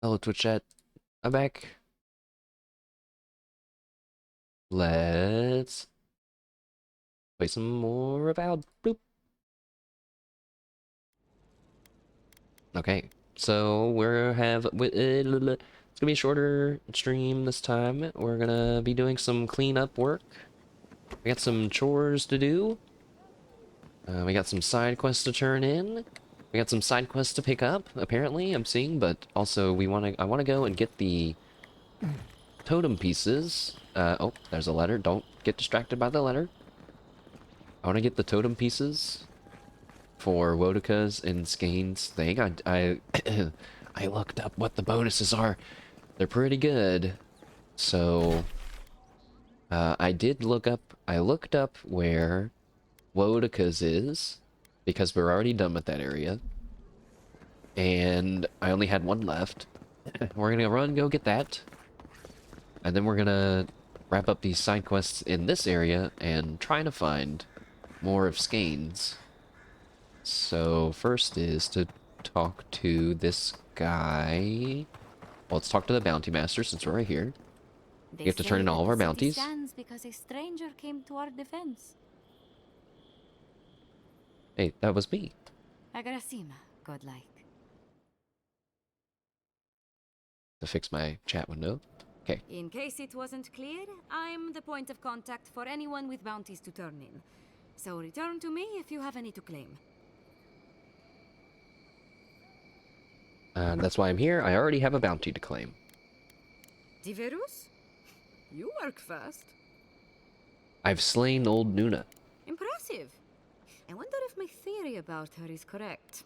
Hello, Twitch chat. I'm back. Let's play some more Avowed. Boop. Okay, so it's gonna be a shorter stream this time. We're gonna be doing some cleanup work. We got some chores to do. We got some side quests to turn in. We got some side quests to pick up. Apparently, I'm seeing, but also I wanna go and get the totem pieces. Oh, there's a letter. Don't get distracted by the letter. I want to get the totem pieces for Woedica's and Skane's thing. I I looked up what the bonuses are. They're pretty good. So I did look up. I looked up where Woedica's is because we're already done with that area, and I only had one left. We're gonna go get that, and then we're gonna wrap up these side quests in this area and try to find more of Skane's. So first is to talk to this guy. Well, let's talk to the bounty master since we're right here. We have to turn in all of our bounties. Stands because a stranger came to our defense. Hey, that was me. Agrasima, godlike. To fix my chat window. Okay. In case it wasn't clear, I'm the point of contact for anyone with bounties to turn in. So return to me if you have any to claim. That's why I'm here. I already have a bounty to claim. Diverus? You work fast. I've slain old Nuna. Impressive. I wonder if my theory about her is correct.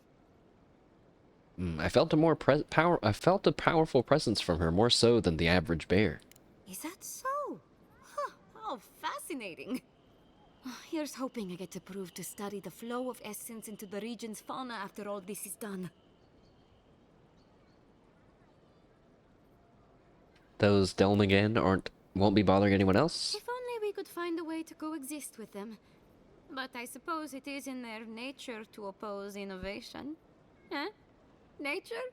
I felt I felt a powerful presence from her, more so than the average bear. Is that so? Huh, how fascinating. Here's hoping I get approved to study the flow of essence into the region's fauna after all this is done. Those Delmagan won't be bothering anyone else? If only we could find a way to coexist with them. But I suppose it is in their nature to oppose innovation. Huh? Nature?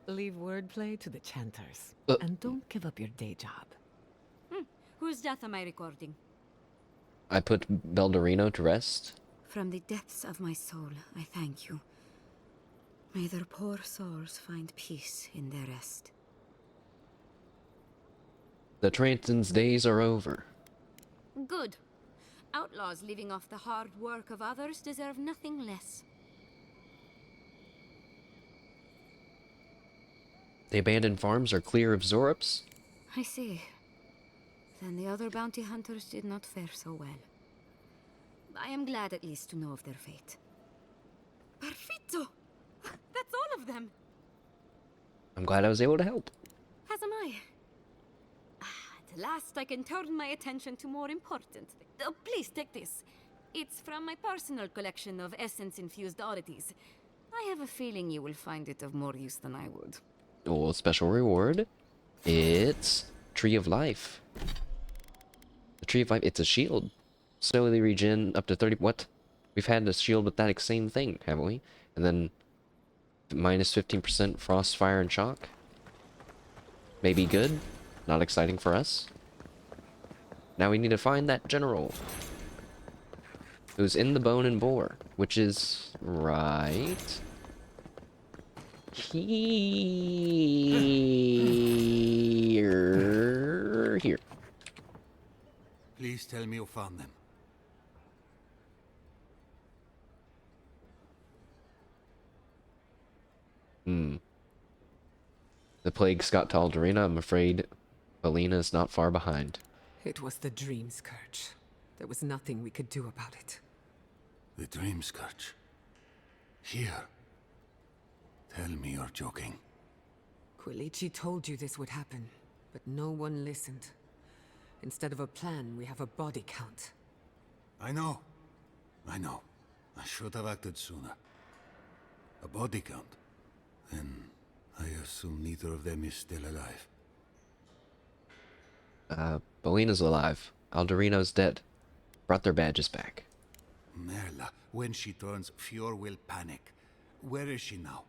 Leave wordplay to the chanters. And don't give up your day job. Whose death am I recording? I put Beldorino to rest. From the depths of my soul, I thank you. May their poor souls find peace in their rest. The Tranton's days are over. Good. Outlaws living off the hard work of others deserve nothing less. The abandoned farms are clear of Zorops. I see. Then the other bounty hunters did not fare so well. I am glad at least to know of their fate. Perfetto! That's all of them! I'm glad I was able to help. As am I. At last I can turn my attention to more important things. Oh, please take this. It's from my personal collection of essence-infused oddities. I have a feeling you will find it of more use than I would. Oh, special reward. It's Tree of Life. The Tree of Life, it's a shield. Slowly regen up to 30. What? We've had a shield with that same thing, haven't we? And then minus 15% frost, fire, and shock. Maybe good. Not exciting for us. Now we need to find that general. Who's in the Bone and Boar, which is right here. Please tell me you found them. The plague got to Alderina. I'm afraid Belina is not far behind. It was the dream scourge. There was nothing we could do about it. The dream scourge. Here. Tell me you're joking. Quilici told you this would happen, but no one listened. Instead of a plan, we have a body count. I know. I should have acted sooner. A body count. Then I assume neither of them is still alive. Belina's alive. Alderino's dead. Brought their badges back. Merla, when she turns, Fior will panic. Where is she now?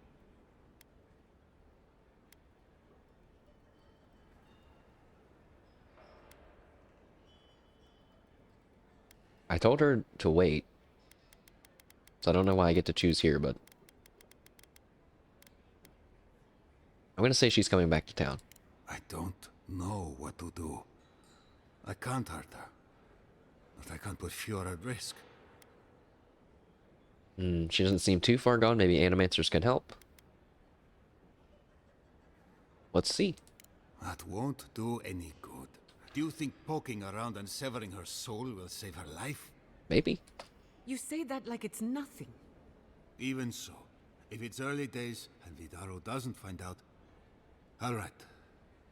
I told her to wait. So I don't know why I get to choose here, but... I'm gonna say she's coming back to town. I don't know what to do. I can't hurt her. But I can't put Fiora at risk. She doesn't seem too far gone. Maybe animancers can help. Let's see. That won't do any good. Do you think poking around and severing her soul will save her life? Maybe. You say that like it's nothing. Even so, if it's early days and Vidaro doesn't find out, all right.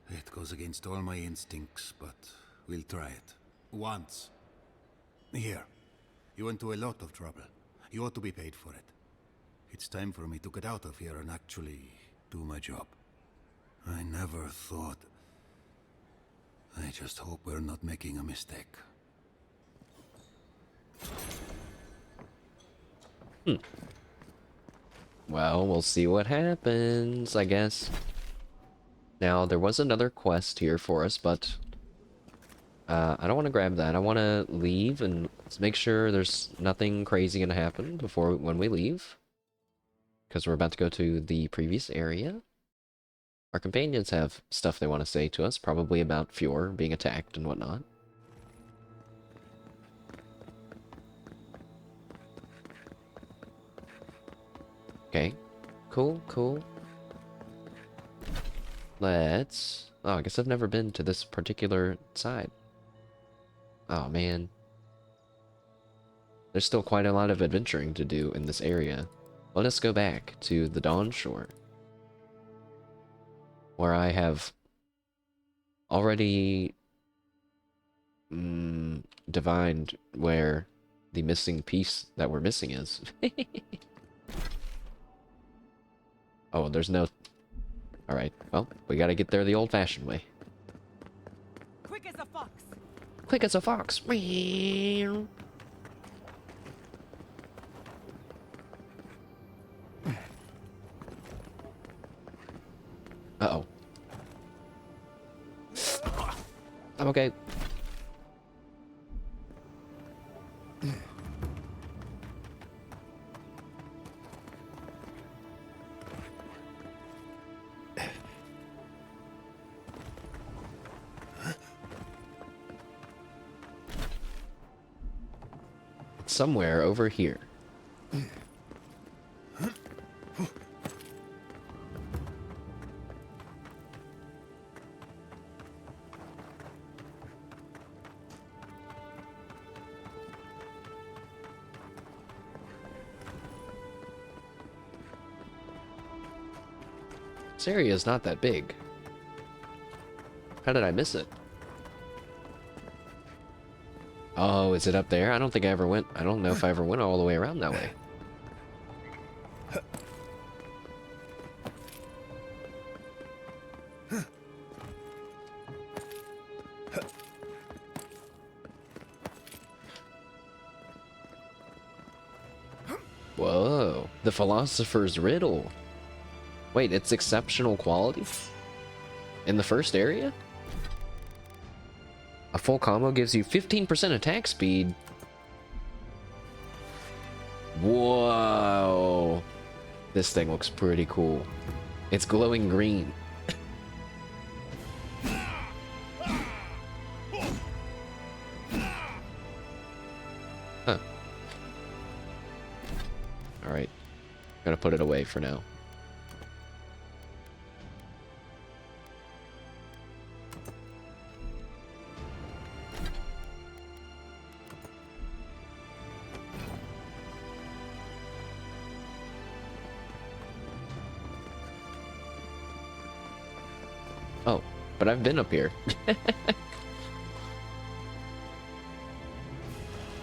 It goes against all my instincts, but we'll try it. Once. Here. You went to a lot of trouble. You ought to be paid for it. It's time for me to get out of here and actually do my job. I never thought... I just hope we're not making a mistake. Well, we'll see what happens, I guess. Now, there was another quest here for us, but... I don't want to grab that. I want to leave and let's make sure there's nothing crazy going to happen before when we leave. Because we're about to go to the previous area. Our companions have stuff they want to say to us, probably about Fior being attacked and whatnot. Okay. Cool, cool. Let's... Oh, I guess I've never been to this particular side. Oh, man. There's still quite a lot of adventuring to do in this area. Let us go back to the Dawn Shore, where I have already divined where the missing piece that we're missing is. Oh, there's no... Alright, well, we gotta get there the old-fashioned way. Quick as a fox. Quick as a fox. Meow. Uh-oh. I'm okay. It's somewhere over here. This area is not that big. How did I miss it? Oh, is it up there? I don't think I ever went. I don't know if I ever went all the way around that way. Whoa, the Philosopher's Riddle. Wait, it's exceptional quality? In the first area? A full combo gives you 15% attack speed. Whoa. This thing looks pretty cool. It's glowing green. Huh. Alright. Gonna put it away for now. Oh, but I've been up here.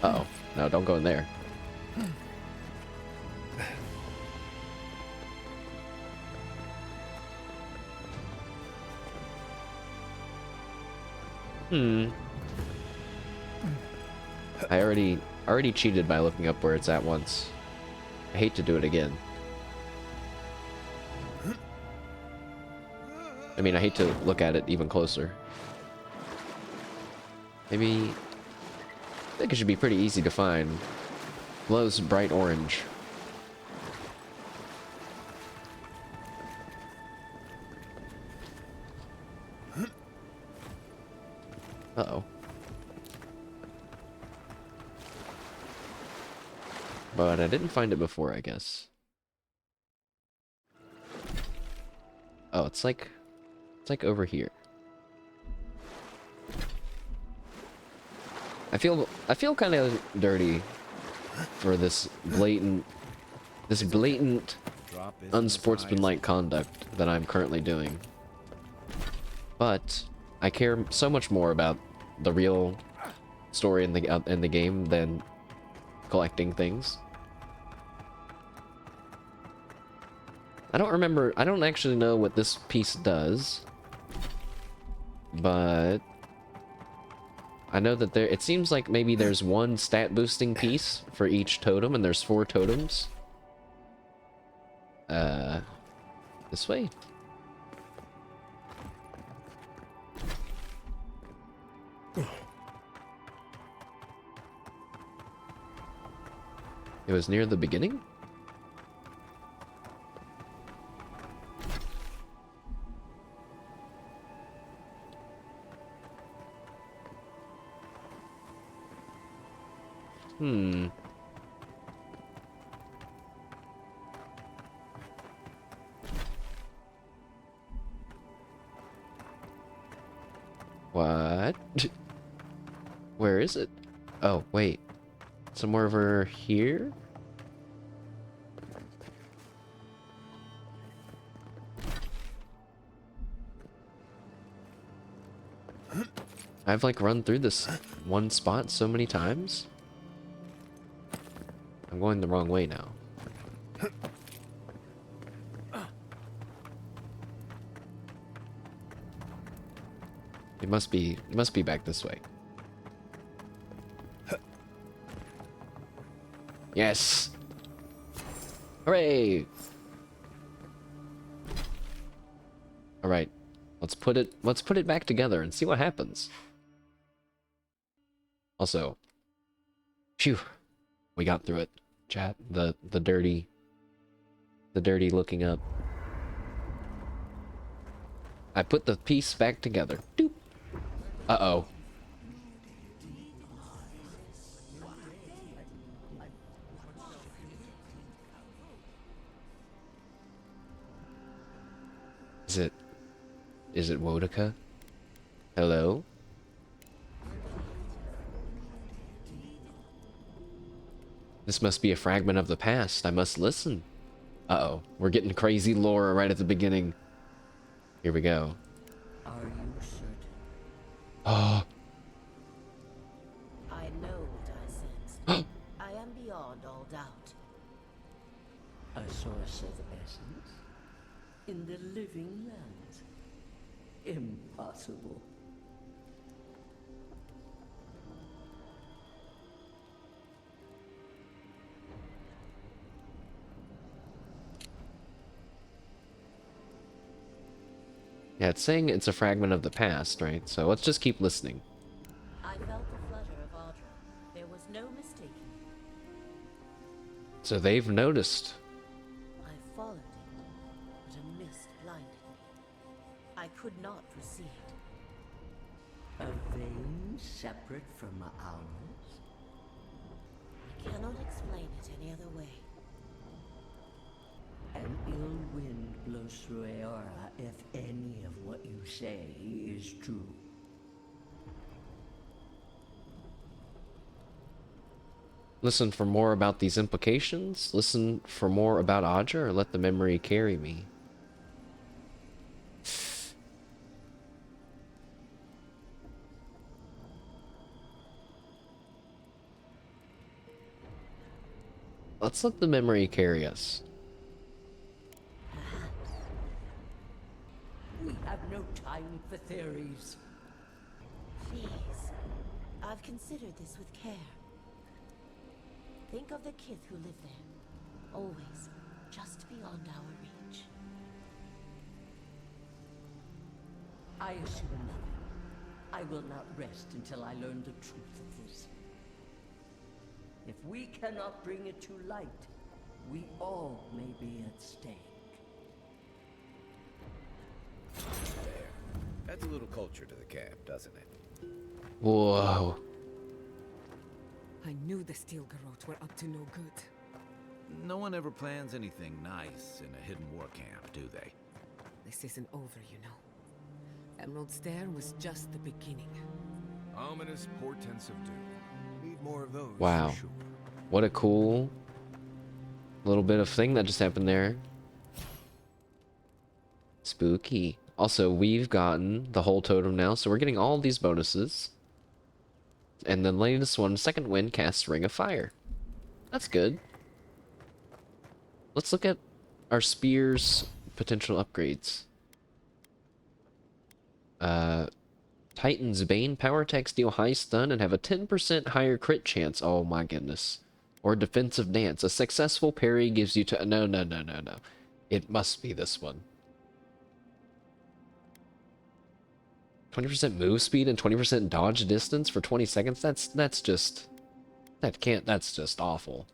Uh-oh. No, don't go in there. I already cheated by looking up where it's at once. I hate to do it again. I mean, I hate to look at it even closer. Maybe... I think it should be pretty easy to find. Glows bright orange. Uh-oh. But I didn't find it before, I guess. Oh, it's like over here. I feel kind of dirty for this blatant unsportsmanlike conduct that I'm currently doing. But I care so much more about the real story in the game than collecting things. I don't actually know what this piece does, but I know that it seems like maybe there's one stat boosting piece for each totem, and there's 4 totems. This way. It was near the beginning? What? Where is it? Oh, wait. Somewhere over here? I've like run through this one spot so many times. I'm going the wrong way now. It must be back this way. Yes. Hooray. All right. Let's put it back together and see what happens. Also, phew, we got through it. Chat, the dirty looking up. I put the piece back together. Doop. Uh-oh. Is it Woedica? Hello? This must be a fragment of the past. I must listen. Uh-oh. We're getting crazy lore right at the beginning. Here we go. Are you certain? Oh. I know what I sensed. I am beyond all doubt. A source of essence? In the living lands? Impossible. Yeah, it's saying it's a fragment of the past, right? So let's just keep listening. I felt the flutter of Audra. There was no mistaking. So they've noticed. I followed it, but a mist blinded me. I could not proceed. A vein separate from ours? I cannot explain it any other way. An ill wind blows through Aora if any of what you say is true. Listen for more about these implications. Listen for more about Audra, or let the memory carry me. Let's let the memory carry us. We have no time for theories. Please. I've considered this with care. Think of the kith who live there. Always just beyond our reach. I assume nothing. I will not rest until I learn the truth of this. If we cannot bring it to light, we all may be at stake. There. Adds a little culture to the camp, doesn't it? Whoa. I knew the Steel Garrote were up to no good. No one ever plans anything nice in a hidden war camp, do they? This isn't over, you know. Emerald Stair was just the beginning. Ominous portents of doom. Need more of those. Wow. For sure. What a cool little bit of thing that just happened there. Spooky. Also, we've gotten the whole totem now, so we're getting all these bonuses. And the latest one, second wind casts Ring of Fire. That's good. Let's look at our spear's potential upgrades. Titan's Bane power attacks deal high stun and have a 10% higher crit chance. Oh my goodness. Or Defensive Dance. A successful parry gives you to... No. It must be this one. 20% move speed and 20% dodge distance for 20 seconds? That's just... That's just awful.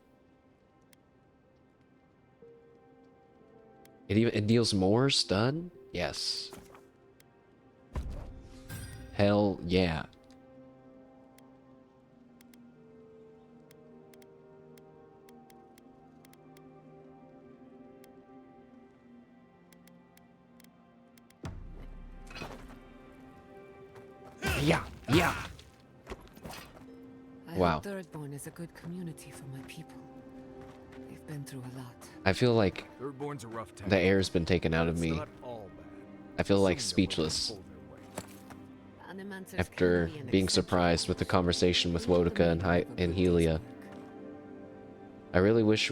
It deals more stun? Yes. Hell yeah. Yeah. Wow. Thirdborn is a good community for my people. They've been through a lot. I feel like Thirdborn's a rough town. the air's been taken out of It's me. not all bad. I feel like Some know speechless where to pull their weight. Animancers after can be an being eccentric surprised with the conversation with group. Woedica and Hylea. I really wish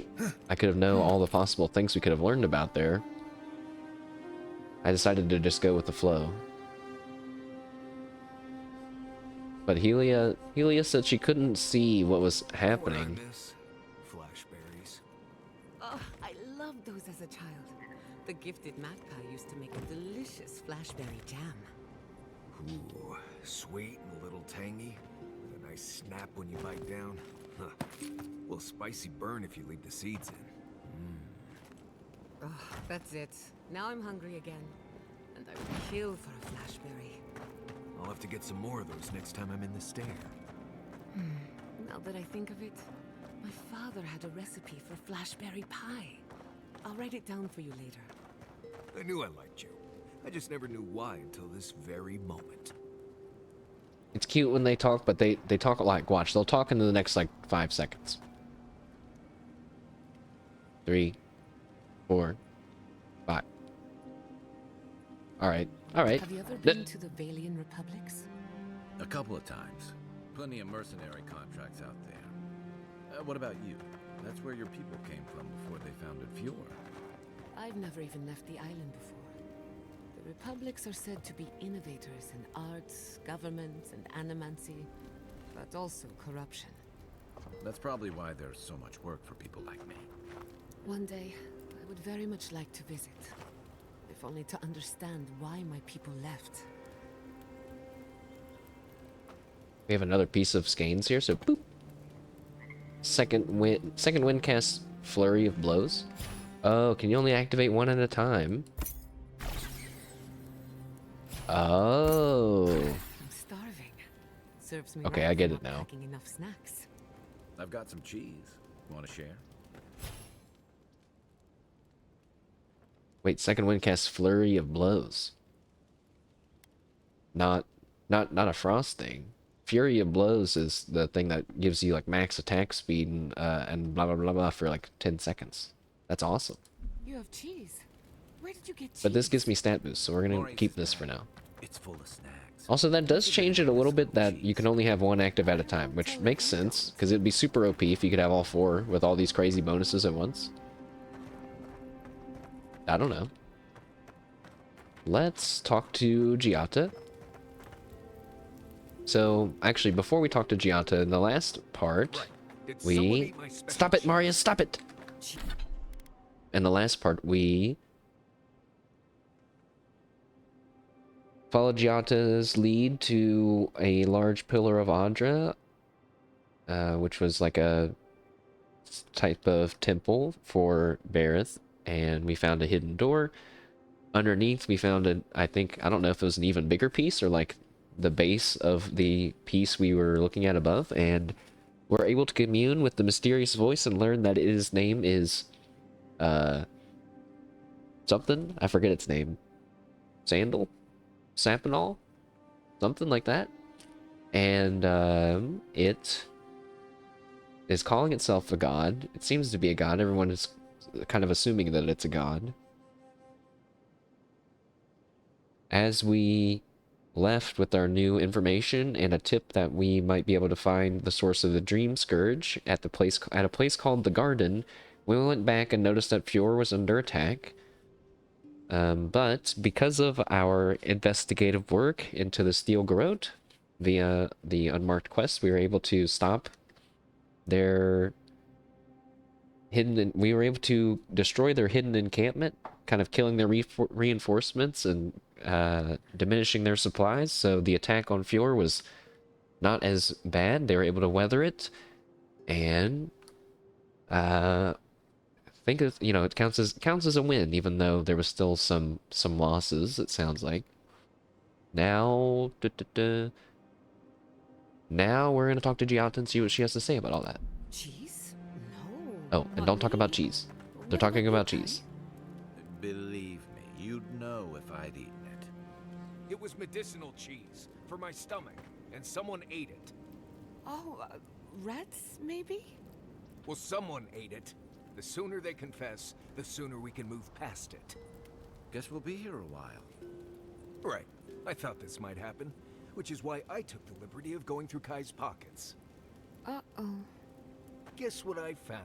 I could have known all the possible things we could have learned about there. I decided to just go with the flow. But Hylea said she couldn't see what was What I happening. miss? Flashberries. Oh, I loved those as a child. The gifted magpie used to make a delicious flashberry jam. Ooh, sweet and a little tangy, with a nice snap when you bite down. Huh. A little spicy burn if you leave the seeds in. Oh, that's it. Now I'm hungry again. And I would kill for a flashberry. I'll have to get some more of those next time I'm in the stair. Now that I think of it, my father had a recipe for flashberry pie. I'll write it down for you later. I knew I liked you. I just never knew why until this very moment. It's cute when they talk, but they talk like, watch, they'll talk in the next like 5 seconds. 3, 4, 5. Alright. Have you ever been to the Valian Republics? A couple of times. Plenty of mercenary contracts out there. What about you? That's where your people came from before they founded Fjord. I've never even left the island before. The Republics are said to be innovators in arts, government, and animancy, but also corruption. That's probably why there's so much work for people like me. One day, I would very much like to visit. If only to understand why my people left. We have another piece of skeins here, so boop. Second wind casts Flurry of Blows. Oh, can you only activate one at a time? Oh. I'm starving. Serves me Okay, right I get for it not now. packing enough snacks. I've got some cheese. Want to share? Wait, second wind casts Flurry of Blows. Not a frost thing. Fury of Blows is the thing that gives you like max attack speed and blah blah blah blah for like 10 seconds. That's awesome. You have cheese. Where did you get cheese? But this gives me stat boost, so we're gonna Maurice keep is this back. for now. It's full of snacks. Also, that does change it a little bit that you can only have one active at a time, which makes sense, because it'd be super OP if you could have all 4 with all these crazy bonuses at once. I don't know. Let's talk to Giata. So, actually, before we talk to Giata, in the last part, Right. Did someone we... eat my special Stop it, cheese? Marius, stop it! In the last part, we... followed Giata's lead to a large pillar of Audra, which was like a type of temple for Bareth, and we found a hidden door. Underneath, we found I don't know if it was an even bigger piece or like the base of the piece we were looking at above, and we're able to commune with the mysterious voice and learn that its name is, something. I forget its name. Sandal? Sapinol? Something like that. And, it is calling itself a god. It seems to be a god. Everyone is kind of assuming that it's a god. As we left with our new information and a tip that we might be able to find the source of the Dream Scourge at a place called the Garden, we went back and noticed that Fjord was under attack. But because of our investigative work into the Steel Garrote via the unmarked quest, we were able to stop their we were able to destroy their hidden encampment, kind of killing their reinforcements and diminishing their supplies. So the attack on Fjord was not as bad. They were able to weather it, and I think it's, it counts as a win, even though there was still some losses. It sounds like. Now, now we're gonna talk to Giata and see what she has to say about all that. Cheese? No. Oh, and don't talk about cheese. They're talking about cheese. Believe me, you'd know if I'd eaten it. It was medicinal cheese for my stomach, and someone ate it. Oh, rats, maybe? Well, someone ate it. The sooner they confess, the sooner we can move past it. Guess we'll be here a while. Right. I thought this might happen, which is why I took the liberty of going through Kai's pockets. Uh-oh. Guess what I found?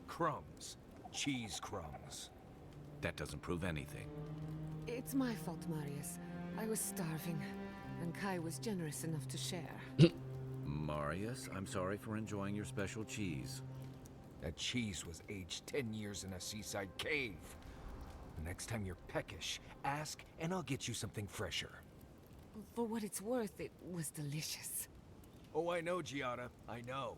Crumbs. Cheese crumbs. That doesn't prove anything. It's my fault, Marius. I was starving, and Kai was generous enough to share. Marius, I'm sorry for enjoying your special cheese. That cheese was aged 10 years in a seaside cave. The next time you're peckish, ask and I'll get you something fresher. For what it's worth, it was delicious. Oh, I know, Giada. I know.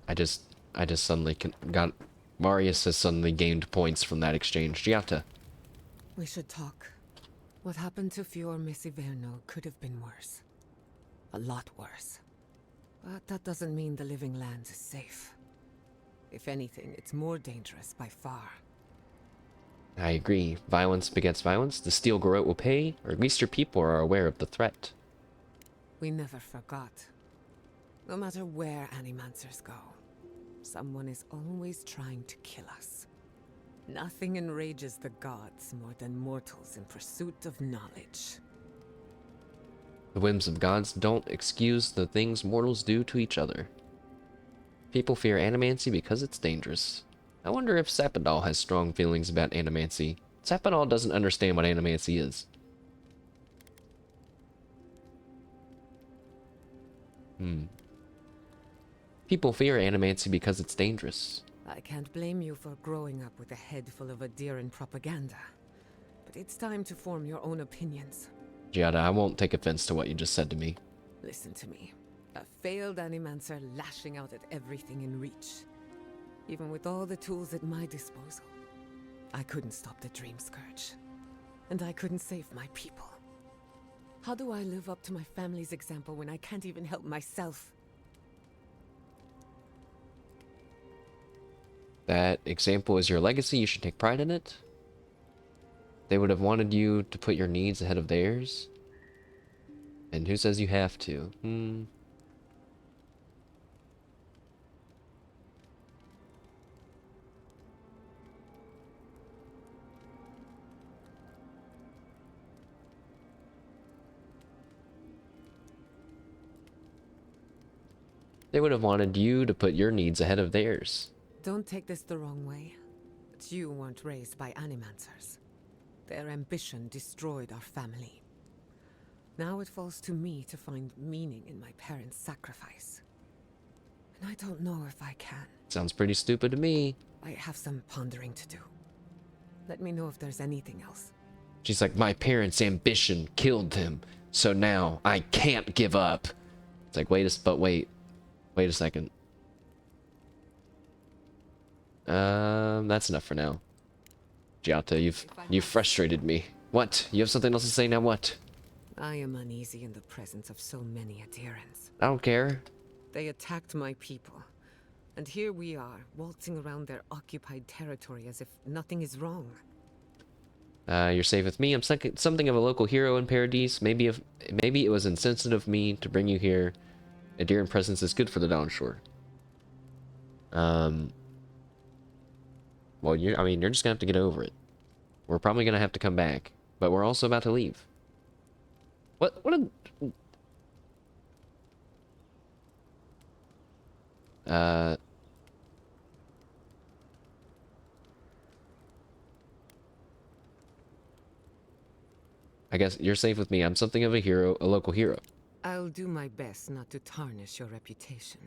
I just suddenly got... Marius has suddenly gained points from that exchange. Giata. We should talk. What happened to Fior Messiverno could have been worse. A lot worse. But that doesn't mean the living lands is safe. If anything, it's more dangerous by far. I agree. Violence begets violence. The Steel Garrote will pay, or at least your people are aware of the threat. We never forgot. No matter where Animancers go, someone is always trying to kill us. Nothing enrages the gods more than mortals in pursuit of knowledge. The whims of gods don't excuse the things mortals do to each other. People fear animancy because it's dangerous. I wonder if Sapinol has strong feelings about animancy. Sapinol doesn't understand what animancy is. People fear animancy because it's dangerous. I can't blame you for growing up with a head full of Adiran propaganda. But it's time to form your own opinions. Giada, I won't take offense to what you just said to me. Listen to me. A failed Animancer lashing out at everything in reach. Even with all the tools at my disposal, I couldn't stop the Dream Scourge. And I couldn't save my people. How do I live up to my family's example when I can't even help myself? That example is your legacy. You should take pride in it. They would have wanted you to put your needs ahead of theirs. And who says you have to? They would have wanted you to put your needs ahead of theirs. Don't take this the wrong way, but you weren't raised by Animancers. Their ambition destroyed our family. Now it falls to me to find meaning in my parents' sacrifice. And I don't know if I can. Sounds pretty stupid to me. I have some pondering to do. Let me know if there's anything else. She's like, my parents' ambition killed them, so now I can't give up. It's like, wait a second. That's enough for now. Giotto, you've frustrated me. What? You have something else to say now? What? I am uneasy in the presence of so many adherents. I don't care. They attacked my people. And here we are, waltzing around their occupied territory as if nothing is wrong. You're safe with me. I'm something of a local hero in Paradise. Maybe it was insensitive of me to bring you here. A dear presence is good for the Dawn Shore. Well, I mean, you're just gonna have to get over it. We're probably gonna have to come back, but we're also about to leave. What a... I guess you're safe with me. I'm something of a hero, a local hero. I'll do my best not to tarnish your reputation.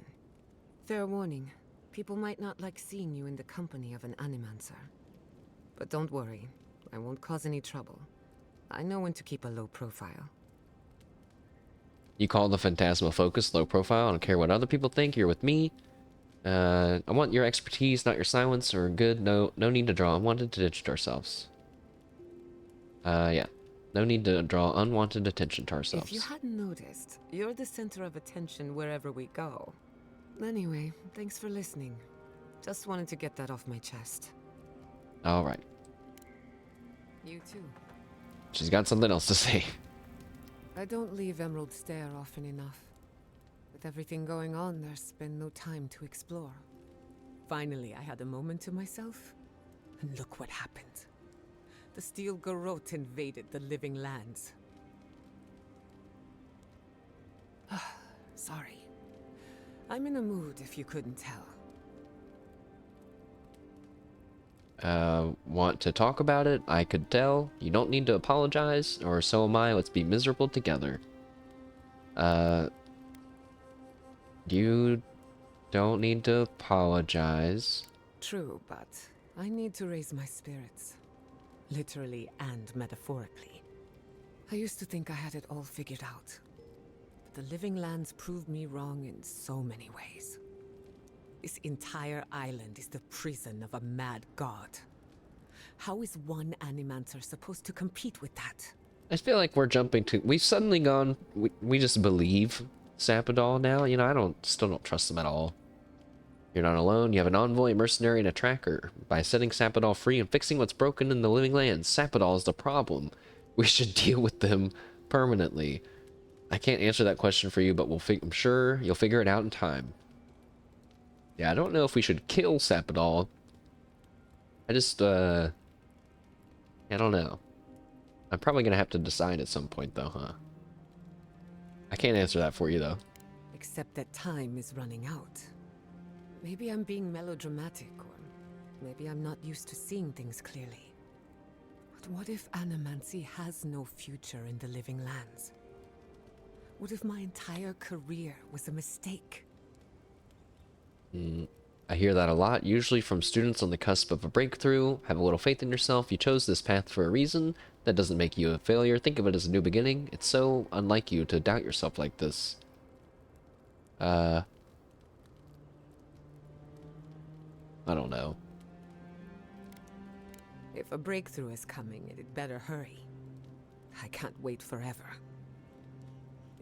Fair warning, people might not like seeing you in the company of an animancer. But don't worry, I won't cause any trouble. I know when to keep a low profile. You call the Phantasma focus low profile. I don't care what other people think. You're with me. I want your expertise, not your silence. Or good. No need to draw unwanted attention to ourselves. Yeah. No need to draw unwanted attention to ourselves. If you hadn't noticed, you're the center of attention wherever we go. Anyway, thanks for listening. Just wanted to get that off my chest. All right. You too. She's got something else to say. I don't leave Emerald Stair often enough. With everything going on, there's been no time to explore. Finally, I had a moment to myself, and look what happened. The Steel Garrote invaded the Living Lands. Sorry. I'm in a mood, if you couldn't tell. Want to talk about it? I could tell. You don't need to apologize, or so am I. Let's be miserable together. You don't need to apologize. True, but I need to raise my spirits. Literally and metaphorically. I used to think I had it all figured out. But the Living Lands proved me wrong in so many ways. This entire island is the prison of a mad god. How is one animancer supposed to compete with that? I feel like we're jumping to... We've suddenly gone... We just believe Sappadal now. You know, still don't trust them at all. You're not alone. You have an envoy, a mercenary, and a tracker. By setting Sappadal free and fixing what's broken in the Living Lands, Sappadal is the problem. We should deal with them permanently. I can't answer that question for you, but I'm sure you'll figure it out in time. Yeah, I don't know if we should kill Sappadal. I don't know. I'm probably gonna have to decide at some point, though, huh? I can't answer that for you, though. Except that time is running out. Maybe I'm being melodramatic, or maybe I'm not used to seeing things clearly. But what if animancy has no future in the Living Lands? What if my entire career was a mistake? I hear that a lot, usually from students on the cusp of a breakthrough. Have a little faith in yourself. You chose this path for a reason. That doesn't make you a failure. Think of it as a new beginning. It's so unlike you to doubt yourself like this. I don't know. If a breakthrough is coming, it'd better hurry. I can't wait forever.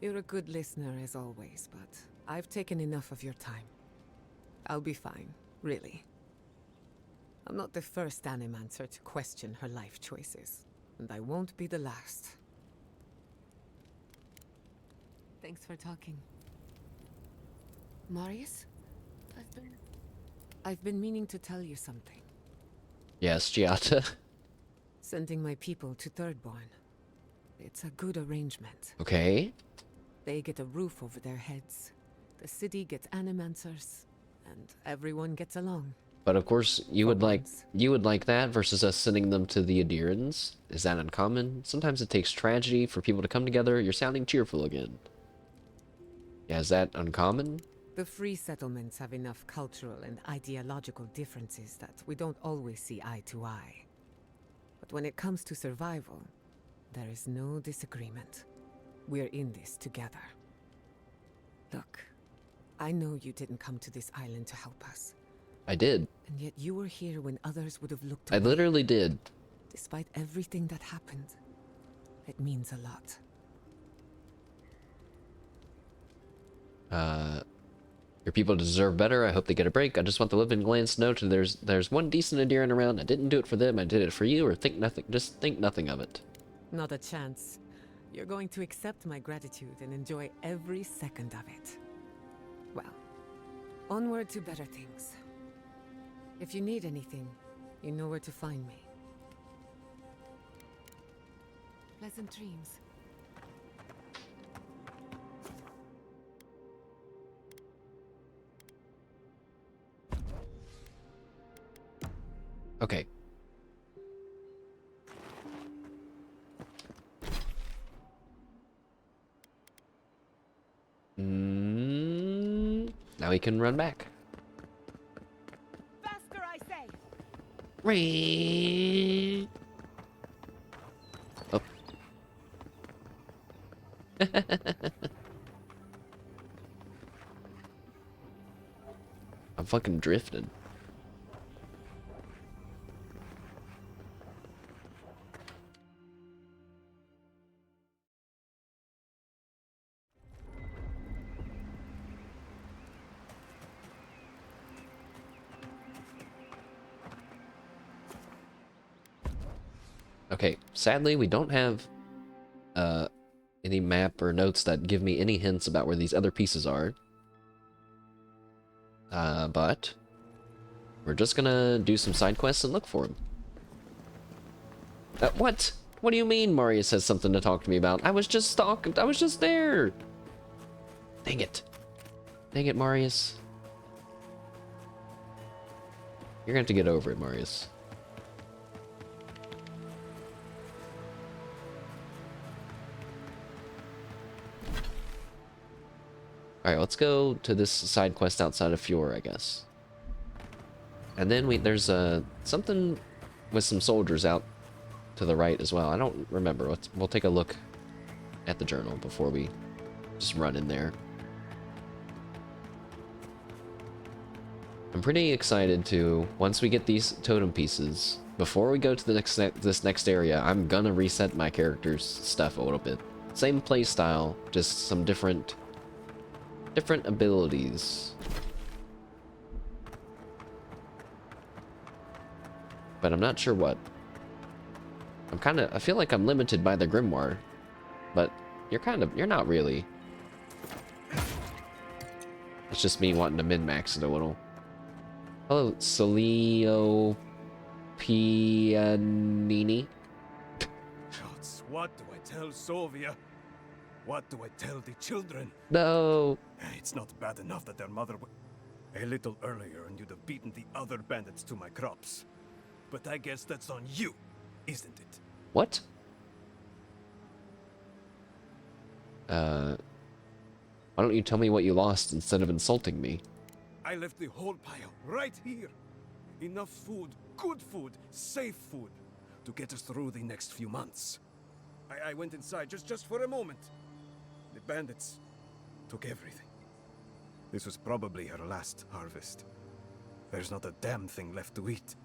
You're a good listener as always, but I've taken enough of your time. I'll be fine, really. I'm not the first animancer to question her life choices, and I won't be the last. Thanks for talking. Marius? I've been meaning to tell you something. Yes, Giata. Sending my people to Thirdborn. It's a good arrangement. Okay. They get a roof over their heads. The city gets animancers, and everyone gets along. But of course, you would like that versus us sending them to the Adirans. Is that uncommon? Sometimes it takes tragedy for people to come together. You're sounding cheerful again. Yeah, is that uncommon? The free settlements have enough cultural and ideological differences that we don't always see eye to eye. But when it comes to survival, there is no disagreement. We're in this together. Look, I know you didn't come to this island to help us. I did. And yet you were here when others would have looked I away. literally did. Despite everything that happened, it means a lot. Your people deserve better. I hope they get a break. I just want the living lands to know that there's one decent endearing around. I didn't do it for them. I did it for you, or think nothing. Just think nothing of it. Not a chance. You're going to accept my gratitude and enjoy every second of it. Well, onward to better things. If you need anything, you know where to find me. Pleasant dreams. Okay. Now we can run back. Faster, I say! Whee! Oh. I'm fucking drifting. Okay, sadly we don't have any map or notes that give me any hints about where these other pieces are. But we're just gonna do some side quests and look for them. What? What do you mean Marius has something to talk to me about? I was just stalking. I was just there. Dang it. Dang it, Marius. You're gonna have to get over it, Marius. Alright, let's go to this side quest outside of Fior, I guess. And then there's something with some soldiers out to the right as well. I don't remember. We'll take a look at the journal before we just run in there. I'm pretty excited to, once we get these totem pieces, before we go to the this next area, I'm gonna reset my character's stuff a little bit. Same play style, just some different abilities. But I'm not sure what. I feel like I'm limited by the grimoire, but you're not really. It's just me wanting to min-max it a little. Hello, Celio Pianini. Gods, what do I tell Sovia? What do I tell the children? No. It's not bad enough that their mother a little earlier and you'd have beaten the other bandits to my crops. But I guess that's on you, isn't it? What? Why don't you tell me what you lost instead of insulting me? I left the whole pile right here. Enough food, good food, safe food, to get us through the next few months. I went inside just for a moment. The bandits took everything. This was probably her last harvest. There's not a damn thing left to eat.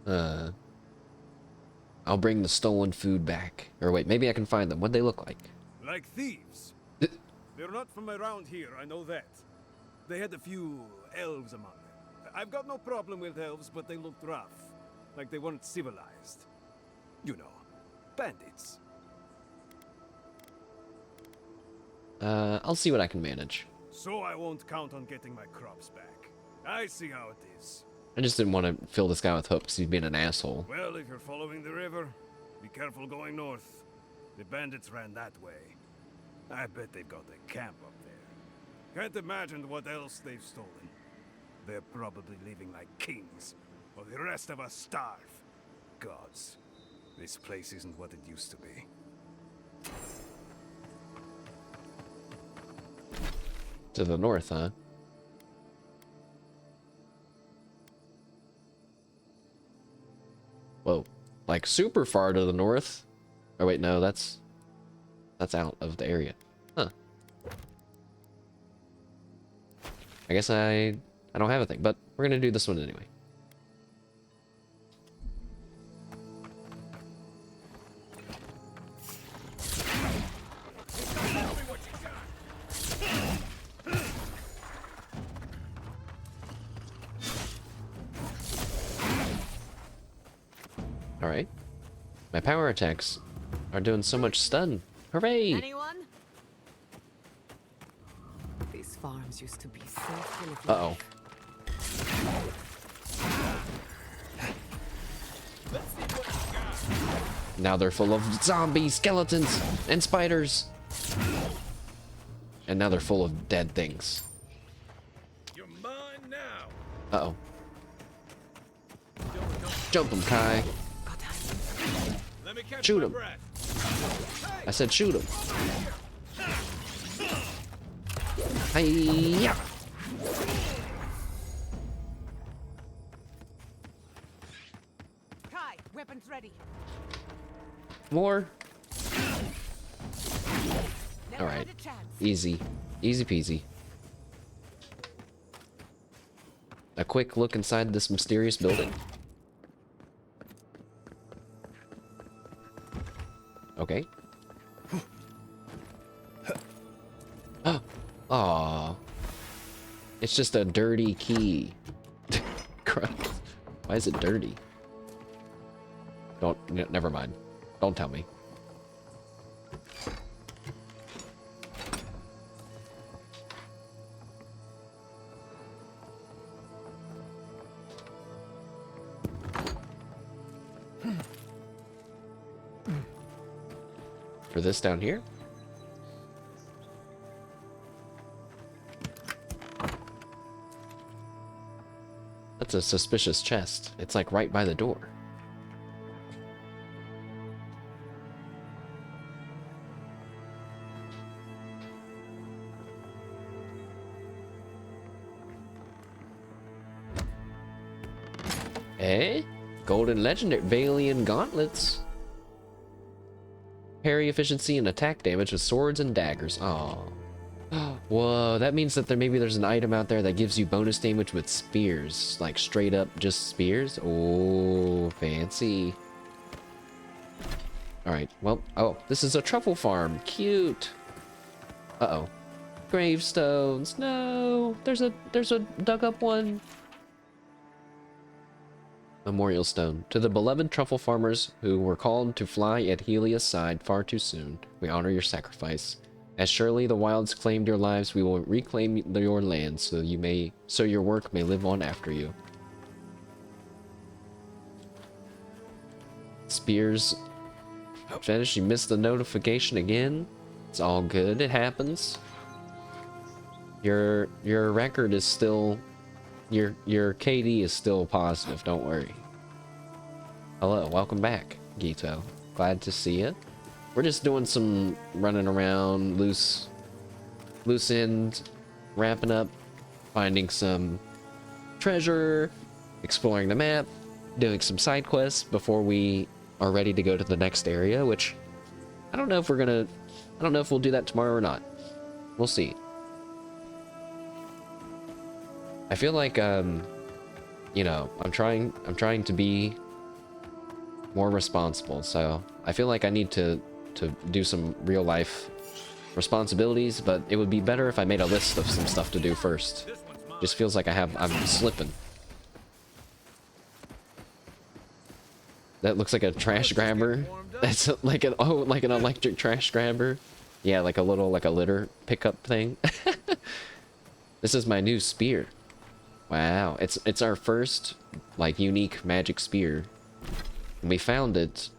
I'll bring the stolen food back. Or wait, maybe I can find them. What'd they look like? Like thieves. They're not from around here, I know that. They had a few elves among them. I've got no problem with elves, but they looked rough. Like they weren't civilized. You know, bandits. I'll see what I can manage. So I won't count on getting my crops back. I see how it is. I just didn't want to fill this guy with hope because he's being an asshole. Well, if you're following the river, be careful going north. The bandits ran that way. I bet they've got a camp up there. Can't imagine what else they've stolen. They're probably living like kings, while the rest of us starve. Gods, this place isn't what it used to be. To the north, huh? Whoa. Like super far to the north? Oh wait, no, that's out of the area. Huh. I guess I I don't have a thing, but we're gonna do this one anyway. Alright. My power attacks are doing so much stun. Hooray! Anyone? These farms used to be so full of Uh-oh. life. Now they're full of zombies, skeletons, and spiders. And now they're full of dead things. You're mine now. Uh-oh. Jump him, Kai. Let me catch Shoot my him. breath. I said shoot him. Hi-ya! Kai, weapons ready. More? Never Alright. had a chance. Easy. Easy peasy. A quick look inside this mysterious building. Okay. Aww. It's just a dirty key. Christ. Why is it dirty? Never mind. Don't tell me. For this down here? That's a suspicious chest. It's like right by the door. Eh? Golden legendary Valian gauntlets. Parry efficiency and attack damage with swords and daggers. Oh. Whoa, that means that maybe there's an item out there that gives you bonus damage with spears. Like straight up just spears? Oh, fancy. Alright, well, oh, this is a truffle farm. Cute. Uh-oh. Gravestones. No, there's a dug up one. Memorial stone. To the beloved truffle farmers who were called to fly at Hylea's side far too soon, we honor your sacrifice. As surely the wilds claimed your lives, we will reclaim your land so your work may live on after you. Spears finished. You missed the notification again. It's all good. It happens. Your record is still your KD is still positive. Don't worry. Hello, welcome back, Gito. Glad to see you. We're just doing some running around, loose end, wrapping up, finding some treasure, exploring the map, doing some side quests before we are ready to go to the next area, which I don't know if we'll do that tomorrow or not. We'll see. I feel like you know, I'm trying to be more responsible, so I feel like I need to do some real life responsibilities, but it would be better if I made a list of some stuff to do first. Just feels like I'm slipping. That looks like a trash grabber. That's like an electric trash grabber. Yeah, like a litter pickup thing. This is my new spear. Wow, it's our first like unique magic spear. And we found it.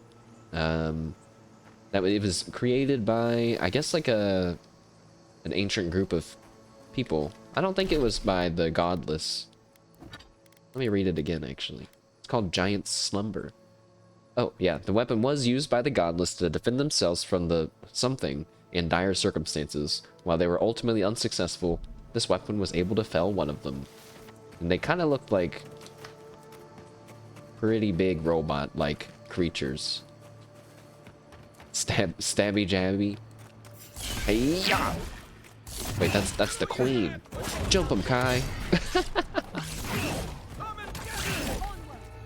That it was created by, I guess, like an ancient group of people. I don't think it was by the godless. Let me read it again, actually. It's called Giant Slumber. Oh, yeah. The weapon was used by the godless to defend themselves from the something in dire circumstances. While they were ultimately unsuccessful, this weapon was able to fell one of them. And they kind of looked like pretty big robot-like creatures. Stabby jabby. Hey-ya! Wait, that's the queen. Jump him, Kai.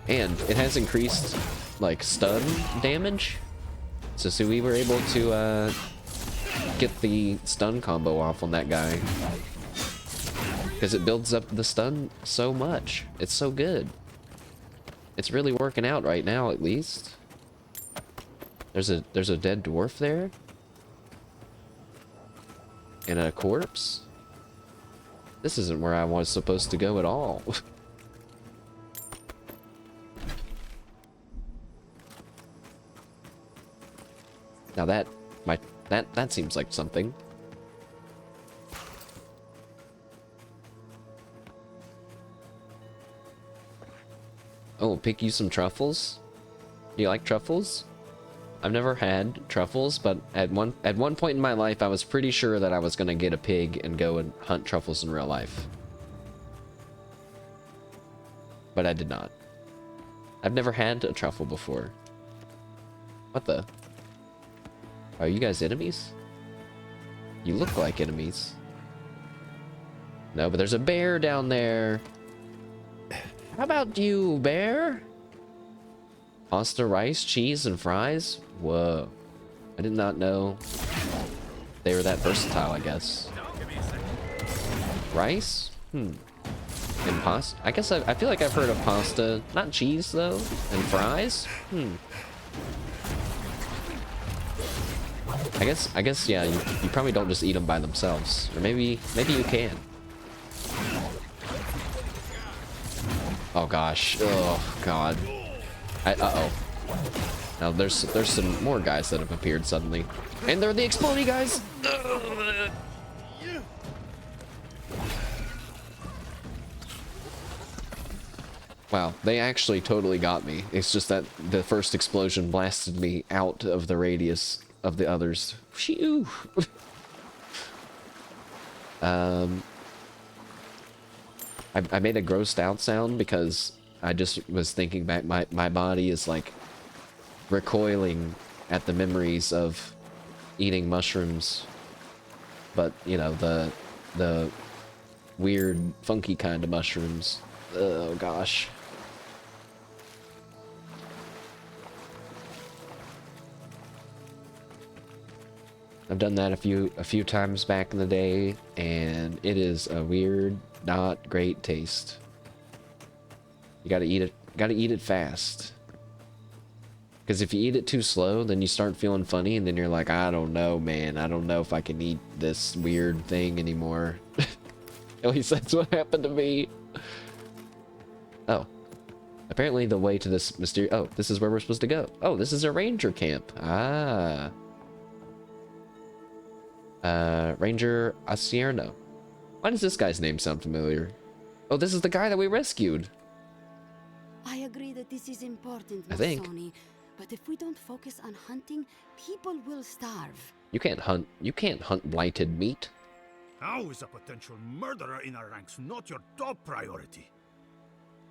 And it has increased, like, stun damage. So we were able to, get the stun combo off on that guy. Because it builds up the stun so much. It's so good. It's really working out right now, at least. There's a dead dwarf there. And a corpse. This isn't where I was supposed to go at all. Now that seems like something. Oh, pick you some truffles? Do you like truffles? I've never had truffles, but at one point in my life, I was pretty sure that I was gonna get a pig and go and hunt truffles in real life. But I did not. I've never had a truffle before. What the? Are you guys enemies? You look like enemies. No, but there's a bear down there. How about you, bear? Pasta, rice, cheese, and fries? Whoa. I did not know they were that versatile, I guess. Rice? And pasta? I guess I feel like I've heard of pasta. Not cheese, though. And fries? I guess, yeah, you probably don't just eat them by themselves. Or maybe you can. Oh gosh. Oh god. Uh-oh. Now there's some more guys that have appeared suddenly. And they're the exploding guys! Wow, they actually totally got me. It's just that the first explosion blasted me out of the radius of the others. Phew! I made a grossed out sound because I just was thinking back, my body is like recoiling at the memories of eating mushrooms, but you know, the weird funky kind of mushrooms. Oh gosh. I've done that a few times back in the day, and it is a weird, not great taste. You gotta eat it fast. Because if you eat it too slow, then you start feeling funny, and then you're like, I don't know, man. I don't know if I can eat this weird thing anymore. At least that's what happened to me. Oh. Apparently the way to this mysterious... Oh, this is where we're supposed to go. Oh, this is a ranger camp. Ah. Ranger Asierno. Why does this guy's name sound familiar? Oh, this is the guy that we rescued. I agree that this is important, I think. Masoni, but if we don't focus on hunting, people will starve. You can't hunt blighted meat. How is a potential murderer in our ranks not your top priority?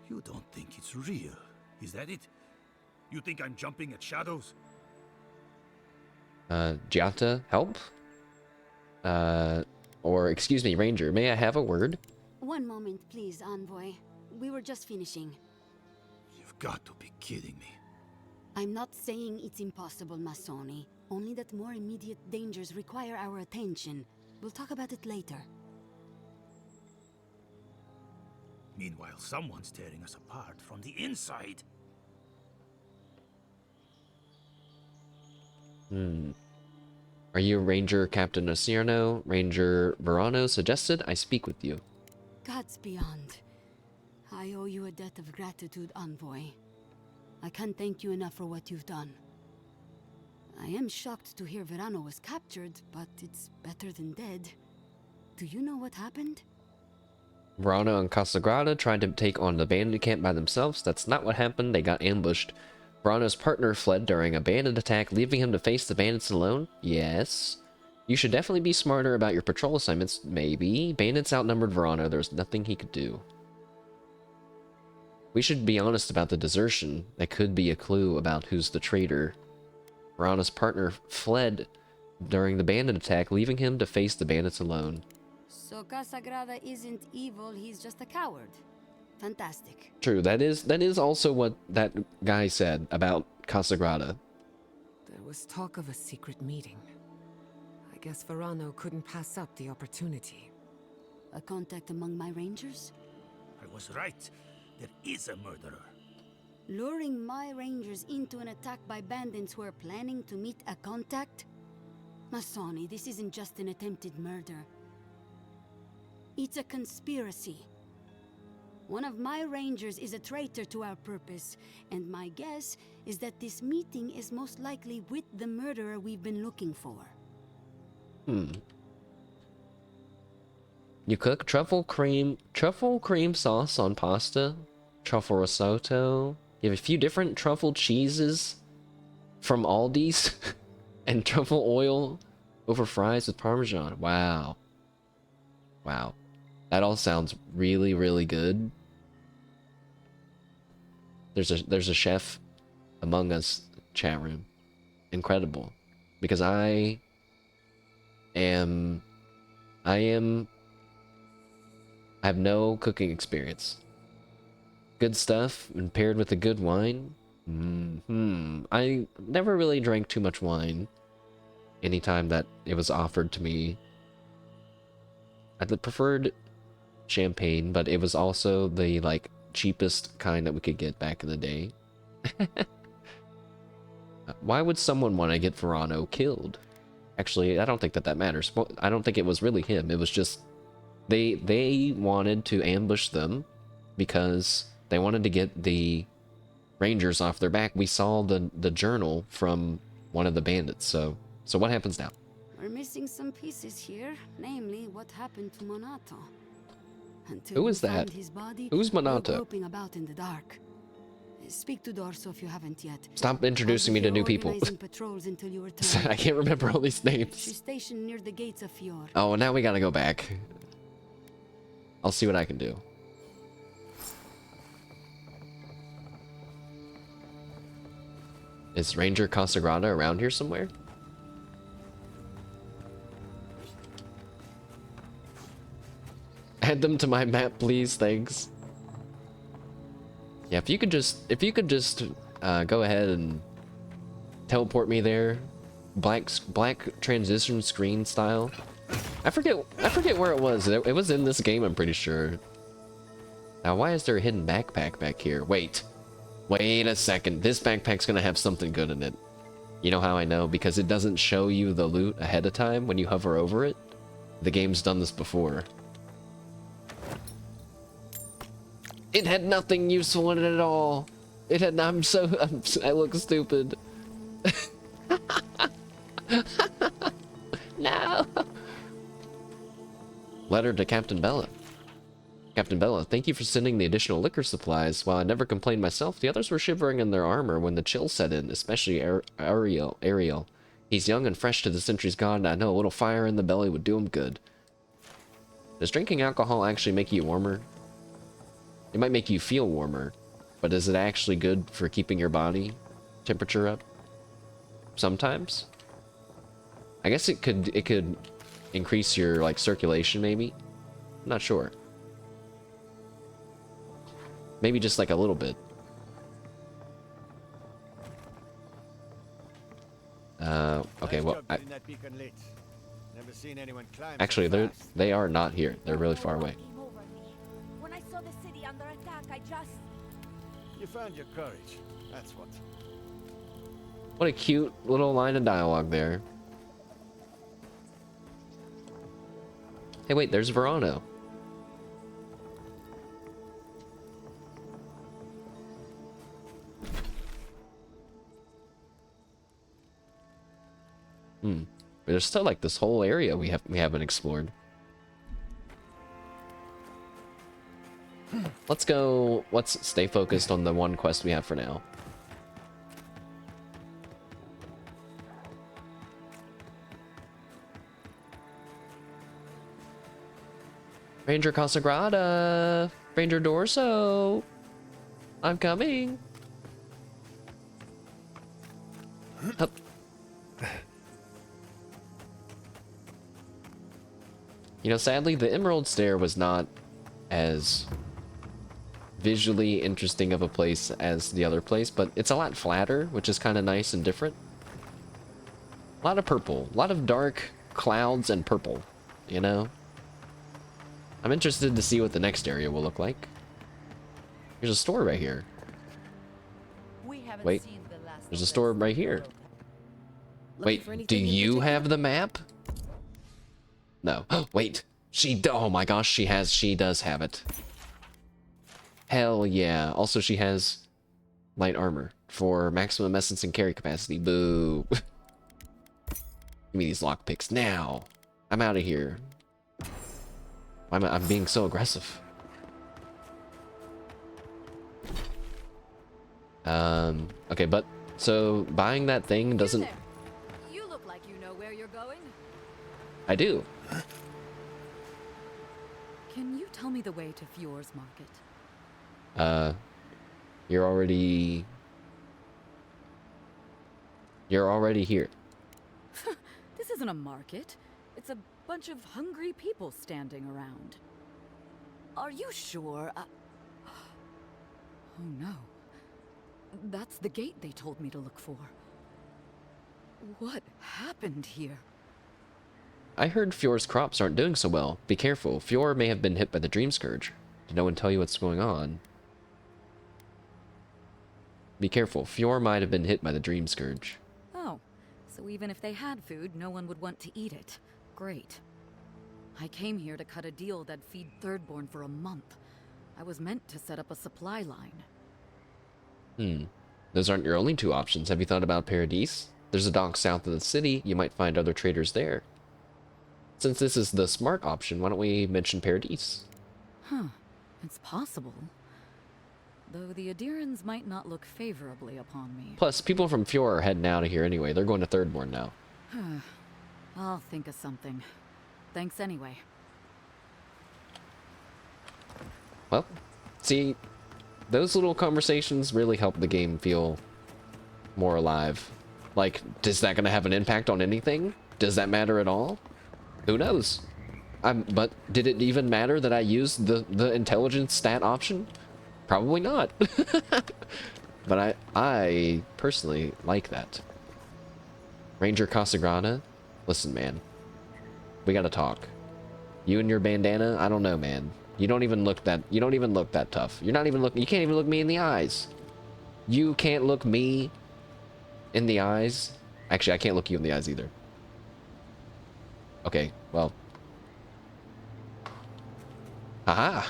You don't think it's real, is that it? You think I'm jumping at shadows? Giata, help? Or excuse me, Ranger, may I have a word? One moment, please, Envoy. We were just finishing. You've got to be kidding me. I'm not saying it's impossible, Masoni. Only that more immediate dangers require our attention. We'll talk about it later. Meanwhile, someone's tearing us apart from the inside. Are you Ranger Captain Asierno? Ranger Verano suggested I speak with you. Gods beyond. I owe you a debt of gratitude, Envoy. I can't thank you enough for what you've done. I am shocked to hear Verano was captured, but it's better than dead. Do you know what happened? Verano and Casagrada tried to take on the bandit camp by themselves. That's not what happened. They got ambushed. Verano's partner fled during a bandit attack, leaving him to face the bandits alone? Yes. You should definitely be smarter about your patrol assignments. Maybe. Bandits outnumbered Verano. There was nothing he could do. We should be honest about the desertion. That could be a clue about who's the traitor. Verano's partner fled during the bandit attack, leaving him to face the bandits alone. So Casagrada isn't evil, he's just a coward. Fantastic. True, that is also what that guy said about Casagrada. There was talk of a secret meeting. I guess Verano couldn't pass up the opportunity. A contact among my rangers? I was right. There is a murderer. Luring my rangers into an attack by bandits who are planning to meet a contact? Masoni, this isn't just an attempted murder. It's a conspiracy. One of my rangers is a traitor to our purpose, and my guess is that this meeting is most likely with the murderer we've been looking for. You cook truffle cream sauce on pasta, truffle risotto. You have a few different truffle cheeses from Aldi's, and truffle oil over fries with Parmesan. Wow. Wow. That all sounds really, really good. There's a chef among us chat room. Incredible. Because I have no cooking experience. Good stuff and paired with a good wine. I never really drank too much wine anytime that it was offered to me. I preferred champagne, but it was also the like cheapest kind that we could get back in the day. Why would someone want to get Verano killed? Actually, I don't think that matters. I don't think it was really him. It was just they wanted to ambush them because they wanted to get the Rangers off their back. We saw the journal from one of the bandits. So what happens now? We're missing some pieces here, namely what happened to Monato. Until Who is we that? find his body, Who's we're Monato? groping about in the dark. Speak to Dorso if you haven't yet. Stop introducing me to new people. Organizing patrols until you return. I can't remember all these She's names. stationed near the gates of Fjord. Oh, now we gotta go back. I'll see what I can do. Is Ranger Casagrada around here somewhere? Add them to my map, please. Thanks. Yeah, if you could just go ahead and teleport me there, black transition screen style. I forget where it was. It was in this game, I'm pretty sure. Now, why is there a hidden backpack back here? Wait a second. This backpack's gonna have something good in it. You know how I know? Because it doesn't show you the loot ahead of time when you hover over it. The game's done this before. It had nothing useful in it at all. It had. I look stupid. No. Letter to Captain Bella. Captain Bella, thank you for sending the additional liquor supplies. While I never complained myself, the others were shivering in their armor when the chill set in, especially Ariel. He's young and fresh to the centuries gone, and I know a little fire in the belly would do him good. Does drinking alcohol actually make you warmer? It might make you feel warmer, but is it actually good for keeping your body temperature up? Sometimes. I guess it could increase your like circulation maybe. I'm not sure. Maybe just like a little bit. Okay, well, actually they are not here. They're really far away. When I saw the city under attack, I just... You found your courage. That's what. What a cute little line of dialogue there. Hey, wait, there's Verano. There's still like this whole area we haven't explored. Let's stay focused on the one quest we have for now. Ranger Casagrada, Ranger Dorso, I'm coming. Hup. You know, sadly, the Emerald Stair was not as visually interesting of a place as the other place, but it's a lot flatter, which is kind of nice and different. A lot of purple, a lot of dark clouds and purple, you know? I'm interested to see what the next area will look like. There's a store right here. Wait, there's a store right here. Wait, do you have the map? No. Wait, oh my gosh, she does have it. Hell yeah. Also, she has light armor for maximum essence and carry capacity. Boo. Give me these lockpicks now. I'm out of here. I'm being so aggressive. Okay, but so buying that thing doesn't. You look like you know where you're going. I do. Can you tell me the way to Fjord's market? You're already here. This isn't a market. It's a bunch of hungry people standing around. Are you sure? Oh no. That's the gate they told me to look for. What happened here? I heard Fjord's crops aren't doing so well. Be careful. Fjord may have been hit by the Dream Scourge. Did no one tell you what's going on? Be careful. Fjord might have been hit by the Dream Scourge. Oh, so even if they had food, no one would want to eat it. Great. I came here to cut a deal that'd feed Thirdborn for a month. I was meant to set up a supply line. Those aren't your only two options. Have you thought about Paradise? There's a dock south of the city. You might find other traders there. Since this is the smart option, why don't we mention Paradise? Huh. It's possible. Though the Adirans might not look favorably upon me. Plus, people from Fjord are heading out of here anyway. They're going to Thirdborn now. I'll think of something. Thanks anyway. Well, see, those little conversations really help the game feel more alive. Like, is that going to have an impact on anything? Does that matter at all? Who knows? But did it even matter that I used the intelligence stat option? Probably not. But I personally like that. Ranger Casagrana, listen, man. We gotta talk. You and your bandana, I don't know, man. You don't even look that tough. You're not even you can't even look me in the eyes. You can't look me in the eyes. Actually, I can't look you in the eyes either. Okay, well. Haha.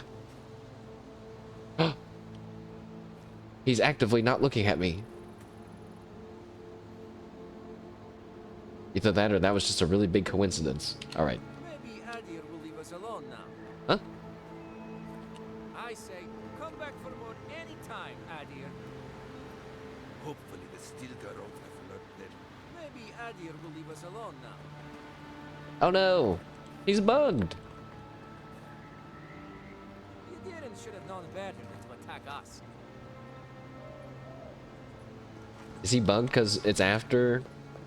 He's actively not looking at me. Either that or that was just a really big coincidence. Alright. Maybe Adir will leave us alone now. Huh? I say, come back for more anytime, Adir. Hopefully the Stilgar won't have learned them. Maybe Adir will leave us alone now. Oh no! He's bugged! The Adirans should have known better than to attack us. Is he bugged because it's after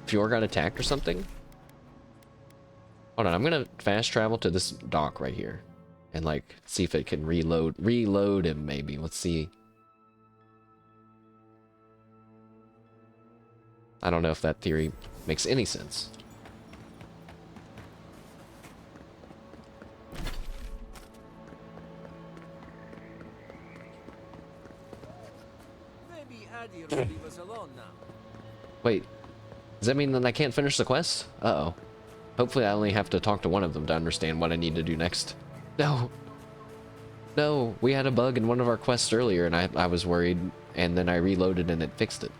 Fjord got attacked or something? Hold on, I'm gonna fast travel to this dock right here. And like, see if it can reload him maybe. Let's see. I don't know if that theory makes any sense. Maybe Adir will leave us alone now. Wait, does that mean that I can't finish the quest? Uh-oh. Hopefully I only have to talk to one of them to understand what I need to do next. No. No, we had a bug in one of our quests earlier and I was worried, and then I reloaded and it fixed it.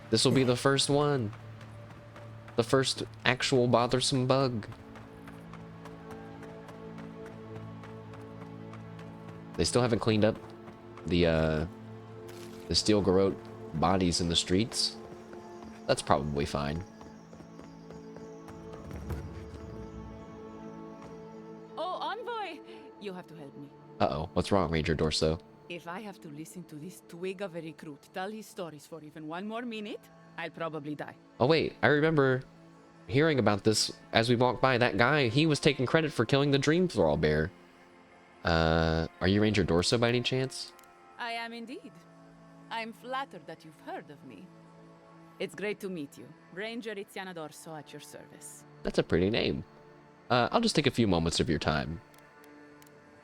This will be the first one. The first actual bothersome bug. They still haven't cleaned up the steel garrote bodies in the streets. That's probably fine. Oh, Envoy! You have to help me. Uh-oh, what's wrong, Ranger Dorso? If I have to listen to this twig of a recruit tell his stories for even one more minute, I'll probably die. Oh wait, I remember hearing about this as we walked by. That guy, he was taking credit for killing the Dream Thrall Bear. Are you Ranger Dorso by any chance? I am indeed. I'm flattered that you've heard of me. It's great to meet you. Ranger Iziana Dorso at your service. That's a pretty name. I'll just take a few moments of your time.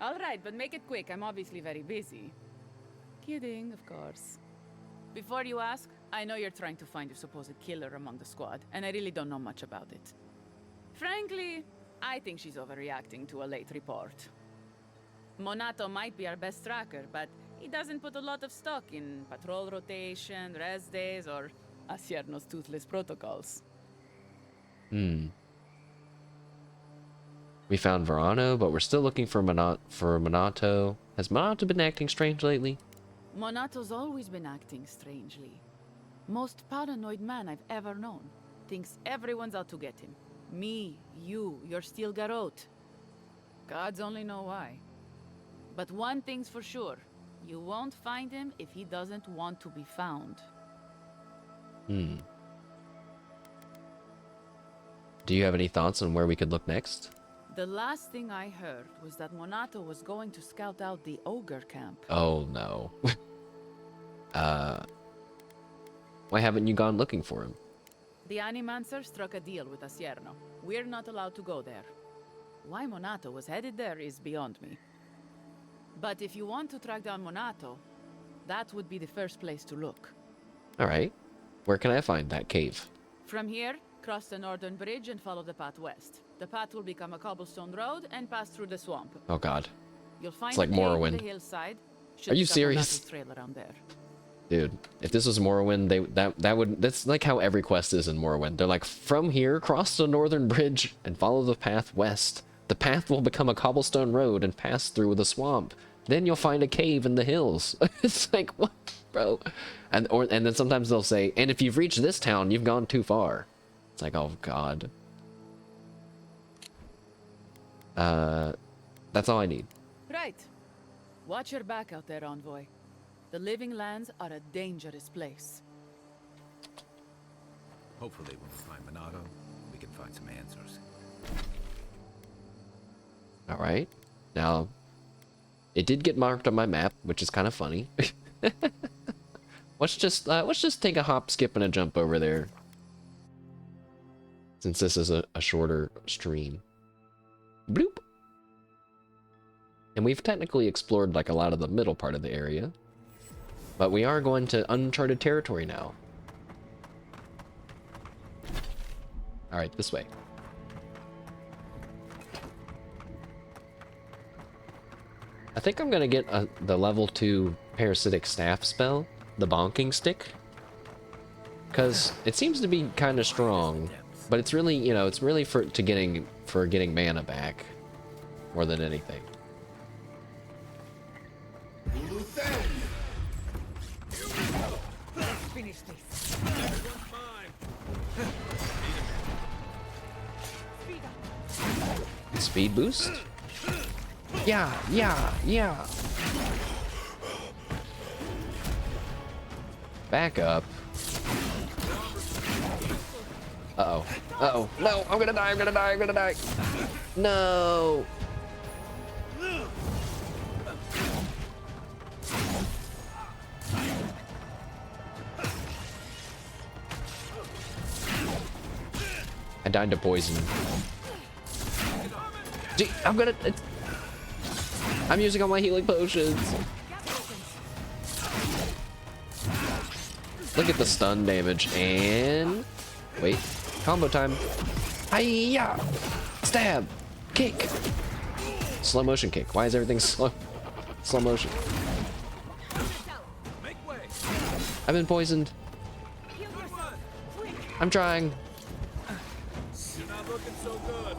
All right, but make it quick. I'm obviously very busy. Kidding, of course. Before you ask, I know you're trying to find your supposed killer among the squad, and I really don't know much about it. Frankly, I think she's overreacting to a late report. Monato might be our best tracker, but he doesn't put a lot of stock in patrol rotation, rest days, or Asierno's toothless protocols. We found Verano, but we're still looking for Monato. Has Monato been acting strange lately? Monato's always been acting strangely. Most paranoid man I've ever known. Thinks everyone's out to get him. Me, you, your steel garrote. Gods only know why. But one thing's for sure. You won't find him if he doesn't want to be found. Do you have any thoughts on where we could look next? The last thing I heard was that Monato was going to scout out the ogre camp. Oh no. Why haven't you gone looking for him? The Animancer struck a deal with Asierno. We're not allowed to go there. Why Monato was headed there is beyond me. But if you want to track down Monato, that would be the first place to look. Alright. Where can I find that cave? From here, cross the northern bridge and follow the path west. The path will become a cobblestone road and pass through the swamp. Oh god. You'll find It's like a cave Morrowind. in the hillside. Are you serious? Trail around there. Dude, if this was Morrowind, that's like how every quest is in Morrowind. They're like, from here, cross the northern bridge and follow the path west. The path will become a cobblestone road and pass through the swamp. Then you'll find a cave in the hills. It's like, what, bro? And then sometimes they'll say, and if you've reached this town, you've gone too far. It's like, oh god. That's all I need. Right. Watch your back out there, envoy. The Living Lands are a dangerous place. Hopefully when we find Monato, we can find some answers. Alright. Now, it did get marked on my map, which is kind of funny. Let's just take a hop, skip, and a jump over there. Since this is a shorter stream. Bloop! And we've technically explored like a lot of the middle part of the area. But we are going to uncharted territory now. Alright, this way. I think I'm gonna get the level 2 parasitic staff spell, the bonking stick. Because it seems to be kind of strong, but it's really, you know, it's really for getting mana back more than anything. Finish this. Speed boost? Yeah. Back up. Uh-oh. No, I'm gonna die. No. I died to poison. Gee, I'm using all my healing potions. Look at the stun damage and wait, combo time. Hiya! Stab! Kick! Slow motion kick. Why is everything slow motion? I've been poisoned. I'm trying. You're not looking so good.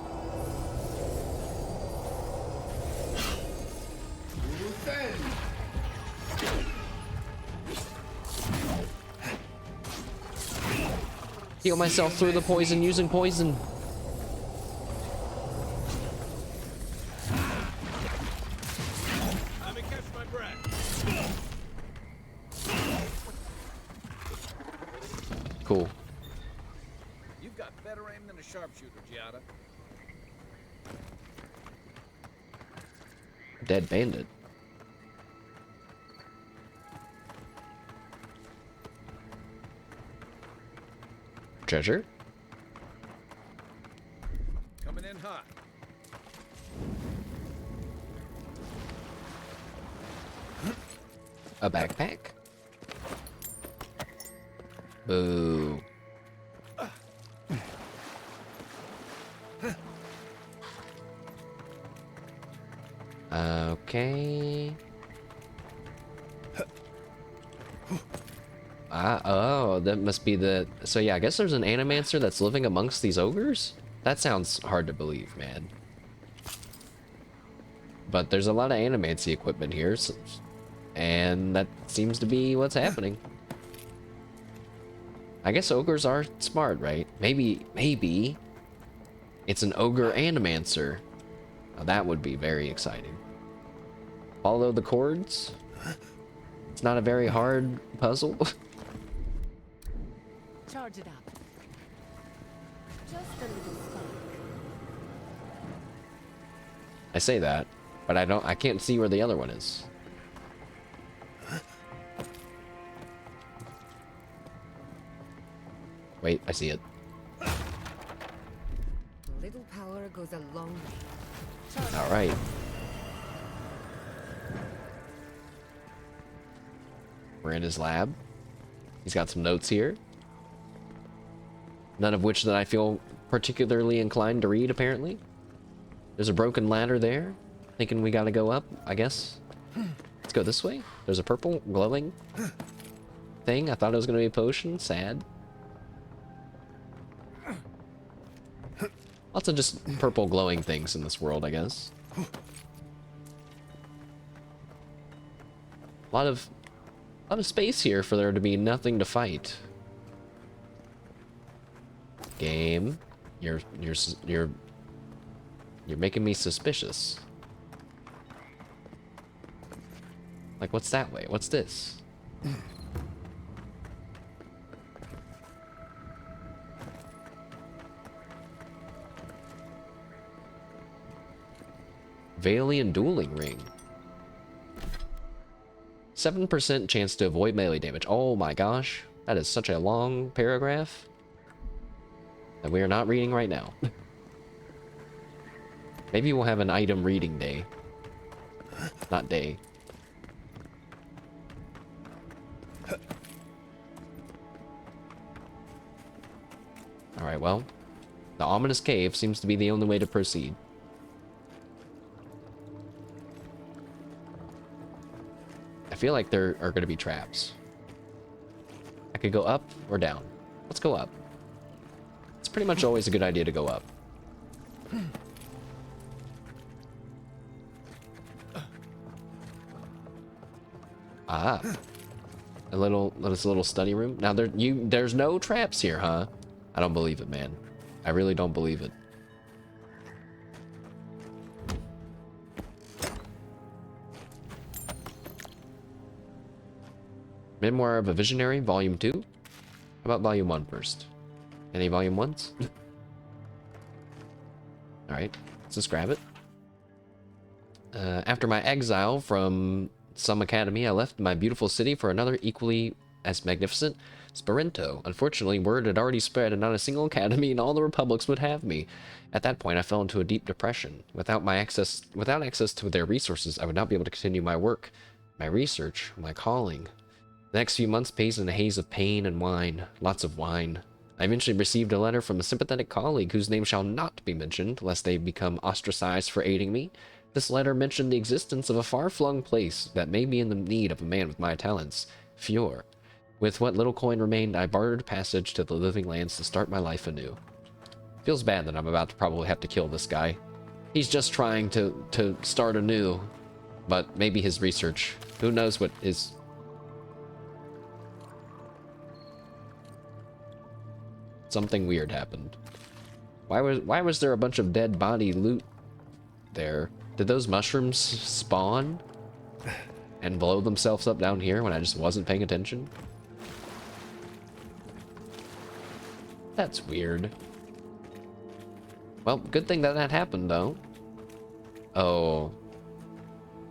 Heal myself through the poison using poison. Let me catch my breath. Cool. You've got better aim than a sharpshooter, Giada. Dead bandit. Treasure? Coming in hot. A backpack? Boo. Okay. Oh, that must be the... So yeah, I guess there's an animancer that's living amongst these ogres? That sounds hard to believe, man. But there's a lot of animancy equipment here, and that seems to be what's happening. I guess ogres are smart, right? Maybe it's an ogre animancer. Now that would be very exciting. Follow the chords. It's not a very hard puzzle. Charge it up. Just a little spark. I say that, but I can't see where the other one is. Wait, I see it. A little power goes a long way. All right. We're in his lab. He's got some notes here. None of which that I feel particularly inclined to read, apparently. There's a broken ladder there. Thinking we gotta go up, I guess. Let's go this way. There's a purple glowing thing. I thought it was gonna be a potion. Sad. Lots of just purple glowing things in this world, I guess. A lot of space here for there to be nothing to fight. Game, you're making me suspicious. Like, what's that way? What's this? Valian dueling ring. 7% chance to avoid melee damage. Oh my gosh. That is such a long paragraph that we are not reading right now. Maybe we'll have an item reading day. Not day. Alright, well. The ominous cave seems to be the only way to proceed. I feel like there are going to be traps. I could go up or down. Let's go up. It's pretty much always a good idea to go up. Ah. This little study room. Now there's no traps here, huh? I don't believe it, man. I really don't believe it. Memoir of a Visionary, Volume 2? How about Volume 1 first? Any Volume 1s? Alright, let's just grab it. After my exile from some academy, I left my beautiful city for another equally as magnificent, Sparento. Unfortunately, word had already spread and not a single academy in all the republics would have me. At that point, I fell into a deep depression. Without access to their resources, I would not be able to continue my work, my research, my calling. The next few months passed in a haze of pain and wine. Lots of wine. I eventually received a letter from a sympathetic colleague whose name shall not be mentioned, lest they become ostracized for aiding me. This letter mentioned the existence of a far-flung place that may be in the need of a man with my talents, Fior. With what little coin remained, I bartered passage to the living lands to start my life anew. Feels bad that I'm about to probably have to kill this guy. He's just trying to start anew, but maybe his research. Who knows what is... Something weird happened. Why was there a bunch of dead body loot there? Did those mushrooms spawn and blow themselves up down here when I just wasn't paying attention? That's weird. Well, good thing that happened, though. Oh.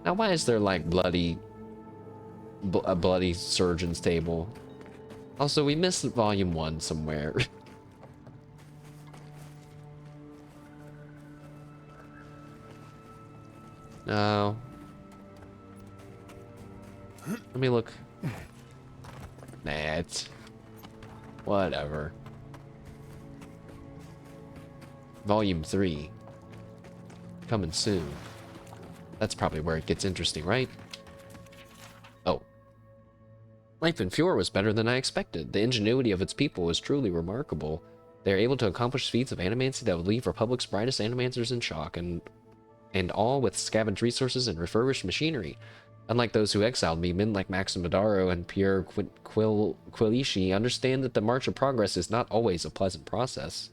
Now, why is there like a bloody surgeon's table? Also, we missed volume 1 somewhere. No. Let me look. Nah, it's... whatever. Volume 3. Coming soon. That's probably where it gets interesting, right? Oh. Life in Fjord was better than I expected. The ingenuity of its people was truly remarkable. They are able to accomplish feats of animancy that would leave Republic's brightest animancers in shock, and all with scavenged resources and refurbished machinery. Unlike those who exiled me, men like Maxim Madaro and Pierre Quilici understand that the march of progress is not always a pleasant process.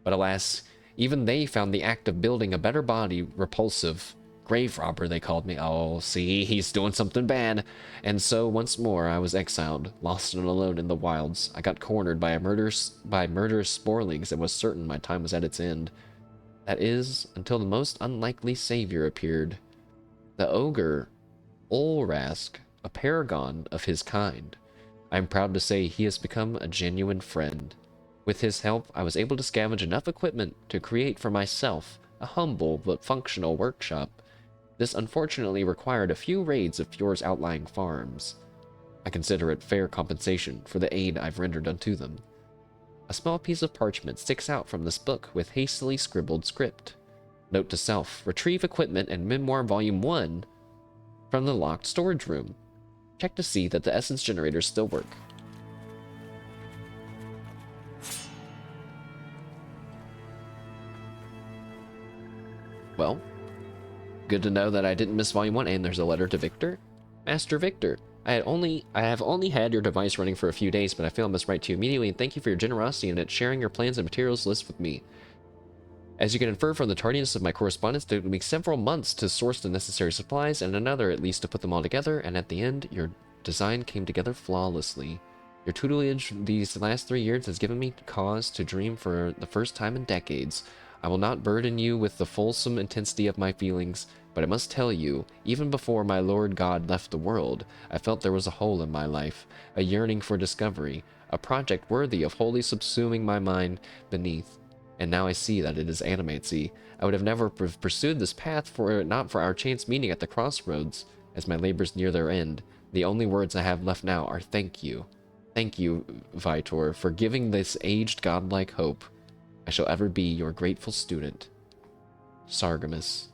But alas, even they found the act of building a better body repulsive. Grave robber, they called me. Oh, see, he's doing something bad. And so, once more, I was exiled, lost and alone in the wilds. I got cornered by murderous sporlings and was certain my time was at its end. That is, until the most unlikely savior appeared. The ogre, Olrask, a paragon of his kind. I am proud to say he has become a genuine friend. With his help, I was able to scavenge enough equipment to create for myself a humble but functional workshop. This unfortunately required a few raids of Fjord's outlying farms. I consider it fair compensation for the aid I've rendered unto them. A small piece of parchment sticks out from this book with hastily scribbled script. Note to self, retrieve equipment and memoir volume 1 from the locked storage room. Check to see that the essence generators still work. Well, good to know that I didn't miss volume 1, and there's a letter to Victor. Master Victor, I have only had your device running for a few days, but I feel I must write to you immediately and thank you for your generosity in sharing your plans and materials list with me. As you can infer from the tardiness of my correspondence, it took me several months to source the necessary supplies, and another at least to put them all together, and at the end, your design came together flawlessly. Your tutelage these last 3 years has given me cause to dream for the first time in decades. I will not burden you with the fulsome intensity of my feelings, but I must tell you, even before my Lord God left the world, I felt there was a hole in my life, a yearning for discovery, a project worthy of wholly subsuming my mind beneath. And now I see that it is animancy. I would have never pursued this path were it not for our chance meeting at the crossroads. As my labors near their end, the only words I have left now are thank you. Thank you, Vitor, for giving this aged godlike hope. I shall ever be your grateful student. Sargamus.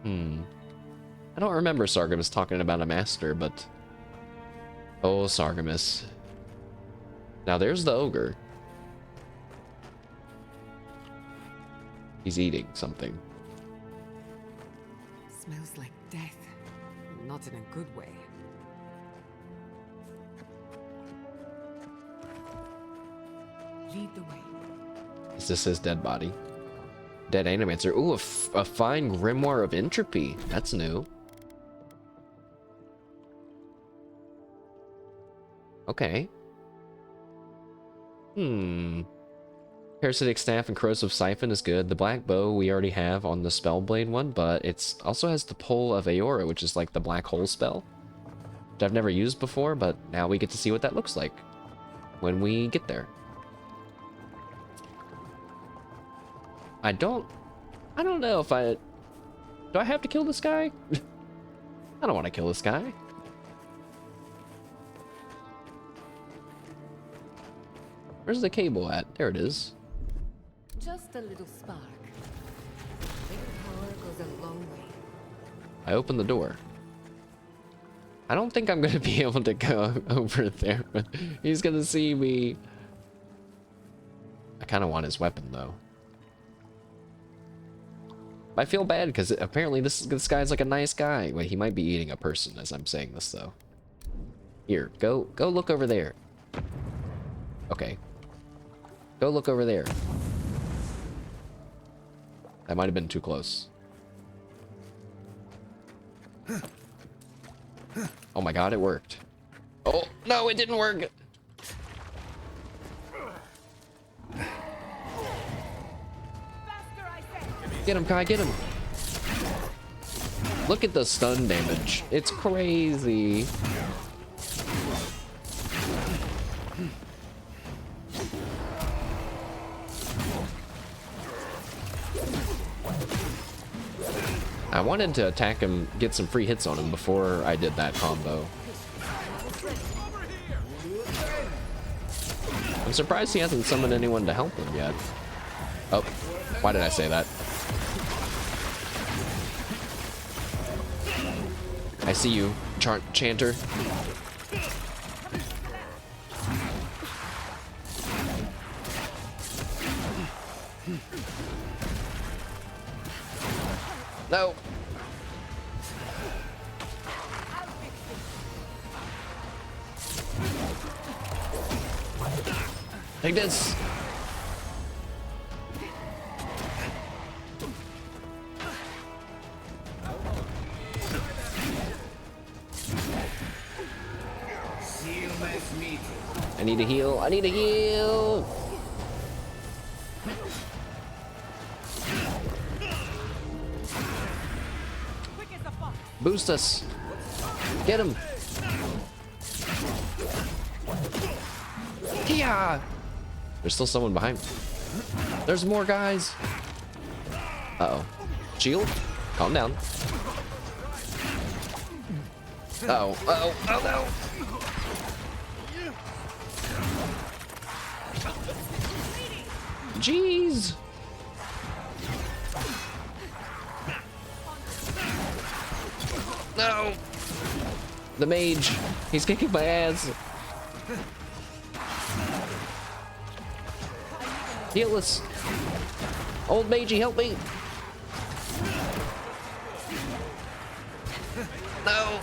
I don't remember Sargamus talking about a master, but... oh, Sargamus. Now there's the ogre. He's eating something. Smells like death. Not in a good way. Lead the way. Is this his dead body? Dead animancer. Ooh, a fine grimoire of entropy. That's new. Okay. Parasitic staff and corrosive siphon is good. The black bow we already have on the spellblade one, but it's also has the pull of Aora, which is like the black hole spell, which I've never used before, but now we get to see what that looks like when we get there. I don't know if do I have to kill this guy? I don't want to kill this guy. Where's the cable at? There it is. Just a little spark. Little power goes a long way. I opened the door. I don't think I'm gonna be able to go over there. He's gonna see me. I kind of want his weapon though. I feel bad because apparently this guy's like a nice guy. Wait, he might be eating a person as I'm saying this though. Here, go look over there. Okay. Go look over there. That might have been too close. Oh my god, it worked. Oh, no, it didn't work. Get him, Kai, get him. Look at the stun damage. It's crazy. I wanted to attack him, get some free hits on him before I did that combo. I'm surprised he hasn't summoned anyone to help him yet. Oh, why did I say that? I see you, Chanter. No. Take this. I need a heal. I need a heal. Boost us. Get him. Yeah. There's still someone behind me. There's more guys. Uh-oh. Shield. Calm down. Uh-oh. Uh-oh. Oh, no. Jeez. No. The mage. He's kicking my ass. Heal us. Old magey, help me. No.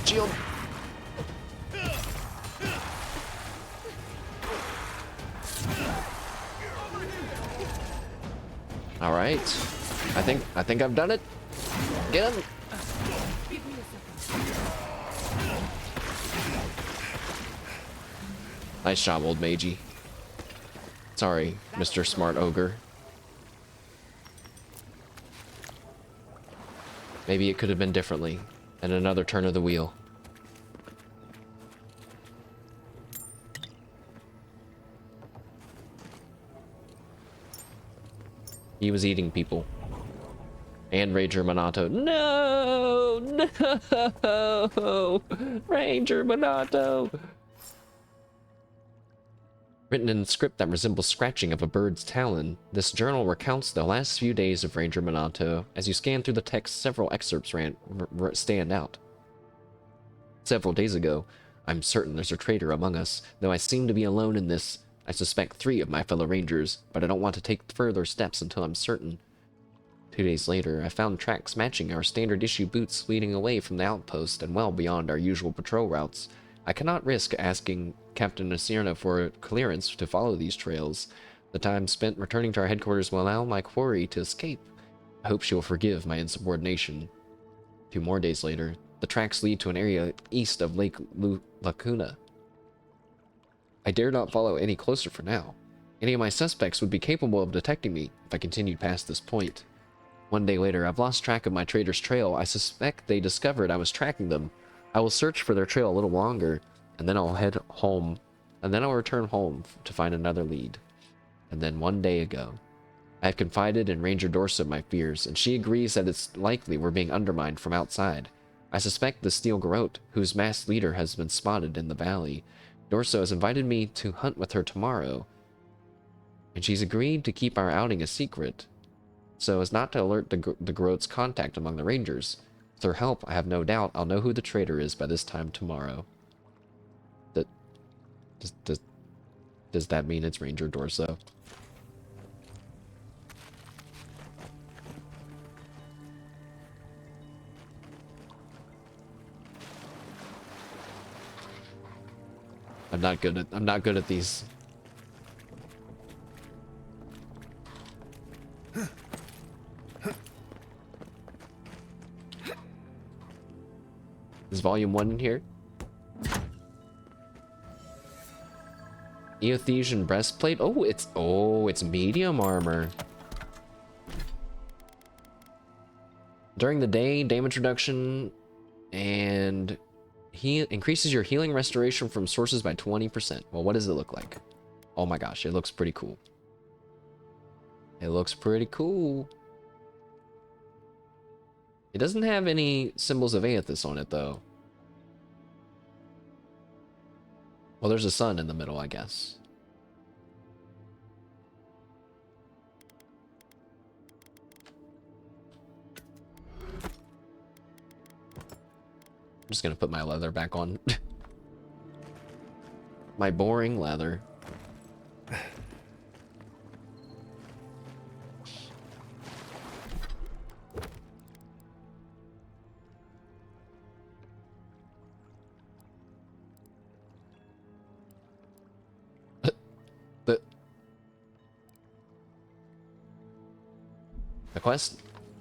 Shield. All right. I think I've done it. Get him. Nice job, old magey. Sorry, Mr. Smart Ogre. Maybe it could have been differently, and another turn of the wheel. He was eating people. And Ranger Minato. No! No! Ranger Minato! Written in a script that resembles scratching of a bird's talon, this journal recounts the last few days of Ranger Minato. As you scan through the text, several excerpts stand out. Several days ago, I'm certain there's a traitor among us. Though I seem to be alone in this, I suspect 3 of my fellow rangers, but I don't want to take further steps until I'm certain. 2 days later, I found tracks matching our standard issue boots leading away from the outpost and well beyond our usual patrol routes. I cannot risk asking Captain Nasirna for clearance to follow these trails. The time spent returning to our headquarters will allow my quarry to escape. I hope she will forgive my insubordination. 2 more days later, the tracks lead to an area east of Lake Lacuna. I dare not follow any closer for now. Any of my suspects would be capable of detecting me if I continued past this point. 1 day later, I've lost track of my traitor's trail. I suspect they discovered I was tracking them. I will search for their trail a little longer, and then I'll head home, and then I'll return home to find another lead. And then 1 day ago, I have confided in Ranger Dorsa my fears, and she agrees that it's likely we're being undermined from outside. I suspect the Steel Garrote, whose masked leader has been spotted in the valley. Dorsa has invited me to hunt with her tomorrow, and she's agreed to keep our outing a secret, so as not to alert the Garrote's contact among the Rangers. With her help, I have no doubt I'll know who the traitor is by this time tomorrow. Does that mean it's Ranger Dorsa? I'm not good at these. volume 1 in here? Eothesian breastplate. Oh, it's medium armor. During the day, damage reduction and increases your healing restoration from sources by 20%. Well, what does it look like? Oh my gosh, it looks pretty cool. It looks pretty cool. It doesn't have any symbols of Aethys on it, though. Well, there's a sun in the middle, I guess. I'm just gonna put my leather back on. My boring leather.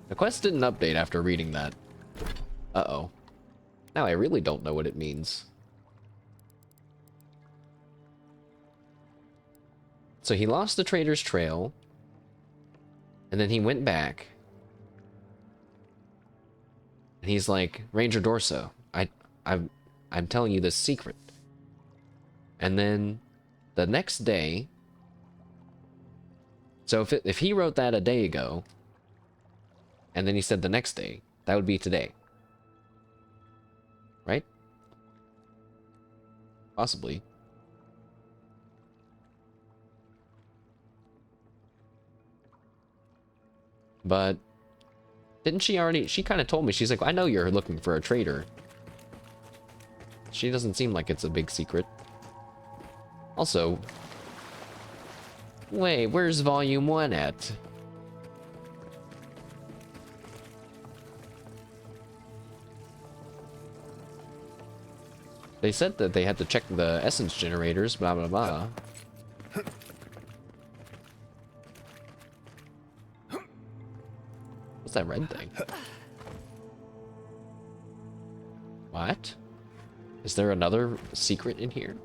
The quest didn't update after reading that. Uh-oh. Now I really don't know what it means. So he lost the traitor's trail, and then he went back. And he's like, Ranger Dorso, I'm telling you this secret. And then the next day, so if he wrote that a day ago, and then he said the next day, that would be today. Right? Possibly. But didn't she already, she kind of told me, she's like, I know you're looking for a traitor. She doesn't seem like it's a big secret. Also, wait, where's volume 1 at? They said that they had to check the essence generators, blah blah blah. What's that red thing? What? Is there another secret in here?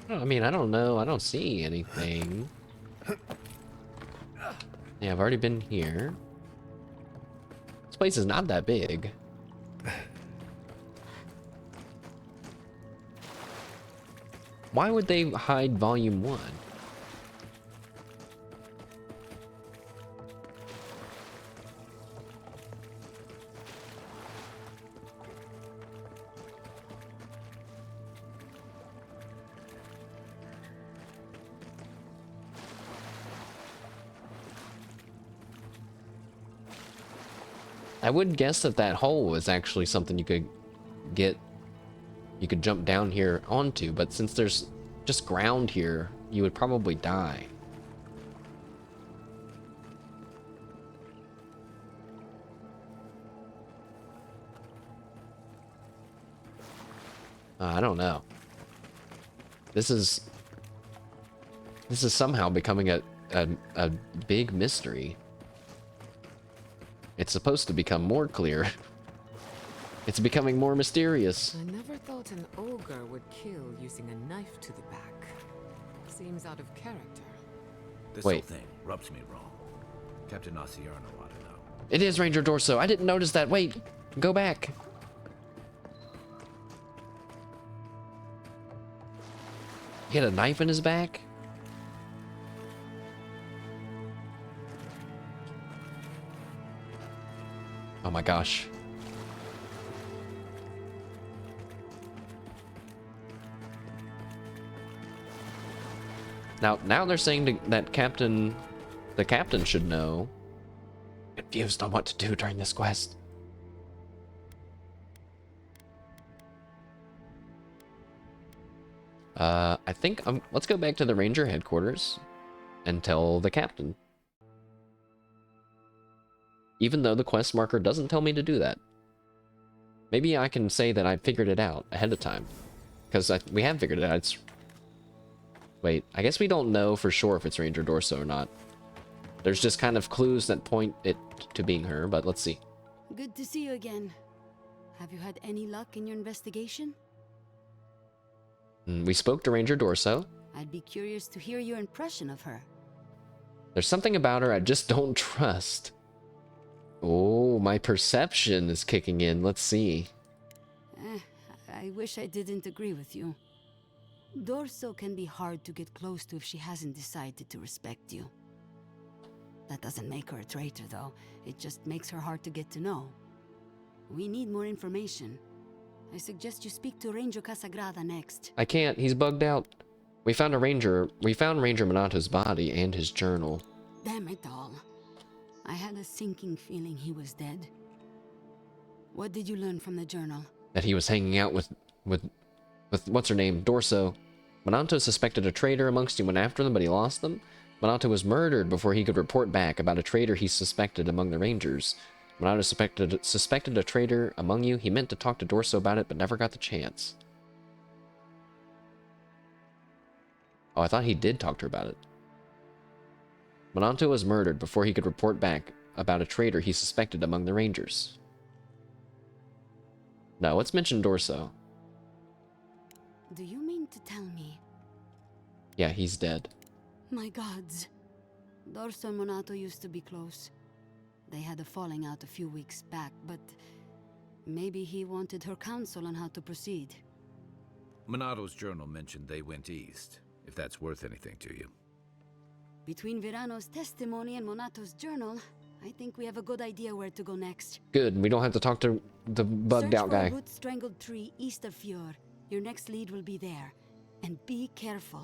I mean, I don't know. I don't see anything. Yeah, I've already been here. This place is not that big. Why would they hide volume 1? I would guess that that hole is actually something you could get, you could jump down here onto, but since there's just ground here, you would probably die. I don't know. This is somehow becoming a big mystery. It's supposed to become more clear. It's becoming more mysterious. I never thought an ogre would kill using a knife to the back. Seems out of character. This Wait. whole thing rubs me wrong. Captain Nacierno ought to know. It is Ranger Dorso. I didn't notice that. Wait, go back. He had a knife in his back? Oh my gosh. Now they're saying that the captain should know. Confused on what to do during this quest. I think let's go back to the ranger headquarters and tell the captain. Even though the quest marker doesn't tell me to do that. Maybe I can say that I figured it out ahead of time. Because we have figured it out. It's... Wait, I guess we don't know for sure if it's Ranger Dorso or not. There's just kind of clues that point it to being her, but let's see. Good to see you again. Have you had any luck in your investigation? We spoke to Ranger Dorso. I'd be curious to hear your impression of her. There's something about her I just don't trust. Oh, my perception is kicking in. Let's see. I wish I didn't agree with you. Dorso can be hard to get close to if she hasn't decided to respect you. That doesn't make her a traitor, though. It just makes her hard to get to know. We need more information. I suggest you speak to Ranger Casagrada next. I can't. He's bugged out. We found Ranger Monato's body and his journal. Damn it all. I had a sinking feeling he was dead. What did you learn from the journal? That he was hanging out with what's her name, Dorso. Monato suspected a traitor amongst you, went after them, but he lost them. Monato was murdered before he could report back about a traitor he suspected among the Rangers. Monato suspected a traitor among you. He meant to talk to Dorso about it, but never got the chance. Oh, I thought he did talk to her about it. Monato was murdered before he could report back about a traitor he suspected among the Rangers. No, let's mention Dorso. Do you mean to tell me? Yeah, he's dead. My gods. Dorso and Monato used to be close. They had a falling out a few weeks back, but maybe he wanted her counsel on how to proceed. Monato's journal mentioned they went east, if that's worth anything to you. Between Verano's testimony and Monato's journal, I think we have a good idea where to go next. Good, we don't have to talk to the bugged out guy. Search for a root-strangled tree east of Fjord. Your next lead will be there. And be careful.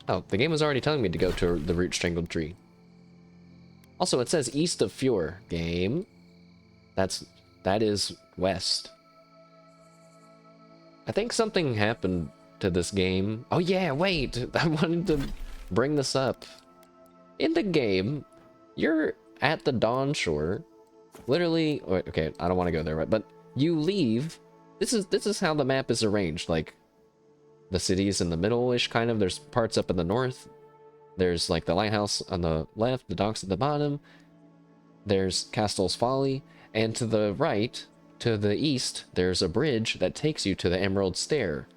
Oh, the game was already telling me to go to the root strangled tree. Also, it says east of Fjord. Game. That is west. I think something happened to this game. Oh yeah, wait! I wanted to bring this up. In the game, you're at the Dawn Shore. Literally, okay, I don't want to go there, right? But you leave. This is how the map is arranged. Like, the city's in the middle-ish, kind of. There's parts up in the north. There's, like, the lighthouse on the left, the docks at the bottom. There's Castle's Folly. And to the right, to the east, there's a bridge that takes you to the Emerald Stair.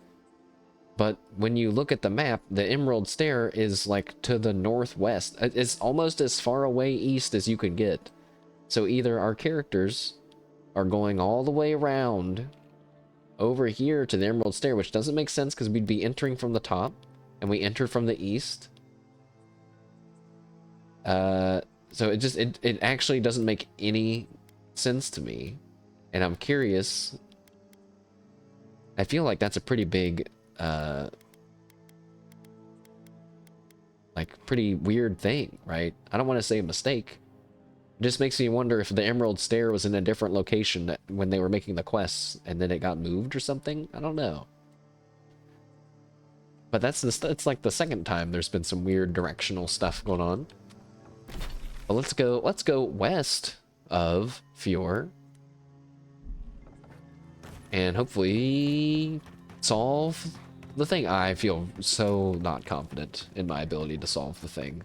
But when you look at the map, the Emerald Stair is, like, to the northwest. It's almost as far away east as you can get. So either our characters are going all the way around over here to the Emerald Stair, which doesn't make sense because we'd be entering from the top, and we enter from the east. So it actually doesn't make any sense to me, and I'm curious. I feel like that's a pretty big, like, pretty weird thing, right? I don't want to say a mistake. It just makes me wonder if the Emerald Stair was in a different location when they were making the quests, and then it got moved or something. I don't know. But it's like the second time there's been some weird directional stuff going on. But let's go west of Fjord, and hopefully solve the thing. I feel so not confident in my ability to solve the thing.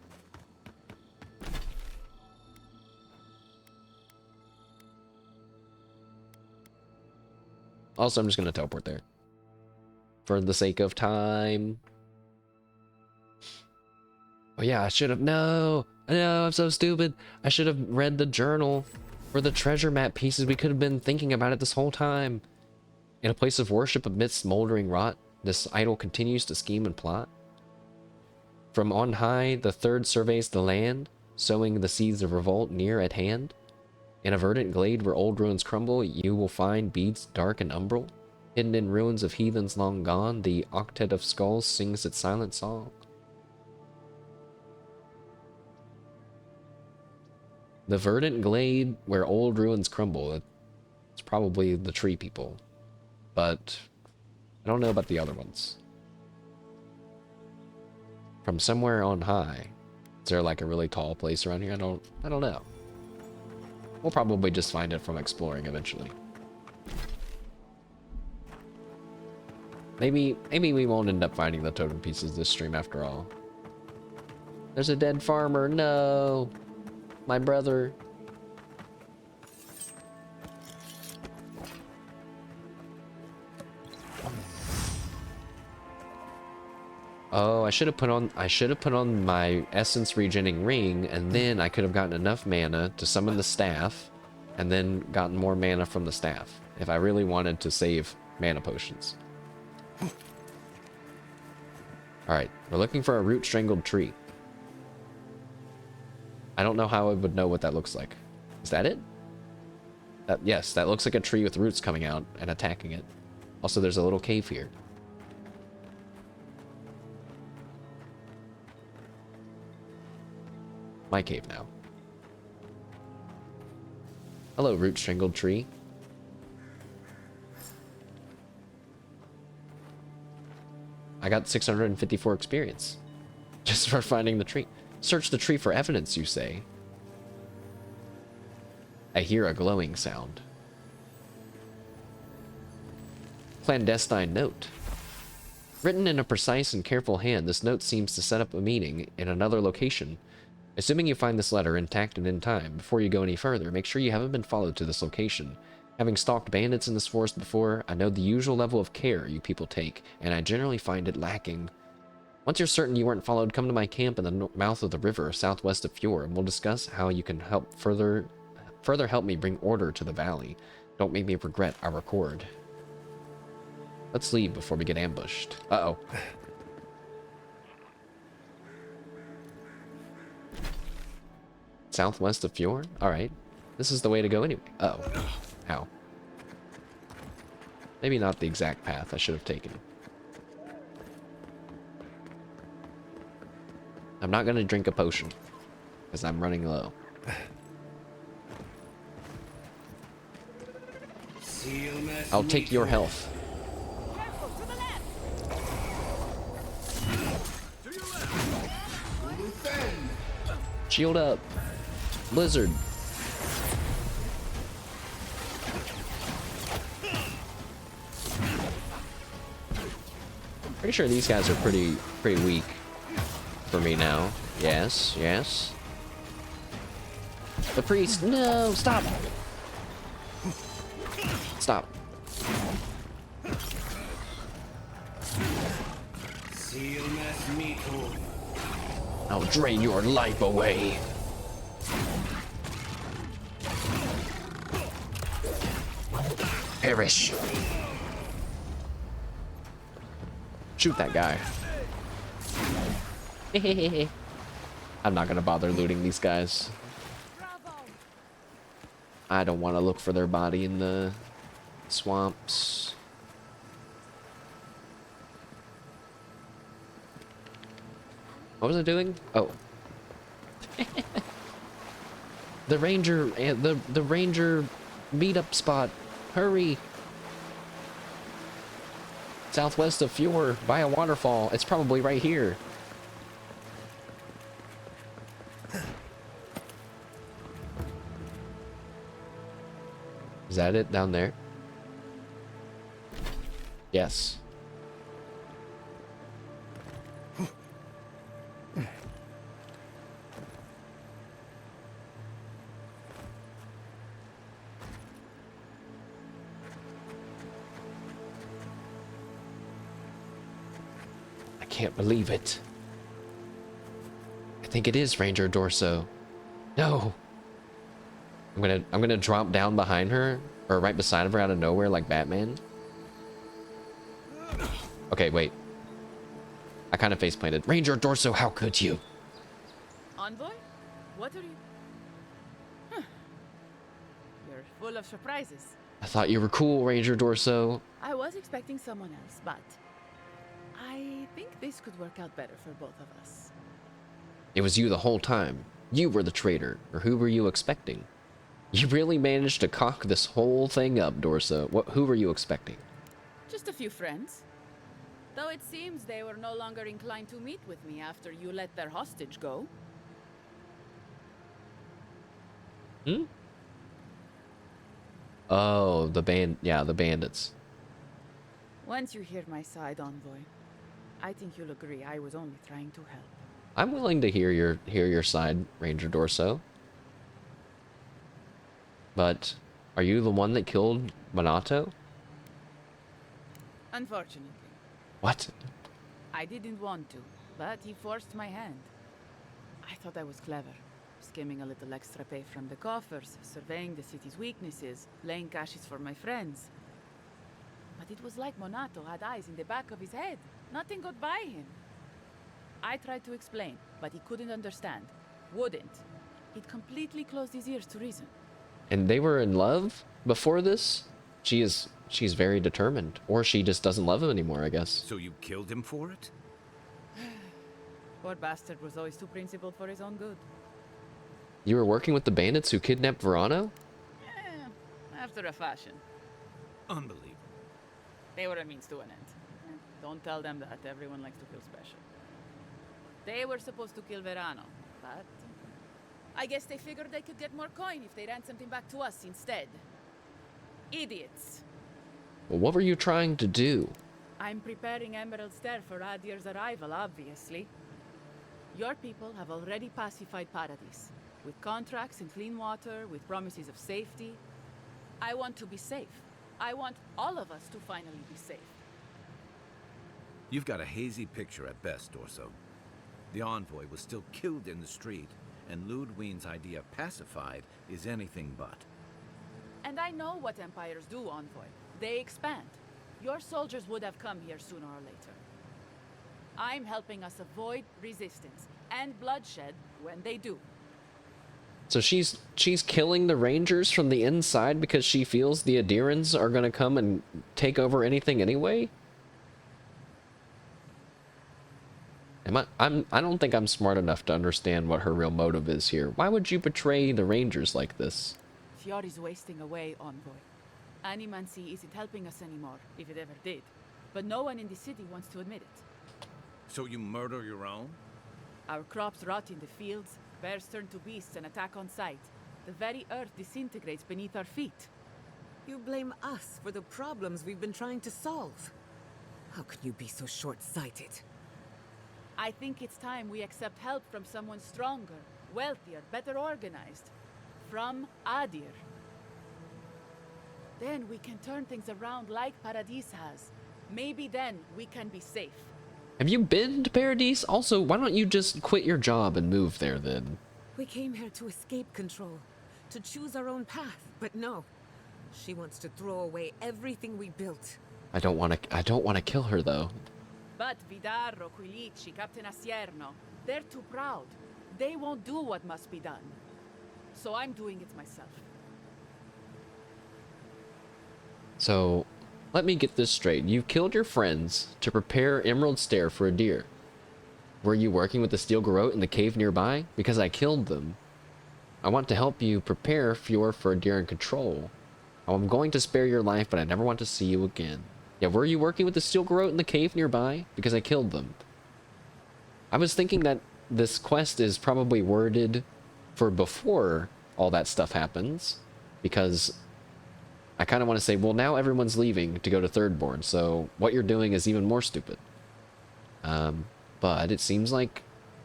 Also, I'm just gonna teleport there for the sake of time. Oh yeah, I should have. No, I'm so stupid. I should have read the journal for the treasure map pieces. We could have been thinking about it this whole time. In a place of worship amidst smoldering rot, this idol continues to scheme and plot. From on high, the third surveys the land, sowing the seeds of revolt near at hand. In a verdant glade where old ruins crumble, you will find beads dark and umbral. Hidden in ruins of heathens long gone, the octet of skulls sings its silent song. The verdant glade where old ruins crumble. It's probably the tree people. But I don't know about the other ones. From somewhere on high. Is there like a really tall place around here? I don't know. We'll probably just find it from exploring eventually. Maybe we won't end up finding the totem pieces this stream after all. There's a dead farmer. No. My brother. Oh, I should have put on my essence regening ring, and then I could have gotten enough mana to summon the staff, and then gotten more mana from the staff if I really wanted to save mana potions. Alright, we're looking for a root strangled tree. I don't know how I would know what that looks like. Is that it? Yes, that looks like a tree with roots coming out and attacking it. Also, there's a little cave here. My cave now. Hello, root strangled tree. I got 654 experience just for finding the tree. Search the tree for evidence, you say. I hear a glowing sound. Clandestine note. Written in a precise and careful hand, this note seems to set up a meeting in another location. Assuming you find this letter intact and in time, before you go any further, make sure you haven't been followed to this location. Having stalked bandits in this forest before, I know the usual level of care you people take, and I generally find it lacking. Once you're certain you weren't followed, come to my camp in the mouth of the river, southwest of Fjord, and we'll discuss how you can help further help me bring order to the valley. Don't make me regret our accord. Let's leave before we get ambushed. Uh-oh. Southwest of Fjord? Alright. This is the way to go anyway. Uh-oh. How? Maybe not the exact path I should have taken. I'm not gonna drink a potion, because I'm running low. I'll take your health. Shield up. Blizzard. Pretty sure these guys are pretty weak for me now. Yes, yes. The priest, no, stop. Stop. I'll drain your life away. Perish. Shoot that guy. I'm not gonna bother looting these guys. I don't want to look for their body in the swamps. What was I doing? Oh. The ranger and the ranger meetup spot. Hurry. Southwest of Fjord, by a waterfall. It's probably right here. Is that it down there? Yes. I can't believe it. I think it is Ranger Dorso. No. I'm gonna drop down behind her, or right beside of her out of nowhere like Batman. Okay, wait. I kind of face planted. Ranger Dorso, how could you? Envoy? What are you? Huh. You're full of surprises. I thought you were cool, Ranger Dorso. I was expecting someone else, but I think this could work out better for both of us. It was you the whole time. You were the traitor, or who were you expecting? You really managed to cock this whole thing up, Dorso. Who were you expecting? Just a few friends. Though it seems they were no longer inclined to meet with me after you let their hostage go. Hmm? Oh, the bandits. Once you hear my side, Envoy, I think you'll agree I was only trying to help. I'm willing to hear your side, Ranger Dorso. But are you the one that killed Minato? Unfortunately. What? I didn't want to, but he forced my hand. I thought I was clever, skimming a little extra pay from the coffers, surveying the city's weaknesses, laying caches for my friends. But it was like Minato had eyes in the back of his head. Nothing got by him. I tried to explain, but he couldn't understand. Wouldn't. He'd completely closed his ears to reason. And they were in love before this? She's very determined. Or she just doesn't love him anymore, I guess. So you killed him for it? Poor bastard was always too principled for his own good. You were working with the bandits who kidnapped Verano? After a fashion. Unbelievable. They were a means to an end. Don't tell them that. Everyone likes to feel special. They were supposed to kill Verano, but I guess they figured they could get more coin if they ran something back to us instead. Idiots. Well, what were you trying to do? I'm preparing Emerald Stair for Adir's arrival, obviously. Your people have already pacified Paradise, with contracts and clean water, with promises of safety. I want to be safe. I want all of us to finally be safe. You've got a hazy picture at best, Dorso. The Envoy was still killed in the street, and Ludwine's idea of pacified is anything but. And I know what empires do, Envoy. They expand. Your soldiers would have come here sooner or later. I'm helping us avoid resistance and bloodshed when they do. So she's killing the Rangers from the inside because she feels the Adirans are gonna come and take over anything anyway? I don't think I'm smart enough to understand what her real motive is here. Why would you betray the Rangers like this? Fiori's wasting away, Envoy. Animancy isn't helping us anymore, if it ever did. But no one in the city wants to admit it. So you murder your own? Our crops rot in the fields, bears turn to beasts and attack on sight. The very earth disintegrates beneath our feet. You blame us for the problems we've been trying to solve. How can you be so short-sighted? I think it's time we accept help from someone stronger, wealthier, better organized. From Adir. Then we can turn things around like Paradis has. Maybe then we can be safe. Have you been to Paradise? Also, why don't you just quit your job and move there then? We came here to escape control, to choose our own path, but no. She wants to throw away everything we built. I don't want to kill her though. But Vidarro, Quilici, Captain Asierno, they're too proud. They won't do what must be done. So I'm doing it myself. So, let me get this straight. You killed your friends to prepare Emerald Stair for Adir. Were you working with the Steel Garrote in the cave nearby? Because I killed them. I want to help you prepare Fior for Adir in control. I'm going to spare your life, but I never want to see you again. Yeah, were you working with the Steel Garrote in the cave nearby? Because I killed them. I was thinking that this quest is probably worded for before all that stuff happens. Because I kind of want to say, well, now everyone's leaving to go to Thirdborn, so what you're doing is even more stupid. But it seems like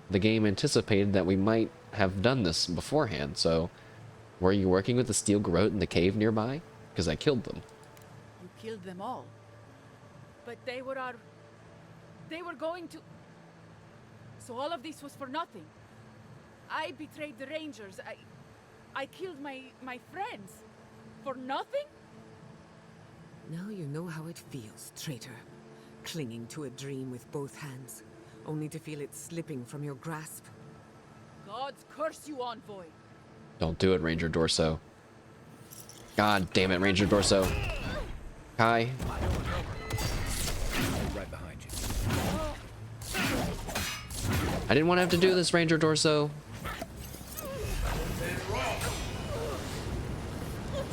the game anticipated that we might have done this beforehand, so were you working with the Steel Garrote in the cave nearby? Because I killed them. You killed them all. But they were going to... So all of this was for nothing. I betrayed the Rangers. I killed my friends. For nothing? Now you know how it feels, traitor. Clinging to a dream with both hands, only to feel it slipping from your grasp. Gods curse you, Envoy. Don't do it, Ranger Dorso. God damn it, Ranger Dorso. Kai. Right behind you. I didn't want to have to do this, Ranger Dorso.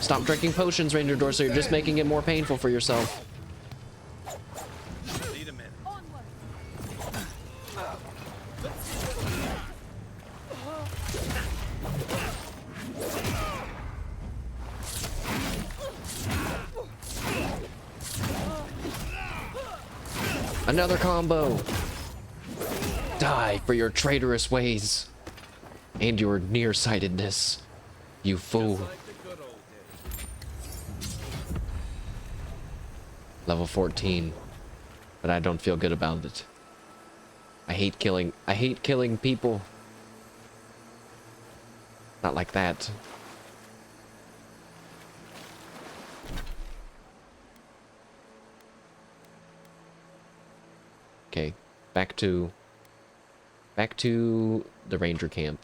Stop drinking potions, Ranger Dorso. You're just making it more painful for yourself. Lead him in. Another combo! Die for your traitorous ways and your nearsightedness, you fool. Level 14, but I don't feel good about it. I hate killing people. Not like that. Okay, back to the ranger camp.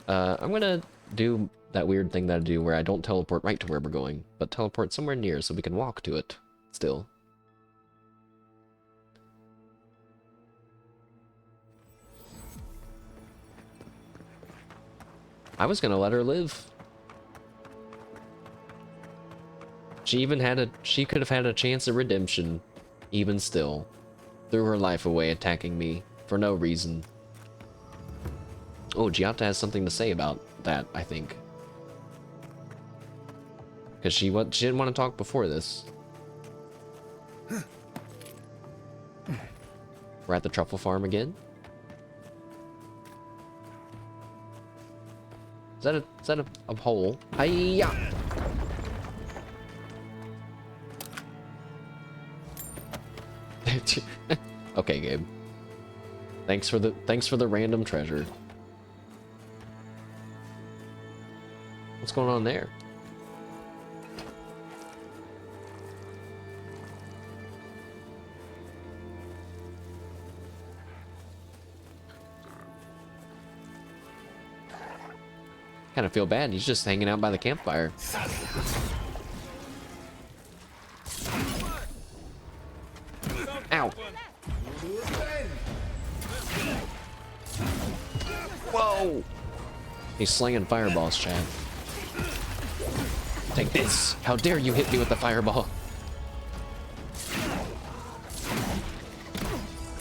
I'm gonna do that weird thing that I do where I don't teleport right to where we're going, but teleport somewhere near so we can walk to it still. I was gonna let her live. She could have had a chance of redemption, even still. Threw her life away attacking me for no reason. Oh, Giatta has something to say about that, I think. Because she didn't want to talk before this. We're at the truffle farm again. Is that a hole? Hiya! Okay, Gabe. Thanks for the random treasure. What's going on there? Kind of feel bad. He's just hanging out by the campfire. Ow. Whoa. He's slinging fireballs, Chad. Take this. How dare you hit me with the fireball?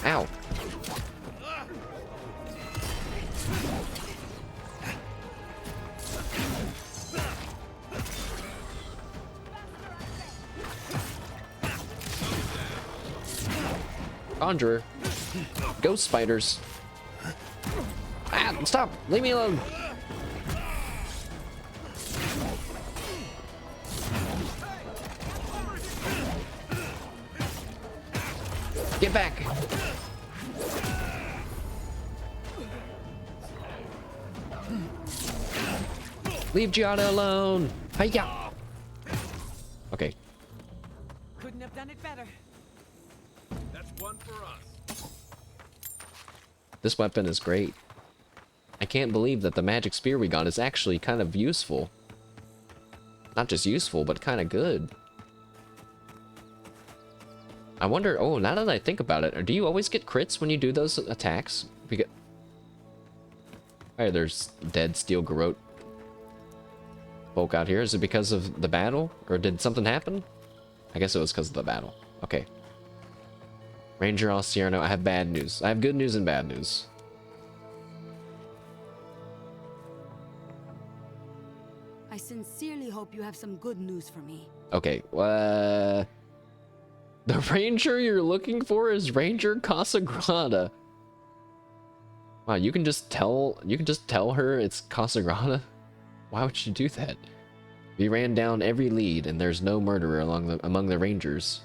Ow. Conjurer. Ghost spiders. Ah, stop! Leave me alone! Get back! Leave Giada alone! Hiya! Okay. Couldn't have done it better. That's one for us. This weapon is great. I can't believe that the magic spear we got is actually kind of useful. Not just useful, but kind of good. I wonder, oh, now that I think about it, do you always get crits when you do those attacks? Alright, there's dead steel garrote folk out here. Is it because of the battle? Or did something happen? I guess it was because of the battle. Okay. Ranger Alcierno, I have bad news. I have good news and bad news. I sincerely hope you have some good news for me. Okay, the ranger you're looking for is Ranger Casagrada. Wow, you can just tell her it's Casagrada? Why would you do that? We ran down every lead and there's no murderer among the rangers.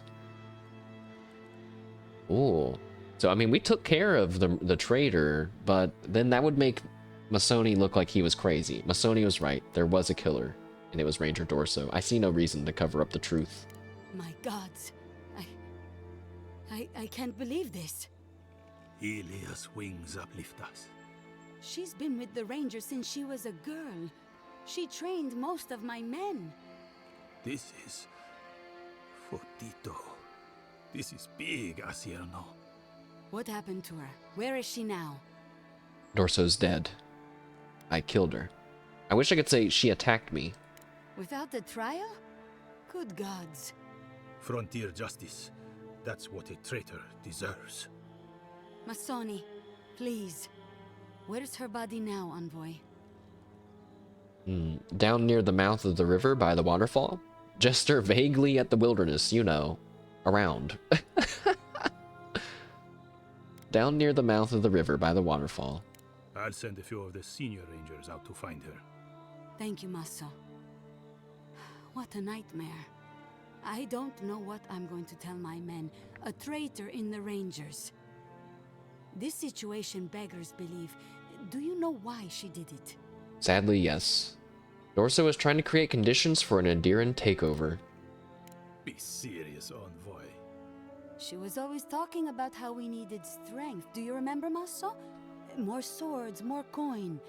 Ooh. So I mean we took care of the traitor, but then that would make Masoni look like he was crazy. Masoni was right. There was a killer, and it was Ranger Dorso. I see no reason to cover up the truth. My gods. I can't believe this. Hylea's wings uplift us. She's been with the Ranger since she was a girl. She trained most of my men. This is... Fotito. This is big, Acierno. What happened to her? Where is she now? Dorso's dead. I killed her. I wish I could say she attacked me. Without the trial? Good gods. Frontier justice. That's what a traitor deserves. Masoni, please. Where's her body now, Envoy? Down near the mouth of the river by the waterfall. Gesture vaguely at the wilderness, you know. Around. Down near the mouth of the river by the waterfall. I'll send a few of the senior rangers out to find her. Thank you, Maso. What a nightmare. I don't know what I'm going to tell my men. A traitor in the Rangers. This situation beggars belief. Do you know why she did it? Sadly, yes. Dorso is trying to create conditions for an Endearan takeover. Be serious, Envoy. She was always talking about how we needed strength. Do you remember, Maso? More swords, more coin.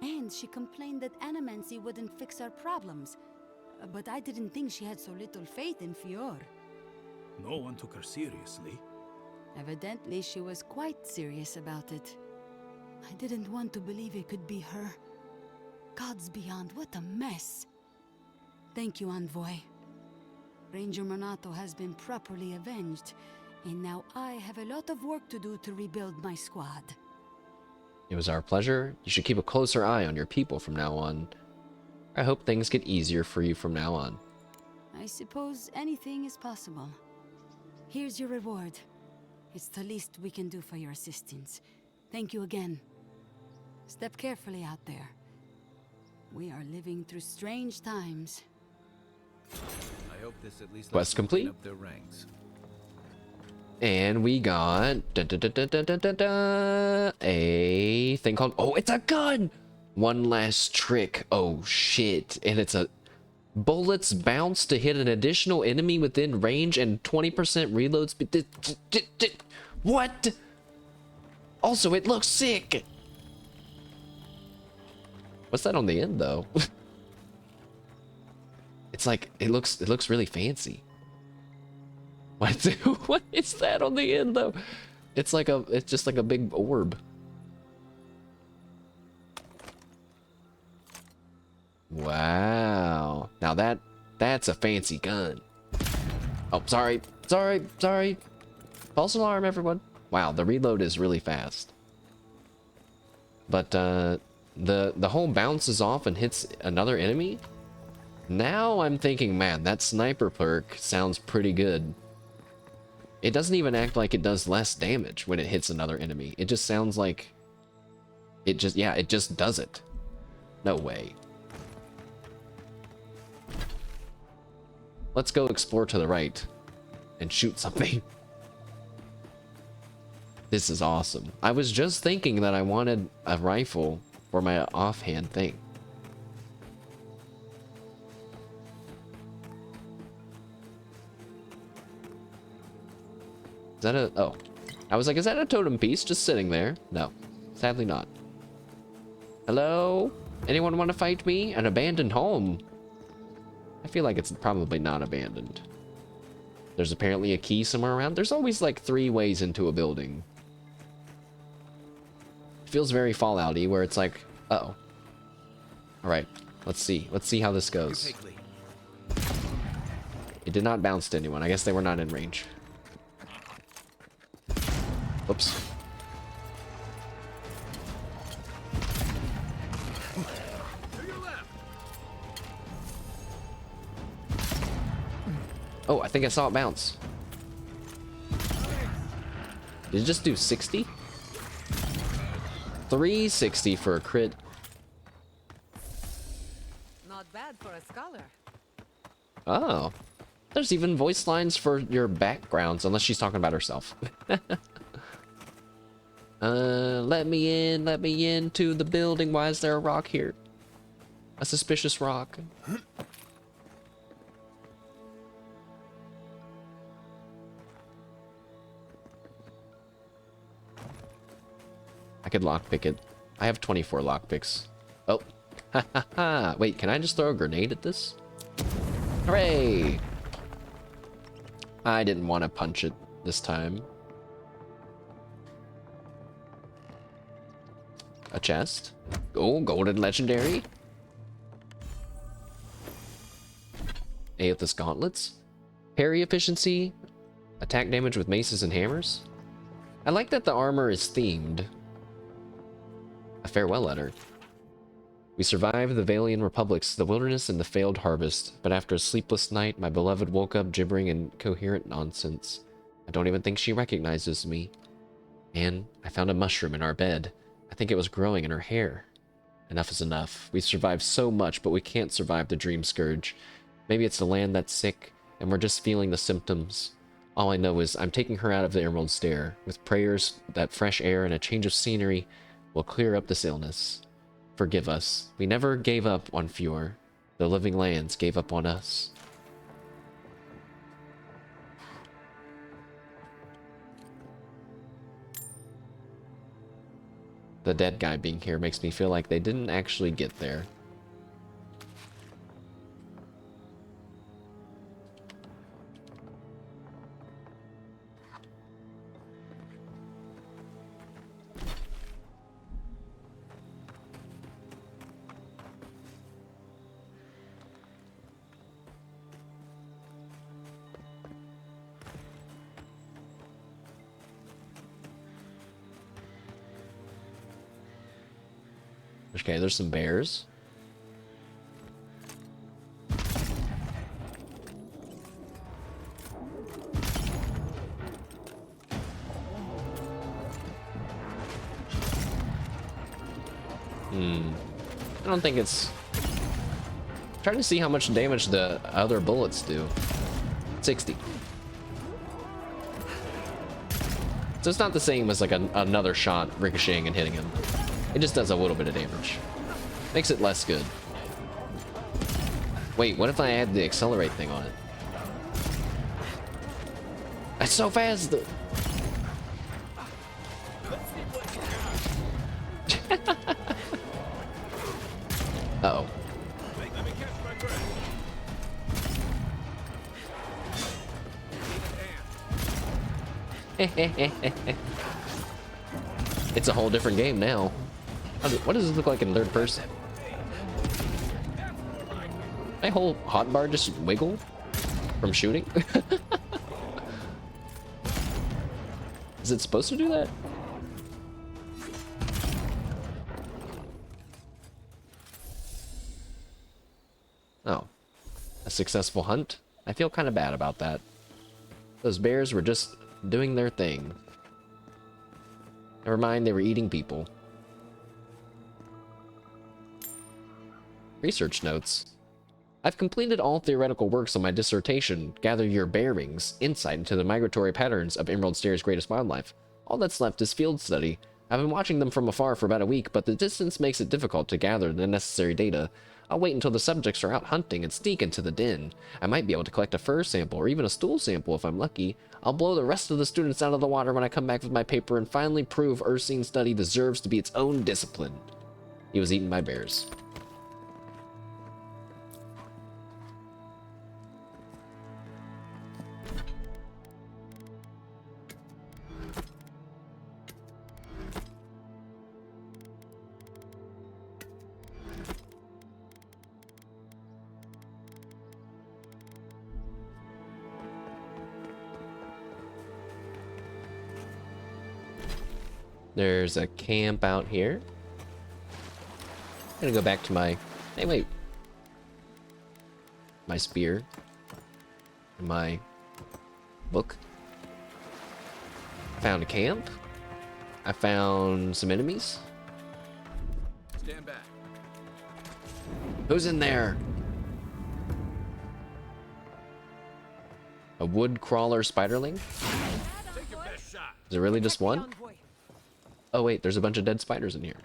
And she complained that animancy wouldn't fix our problems. But I didn't think she had so little faith in Fior. No one took her seriously. Evidently, she was quite serious about it. I didn't want to believe it could be her. Gods beyond, what a mess. Thank you, Envoy. Ranger Monato has been properly avenged, and now I have a lot of work to do to rebuild my squad. It was our pleasure. You should keep a closer eye on your people from now on. I hope things get easier for you from now on. I suppose anything is possible. Here's your reward. It's the least we can do for your assistance. Thank you again. Step carefully out there. We are living through strange times. I hope this at least Quest complete. Up their ranks. And we got a thing called, oh, it's a gun. One last trick. Oh shit. And it's a bullets bounce to hit an additional enemy within range and 20% reload speed. What? Also, it looks sick. What's that on the end though? It's like it looks really fancy. What is that on the end though? It's just like a big orb. Wow. Now that's a fancy gun. Oh, sorry. False alarm, everyone. Wow, the reload is really fast. But the whole bounces off and hits another enemy. Now I'm thinking, man, that sniper perk sounds pretty good. It doesn't even act like it does less damage when it hits another enemy. It just sounds like it just does it. No way. Let's go explore to the right and shoot something. This is awesome. I was just thinking that I wanted a rifle for my offhand thing. Is that a... oh. I was like, is that a totem piece just sitting there? No. Sadly not. Hello? Anyone want to fight me? An abandoned home. I feel like it's probably not abandoned. There's apparently a key somewhere around. There's always like 3 ways into a building. It feels very Fallout-y where it's like, uh-oh. Alright, let's see. Let's see how this goes. It did not bounce to anyone. I guess they were not in range. Oops. Oh, I think I saw it bounce. Did it just do 60? 360 for a crit. Not bad for a scholar. Oh. There's even voice lines for your backgrounds, unless she's talking about herself. Let me into the building. Why is there a rock here? A suspicious rock. I could lockpick it. I have 24 lockpicks. Oh. Ha ha ha. Wait, can I just throw a grenade at this? Hooray! I didn't want to punch it this time. A chest. Oh, golden legendary. Aethys gauntlets. Parry efficiency. Attack damage with maces and hammers. I like that the armor is themed. A farewell letter. We survived the Valian Republics, the wilderness, and the failed harvest, but after a sleepless night, my beloved woke up gibbering incoherent nonsense. I don't even think she recognizes me. And I found a mushroom in our bed. I think it was growing in her hair. Enough is enough. We've survived so much, but we can't survive the Dream Scourge. Maybe it's the land that's sick, and we're just feeling the symptoms. All I know is I'm taking her out of the Emerald Stair, with prayers that fresh air and a change of scenery will clear up this illness. Forgive us. We never gave up on Fjord. The living lands gave up on us. The dead guy being here makes me feel like they didn't actually get there. Okay, there's some bears. I don't think it's... I'm trying to see how much damage the other bullets do. 60. So it's not the same as like another shot ricocheting and hitting him. It just does a little bit of damage. Makes it less good. Wait, what if I add the accelerate thing on it? That's so fast! Uh-oh. It's a whole different game now. What does this look like in third person? My whole hotbar just wiggle from shooting? Is it supposed to do that? Oh. A successful hunt? I feel kind of bad about that. Those bears were just doing their thing. Never mind, they were eating people. Research notes. I've completed all theoretical works on my dissertation, Gather Your Bearings, Insight into the Migratory Patterns of Emerald Stair's Greatest Wildlife. All that's left is field study. I've been watching them from afar for about a week, but the distance makes it difficult to gather the necessary data. I'll wait until the subjects are out hunting and sneak into the den. I might be able to collect a fur sample or even a stool sample if I'm lucky. I'll blow the rest of the students out of the water when I come back with my paper and finally prove Ursine's study deserves to be its own discipline. He was eaten by bears. There's a camp out here. I'm gonna go back to my... Hey, wait. My spear. And my book. Found a camp. I found some enemies. Stand back. Who's in there? A wood crawler spiderling? Take your best shot. Is it really just one? Oh wait, there's a bunch of dead spiders in here.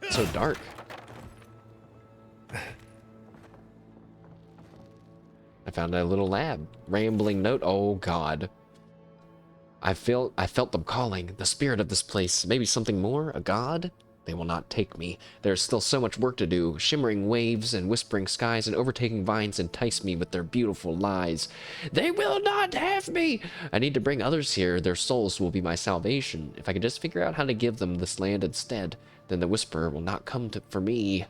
It's so dark. I found a little lab. Rambling note. Oh god. I felt them calling. The spirit of this place. Maybe something more? A god? They will not take me. There's still so much work to do. Shimmering waves and whispering skies and overtaking vines entice me with their beautiful lies. They will not have me! I need to bring others here. Their souls will be my salvation. If I could just figure out how to give them this land instead, then the whisperer will not come for me.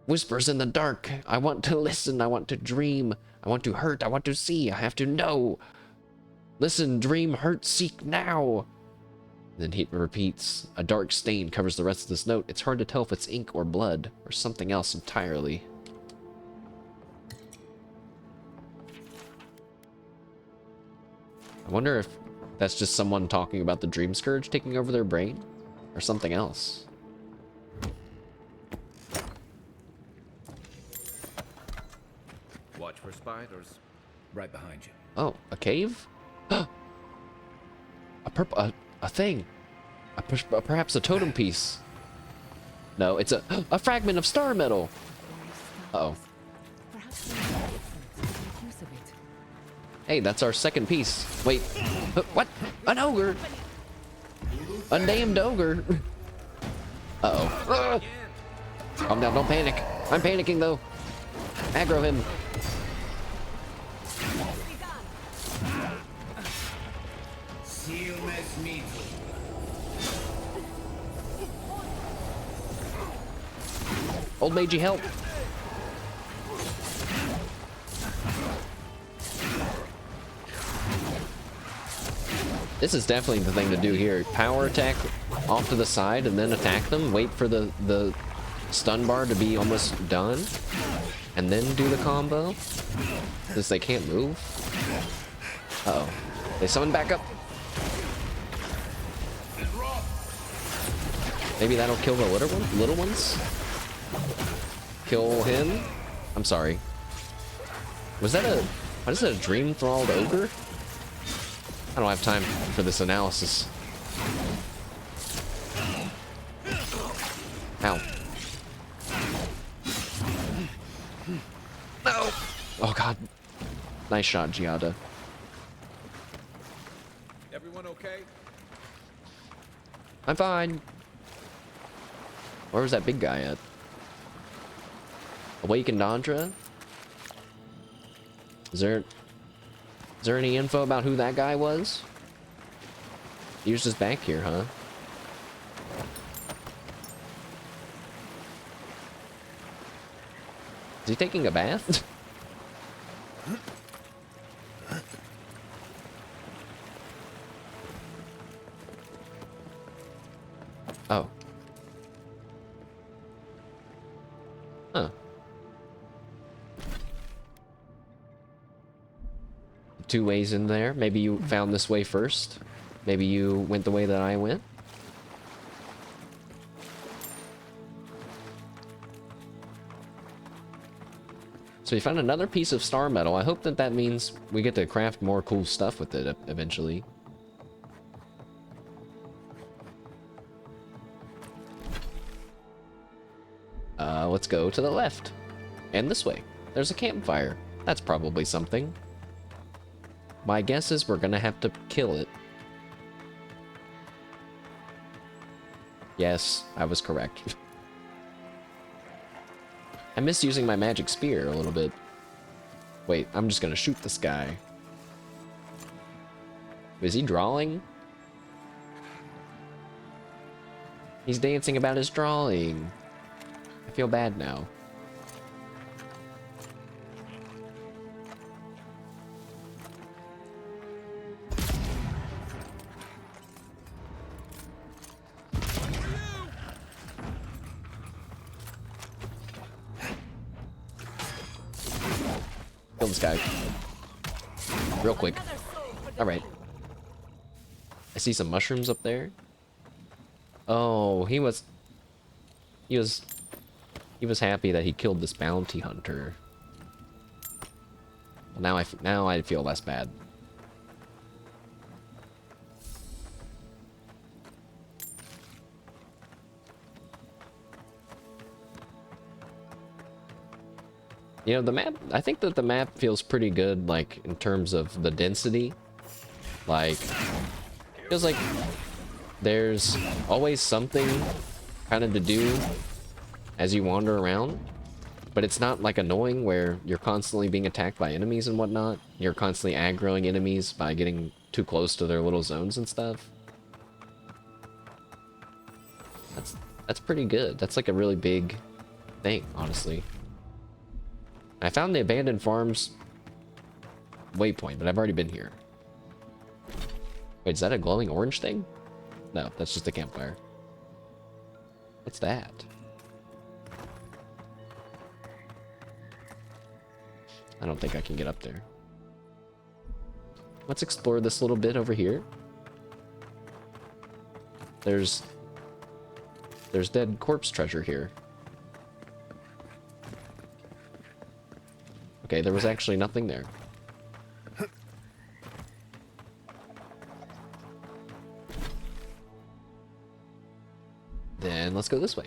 Whispers in the dark. I want to listen. I want to dream. I want to hurt. I want to see. I have to know. Listen, dream, hurt, seek now. Then he repeats. A dark stain covers the rest of this note. It's hard to tell if it's ink or blood or something else entirely. I wonder if that's just someone talking about the dream scourge taking over their brain or something else. Watch for spiders. Right behind you. Oh, a cave? a thing. Perhaps a totem piece. No, it's a fragment of star metal. Uh-oh. Perhaps we can make use of it. Hey, that's our second piece. Wait, what? An ogre? A damned ogre? Uh-oh. Calm down, don't panic. I'm panicking, though. Aggro him. Old Magey, help. This is definitely the thing to do here. Power attack off to the side and then attack them. Wait for the stun bar to be almost done. And then do the combo. Since they can't move. Uh-oh. They summon back up. Maybe that'll kill the little ones? Kill him? I'm sorry. Was that a... What is that, a dream-thralled ogre? I don't have time for this analysis. Ow. No! Oh god. Nice shot, Giada. Everyone okay? I'm fine. Where was that big guy at? Awakened Andra? Is there any info about who that guy was? He was just back here, huh? Is he taking a bath? Oh. Huh. Two ways in there. Maybe you found this way first. Maybe you went the way that I went. So we found another piece of star metal. I hope that that means we get to craft more cool stuff with it eventually. Let's go to the left. And this way. There's a campfire. That's probably something. My guess is we're gonna have to kill it. Yes, I was correct. I miss using my magic spear a little bit. Wait, I'm just gonna shoot this guy. Is he drawing? He's dancing about his drawing. I feel bad now. Kill this guy. Real quick. Alright. I see some mushrooms up there. Oh, he was happy that he killed this bounty hunter. Well, now I feel less bad. You know, the map, I think that the map feels pretty good, like, in terms of the density. Like, feels like there's always something kind of to do as you wander around, but it's not like annoying where you're constantly being attacked by enemies and whatnot. You're constantly aggroing enemies by getting too close to their little zones and stuff. That's pretty good. That's like a really big think, honestly. I found the abandoned farms waypoint, but I've already been here. Wait, is that a glowing orange thing? No, that's just a campfire. What's that? I don't think I can get up there. Let's explore this little bit over here. There's dead corpse treasure here. Okay, there was actually nothing there. Then let's go this way.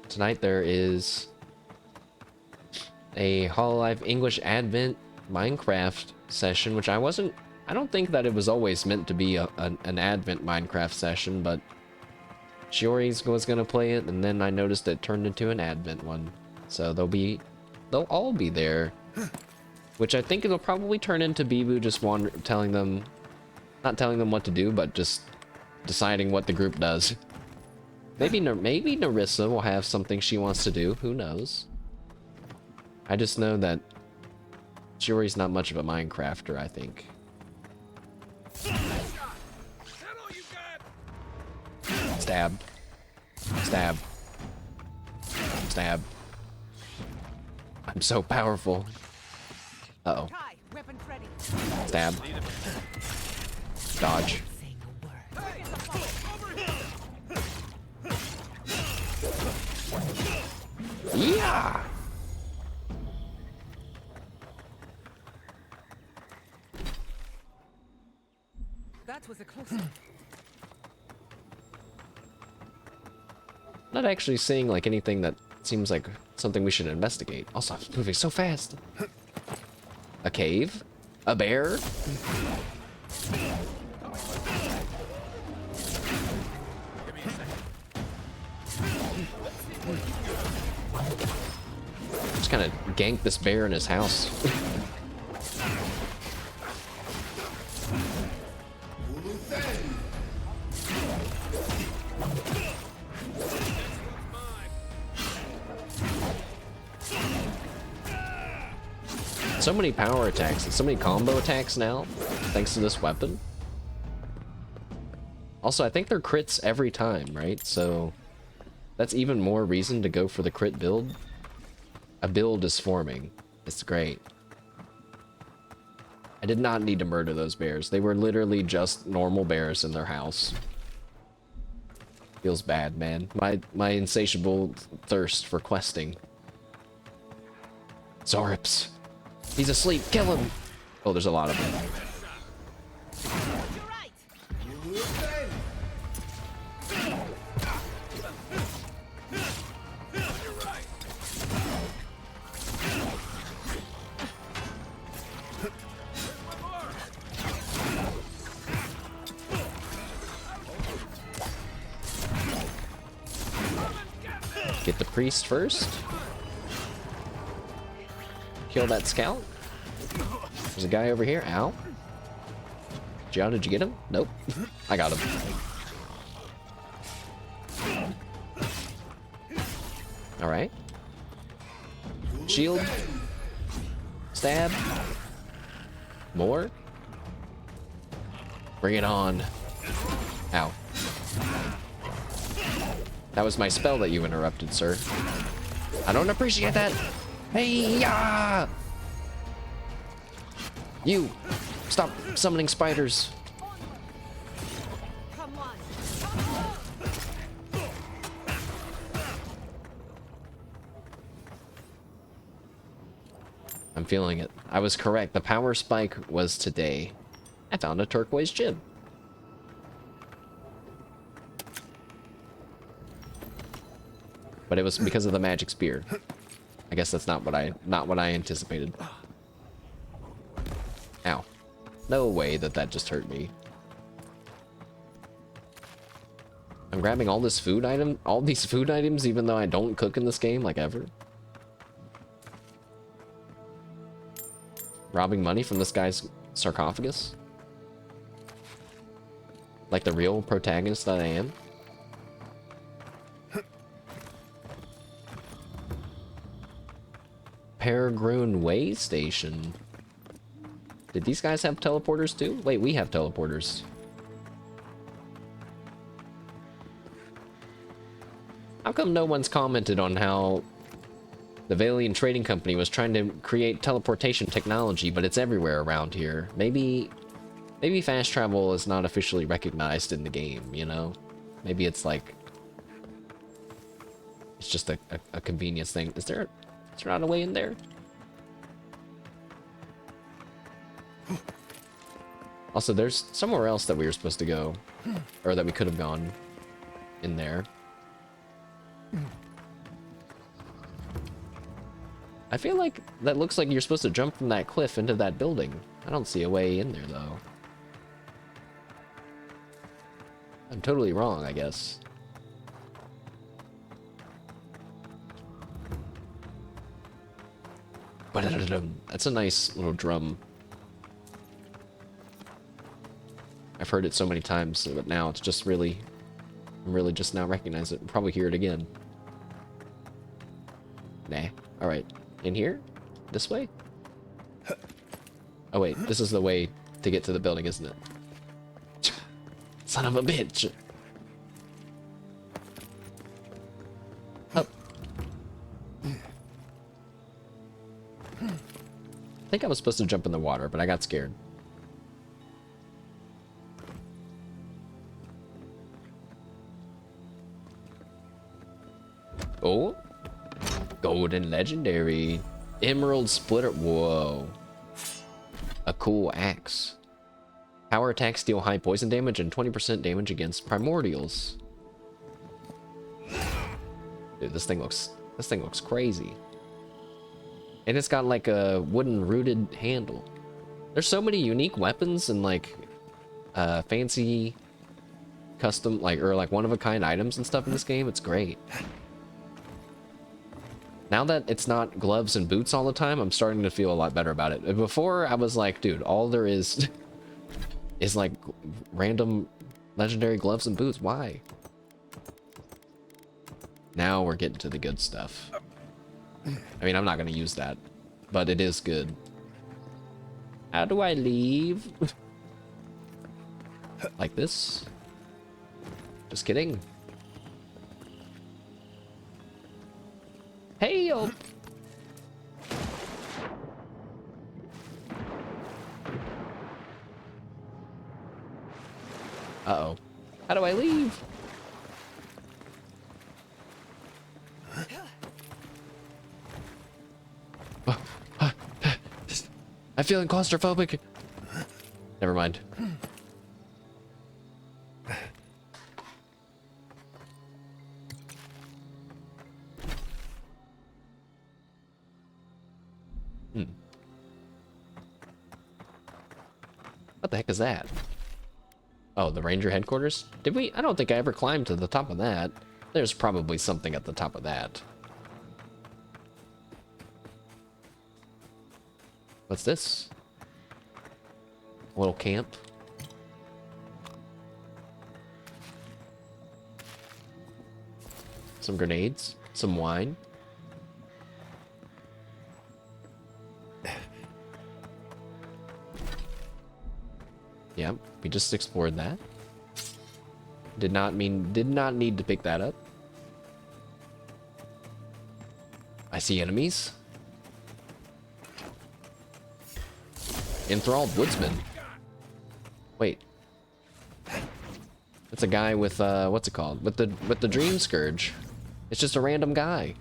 Tonight there is a Hololive English Advent Minecraft session, which I don't think that it was always meant to be an Advent Minecraft session, but Shiori's was gonna play it, and then I noticed it turned into an Advent one. So they'll all be there, which I think it'll probably turn into Bibu just not telling them what to do, but just deciding what the group does. Maybe Narissa will have something she wants to do. Who knows? I just know that Shiori's not much of a Minecrafter, I think. Stab. Stab. Stab. I'm so powerful. Uh-oh. Stab. Dodge. Yeah! That was a close one. Not actually seeing like anything that seems like something we should investigate. Also, I'm moving so fast. A cave? A bear? Just kind of ganked this bear in his house. So many power attacks and so many combo attacks now, thanks to this weapon. Also, I think they're crits every time, right? So that's even more reason to go for the crit build. A build is forming. It's great. I did not need to murder those bears. They were literally just normal bears in their house. Feels bad, man. My insatiable thirst for questing. Zorps. He's asleep. Kill him. Oh, there's a lot of them. Get the priest first. Kill that scout. There's a guy over here. Ow. John, did you get him? Nope. I got him. Alright. Shield. Stab. More. Bring it on. Ow. That was my spell that you interrupted, sir. I don't appreciate that. Hey-ya! You! Stop summoning spiders. I'm feeling it. I was correct. The power spike was today. I found a turquoise gem. But it was because of the magic spear. I guess that's not what I anticipated. Ow. No way that just hurt me. I'm grabbing all these food items, even though I don't cook in this game, like, ever. Robbing money from this guy's sarcophagus? Like the real protagonist that I am? Peregrine Way Station. Did these guys have teleporters too? Wait, we have teleporters. How come no one's commented on how the Valian Trading Company was trying to create teleportation technology, but it's everywhere around here? Maybe fast travel is not officially recognized in the game, you know? Maybe it's like... it's just a convenience thing. Is there not a way in there? Also, there's somewhere else that we were supposed to go. Or that we could have gone in there. I feel like that looks like you're supposed to jump from that cliff into that building. I don't see a way in there, though. I'm totally wrong, I guess. That's a nice little drum. I've heard it so many times, but now it's just really... I'm really just now recognize it. I'll probably hear it again. Nah. Alright. In here? This way? Oh wait, this is the way to get to the building, isn't it? Son of a bitch! Up. I think I was supposed to jump in the water, but I got scared. Oh. Golden Legendary. Emerald Splitter. Whoa. A cool axe. Power attacks deal high poison damage and 20% damage against primordials. Dude, this thing looks crazy. And it's got like a wooden rooted handle. There's so many unique weapons and like fancy custom or one of a kind items and stuff in this game. It's great. Now that it's not gloves and boots all the time, I'm starting to feel a lot better about it. Before, I was like, dude, all there is like random legendary gloves and boots. Why? Now we're getting to the good stuff. I mean, I'm not going to use that, but it is good. How do I leave? Like this? Just kidding. Hey, yo! Uh-oh. How do I leave? I'm feeling claustrophobic. Never mind. What the heck is that? Oh, the ranger headquarters? Did we? I don't think I ever climbed to the top of that. There's probably something at the top of that. What's this? A little camp. Some grenades. Some wine. Yep, we just explored that. Did not need to pick that up. I see enemies. Enthralled woodsman. Wait. It's a guy with what's it called? With the dream scourge. It's just a random guy.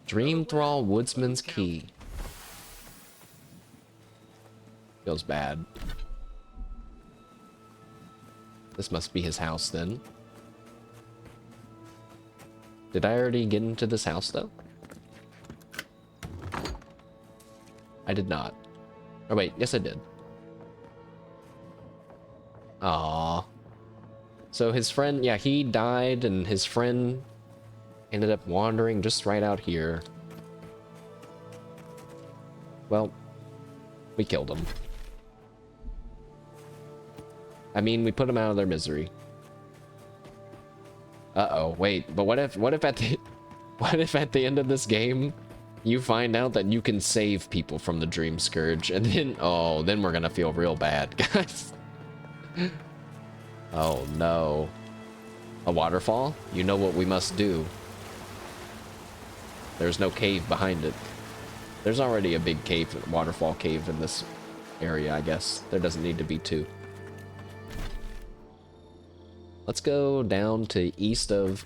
Dream Thrall Woodsman's Key. Feels bad. This must be his house then. Did I already get into this house, though? I did not. Oh, wait. Yes, I did. Aww. So his friend, yeah, he died, and his friend ended up wandering just right out here. Well, we killed him. I mean, we put them out of their misery. Uh-oh, wait, but what if at the what if at the end of this game you find out that you can save people from the Dream Scourge, and then then we're gonna feel real bad, guys. Oh no. A waterfall? You know what we must do. There's no cave behind it. There's already a big cave, waterfall cave in this area, I guess. There doesn't need to be two. Let's go down to east of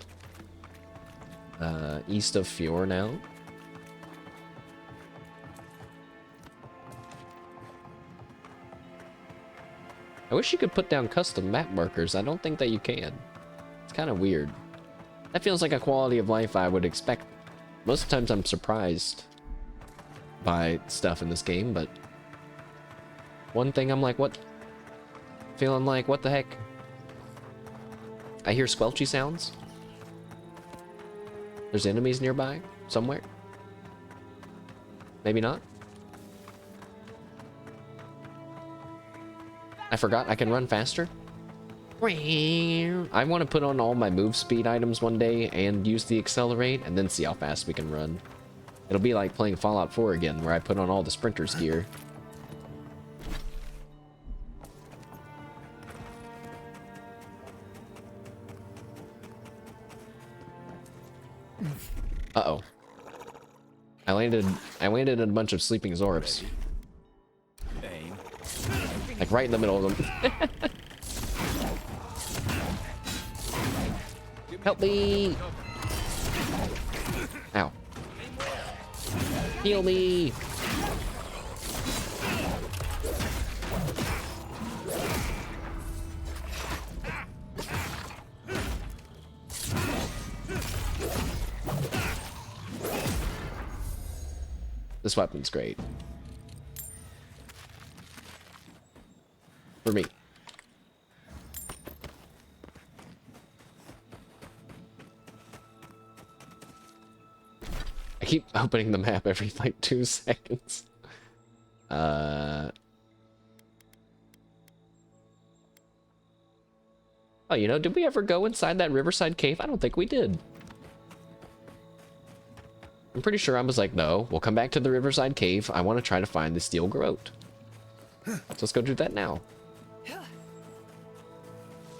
Fjord now. I wish you could put down custom map markers. I don't think that you can. It's kind of weird. That feels like a quality of life I would expect. Most times I'm surprised by stuff in this game, but one thing I'm like, what? Feeling like, what the heck? I hear squelchy sounds. There's enemies nearby, somewhere. Maybe not. I forgot I can run faster. I want to put on all my move speed items one day and use the accelerate and then see how fast we can run. It'll be like playing Fallout 4 again, where I put on all the sprinter's gear. Uh-oh. I landed in a bunch of sleeping Zorbs. Like right in the middle of them. Help me! Ow. Heal me! This weapon's great. For me. I keep opening the map every like 2 seconds. Oh, you know, did we ever go inside that riverside cave? I don't think we did. I'm pretty sure I was like, no, we'll come back to the riverside cave. I want to try to find the steel groat. So let's go do that now.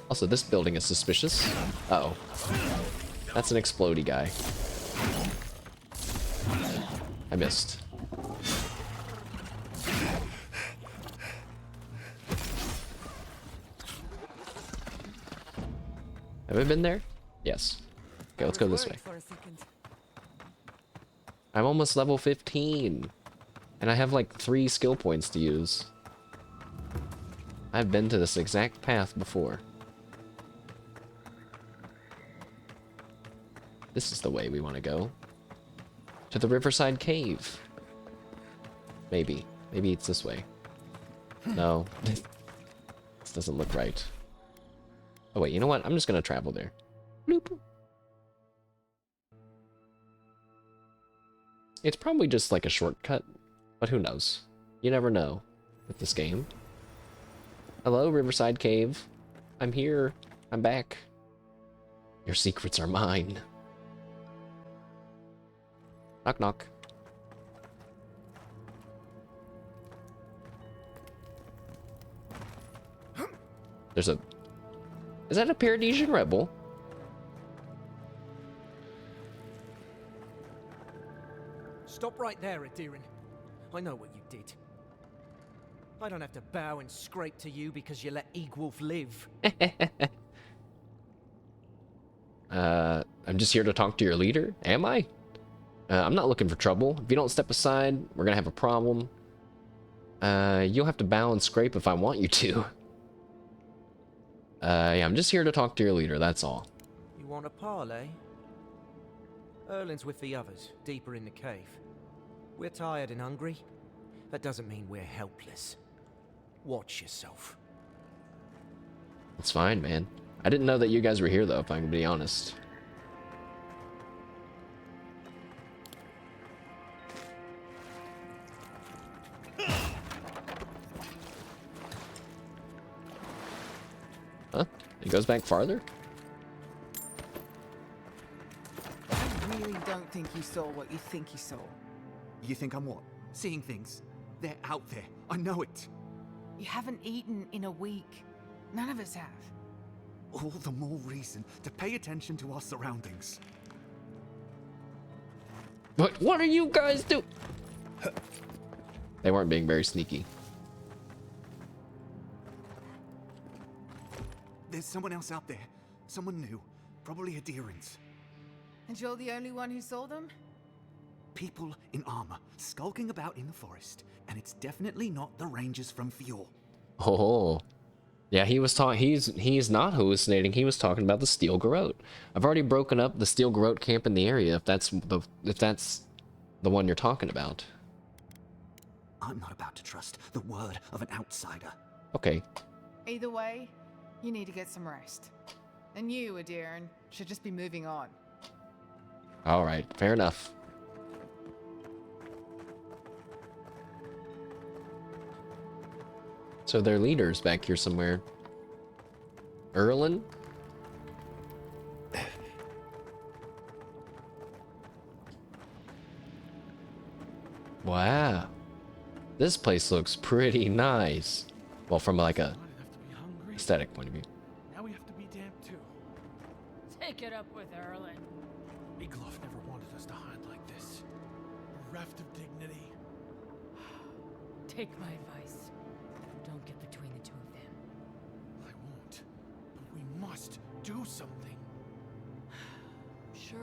Also, this building is suspicious. Uh-oh. That's an explodey guy. I missed. Have I been there? Yes. Okay, let's go this way. I'm almost level 15. And I have like 3 skill points to use. I've been to this exact path before. This is the way we want to go. To the Riverside Cave. Maybe. Maybe it's this way. No. This doesn't look right. Oh wait, you know what? I'm just gonna travel there. Bloop. It's probably just like a shortcut, but who knows? You never know with this game. Hello, Riverside Cave. I'm here. I'm back. Your secrets are mine. Knock knock. There's a... Is that a Paradisian rebel? Stop right there, Adirin. I know what you did. I don't have to bow and scrape to you because you let Eagwolf live. I'm just here to talk to your leader. Am I? I'm not looking for trouble. If you don't step aside, we're gonna have a problem. You'll have to bow and scrape if I want you to. Yeah, I'm just here to talk to your leader, that's all. You want a parley? Erlin's with the others, deeper in the cave. We're tired and hungry. That doesn't mean we're helpless. Watch yourself. It's fine, man. I didn't know that you guys were here, though, if I can be honest. Huh? It goes back farther? I really don't think you saw what you think you saw. You think I'm what? Seeing things? They're out there. I know it. You haven't eaten in a week. None of us have. All the more reason to pay attention to our surroundings. What are you guys doing? They weren't being very sneaky. There's someone else out there. Someone new. Probably adherents. And you're the only one who saw them? People in armor, skulking about in the forest. And it's definitely not the rangers from Fjord. Oh. Yeah, he was talking. He's not hallucinating. He was talking about the Steel Garrote. I've already broken up the Steel Garrote camp in the area. If that's the one you're talking about. I'm not about to trust the word of an outsider. Okay. Either way, you need to get some rest. And you, Adiran, should just be moving on. All right. Fair enough. So their leader's back here somewhere. Erlin? Wow. This place looks pretty nice. Well, from like a aesthetic point of view. Now we have to be damned too. Take it up with Erlin. Igloff never wanted us to hide like this. Bereft of dignity. Take my advice. Don't get between the two of them. I won't. But we must do something. Sure.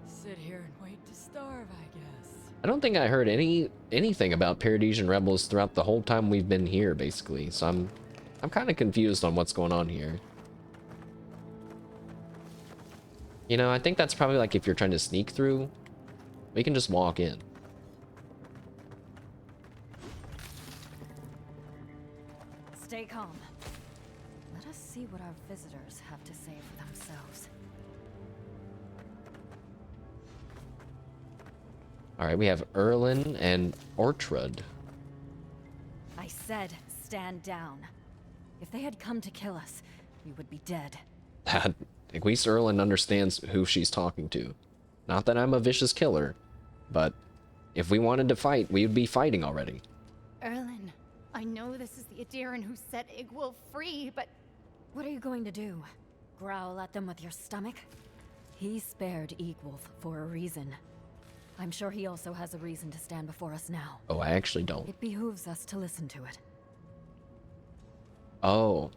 Sit here and wait to starve, I guess. I don't think I heard anything about Paradisian rebels throughout the whole time we've been here, basically. So I'm kind of confused on what's going on here. You know, I think that's probably like if you're trying to sneak through, we can just walk in. Stay calm. Let us see what our visitors have to say for themselves. Alright, we have Erlin and Ortrud. I said, stand down. If they had come to kill us, we would be dead. At least Erlin understands who she's talking to. Not that I'm a vicious killer, but if we wanted to fight, we would be fighting already. Erlin, I know this is the Adiran who set Igwulf free, but what are you going to do? Growl at them with your stomach? He spared Igwulf for a reason. I'm sure he also has a reason to stand before us now. Oh, I actually don't. It behooves us to listen to it. Oh.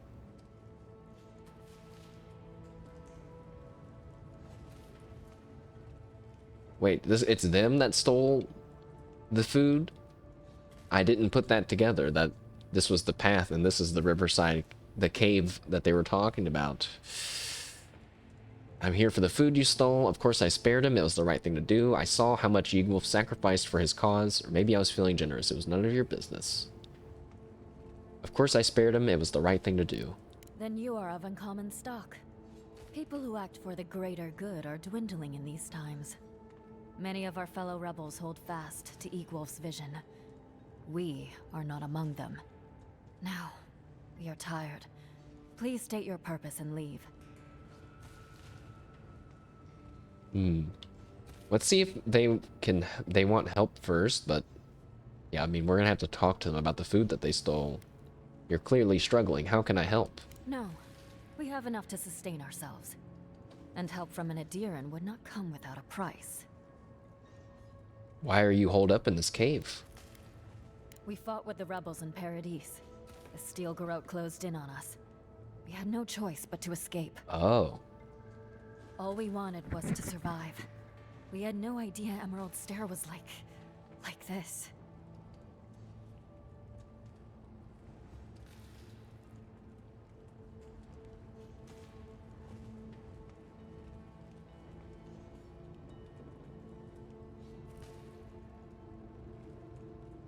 Wait, it's them that stole the food? I didn't put that together, that this was the path and this is the riverside, the cave that they were talking about. I'm here for the food you stole. Of course I spared him. It was the right thing to do. I saw how much Igwulf sacrificed for his cause. Or maybe I was feeling generous. It was none of your business. Of course I spared him. It was the right thing to do. Then you are of uncommon stock. People who act for the greater good are dwindling in these times. Many of our fellow rebels hold fast to Igwulf's vision. We are not among them. Now, we are tired. Please state your purpose and leave. Let's see if they want help first, but yeah, I mean, we're gonna have to talk to them about the food that they stole. You're clearly struggling. How can I help? No, we have enough to sustain ourselves. And help from an Adiran would not come without a price. Why are you holed up in this cave? We fought with the rebels in Paradise. The Steel Garrote closed in on us. We had no choice but to escape. Oh. All we wanted was to survive. We had no idea Emerald Stair was like this.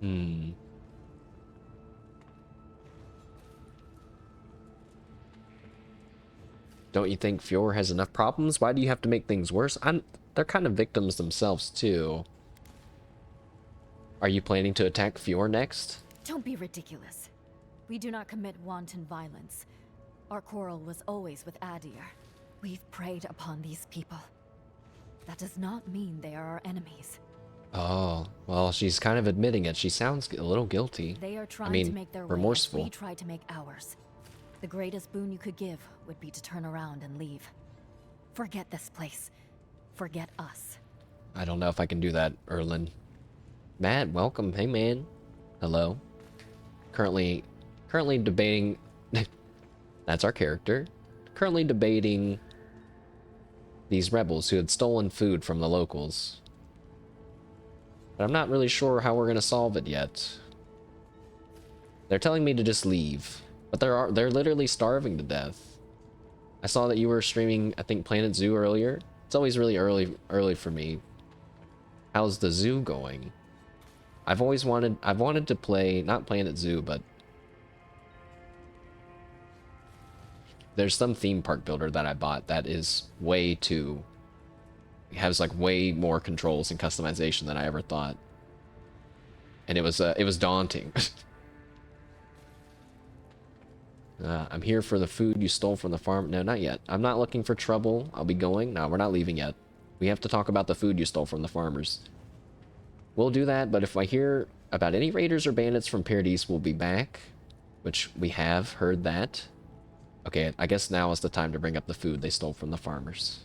Hmm. Don't you think Fior has enough problems? Why do you have to make things worse? They're kind of victims themselves, too. Are you planning to attack Fior next? Don't be ridiculous. We do not commit wanton violence. Our quarrel was always with Adir. We've preyed upon these people. That does not mean they are our enemies. Oh, well, she's kind of admitting it. She sounds a little guilty. They are trying to make their way as we try to make ours. The greatest boon you could give would be to turn around and leave. Forget this place. Forget us. I don't know if I can do that, Erlin. Matt, welcome. Hey, man. Hello. Currently debating... That's our character. Currently debating these rebels who had stolen food from the locals. But I'm not really sure how we're going to solve it yet. They're telling me to just leave. But they're literally starving to death. I saw that you were streaming, I think, Planet Zoo earlier. It's always really early for me. How's the zoo going? I've wanted to play, not Planet Zoo, but there's some theme park builder that I bought that is has like way more controls and customization than I ever thought. And it was daunting. I'm here for the food you stole from the farm. No, not yet. I'm not looking for trouble. I'll be going. No, we're not leaving yet. We have to talk about the food you stole from the farmers. We'll do that, but if I hear about any raiders or bandits from Paradise, we'll be back. Which we have heard that. Okay, I guess now is the time to bring up the food they stole from the farmers.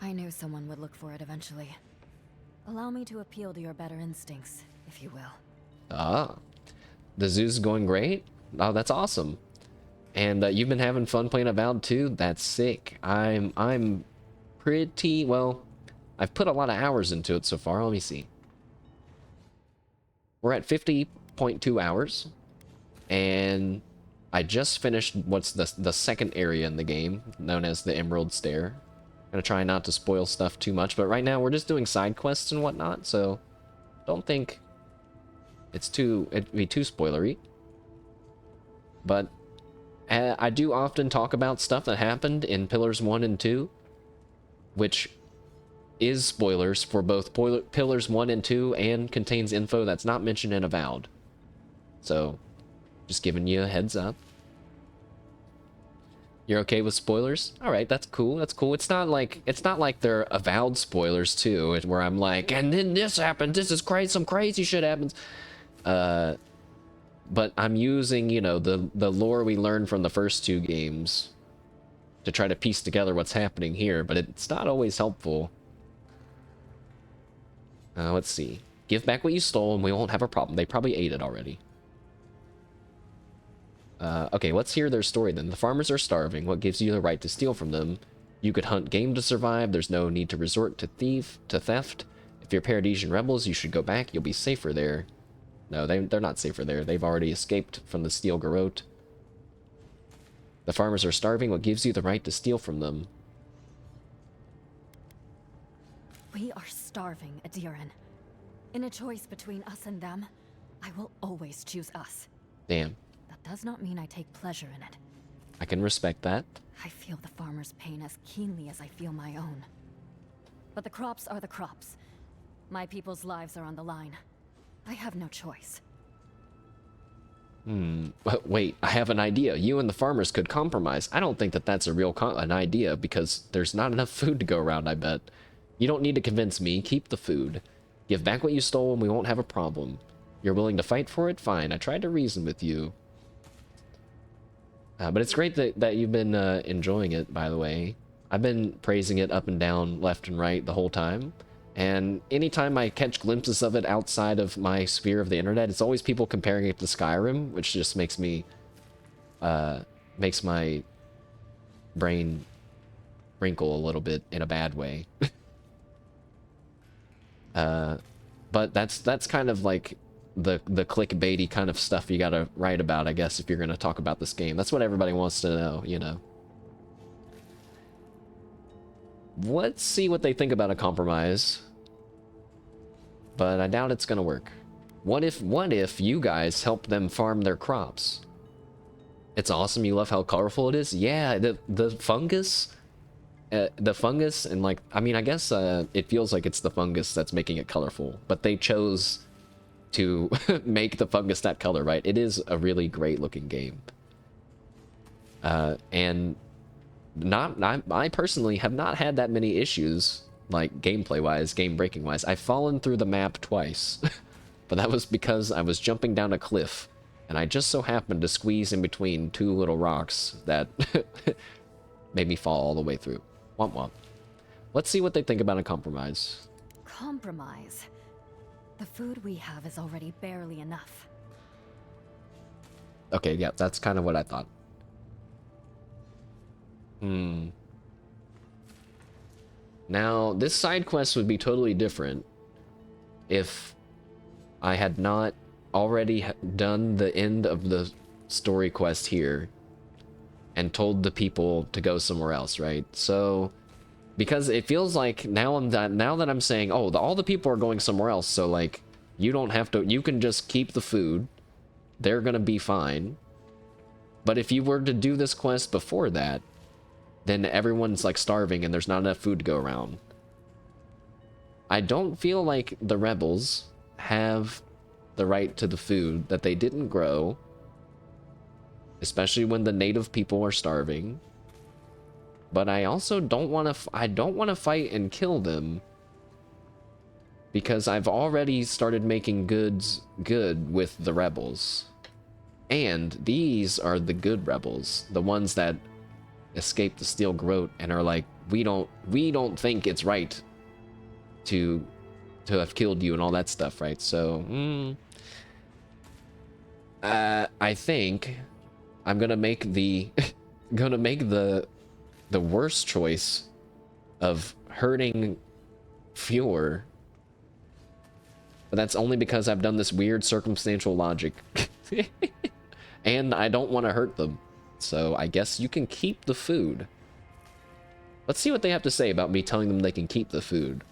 I knew someone would look for it eventually. Allow me to appeal to your better instincts, if you will. Ah. The zoo's going great? Oh, that's awesome. And you've been having fun playing Avowed too? That's sick. I'm pretty, well, I've put a lot of hours into it so far. Let me see. We're at 50.2 hours. And I just finished what's the second area in the game, known as the Emerald Stair. I'm gonna try not to spoil stuff too much, but right now we're just doing side quests and whatnot, so don't think it'd be too spoilery. But I do often talk about stuff that happened in Pillars 1 and 2, which is spoilers for both Pillars 1 and 2 and contains info that's not mentioned in Avowed. So, just giving you a heads up. You're okay with spoilers? Alright, that's cool, that's cool. It's not like they're Avowed spoilers too, where I'm like, and then this happened, this is crazy, some crazy shit happens. But I'm using, you know, the lore we learned from the first two games to try to piece together what's happening here, but it's not always helpful. Let's see. Give back what you stole and we won't have a problem. They probably ate it already. Okay, let's hear their story then. The farmers are starving. What gives you the right to steal from them? You could hunt game to survive. There's no need to resort to theft. If you're Paradisian rebels, you should go back. You'll be safer there. No, they're not safer there. They've already escaped from the Steel Garrote. The farmers are starving. What gives you the right to steal from them? We are starving, Adiran. In a choice between us and them, I will always choose us. Damn. That does not mean I take pleasure in it. I can respect that. I feel the farmer's pain as keenly as I feel my own. But the crops are the crops. My people's lives are on the line. I have no choice. Wait, I have an idea. You and the farmers could compromise. I don't think that that's a real an idea because there's not enough food to go around, I bet. You don't need to convince me. Keep the food. Give back what you stole and we won't have a problem. You're willing to fight for it? Fine. I tried to reason with you. But it's great that you've been enjoying it, by the way. I've been praising it up and down, left and right the whole time. And anytime I catch glimpses of it outside of my sphere of the internet, it's always people comparing it to Skyrim, which just makes me, makes my brain wrinkle a little bit in a bad way. But that's kind of like the clickbaity kind of stuff you gotta write about, I guess, if you're gonna talk about this game. That's what everybody wants to know, you know. Let's see what they think about a compromise. but I doubt it's gonna work. What if you guys help them farm their crops? It's awesome. You love how colorful it is. Yeah, the fungus, and like, I mean, I guess it feels like it's the fungus that's making it colorful, but they chose to make the fungus that color, right? It is a really great looking game. And I personally have not had that many issues, like gameplay wise, game breaking wise. I've fallen through the map twice, but that was because I was jumping down a cliff and I just so happened to squeeze in between two little rocks that made me fall all the way through. Womp womp. Let's see what they think about a compromise. Compromise? The food we have is already barely enough. Okay, yeah, that's kind of what I thought. Now, this side quest would be totally different if I had not already done the end of the story quest here and told the people to go somewhere else, right? So, because it feels like now that I'm saying, oh, all the people are going somewhere else, so like, you don't have to, you can just keep the food. They're gonna be fine. But if you were to do this quest before that, then everyone's like starving and there's not enough food to go around. I don't feel like the rebels have the right to the food that they didn't grow, especially when the native people are starving. But I also don't want to fight and kill them, because I've already started making goods good with the rebels. And these are the good rebels, the ones that escape the steel growth and are like, we don't think it's right to have killed you and all that stuff, right? So I think I'm gonna make the the worst choice of hurting Fjord, but that's only because I've done this weird circumstantial logic. And I don't want to hurt them. So I guess you can keep the food. Let's see what they have to say about me telling them they can keep the food.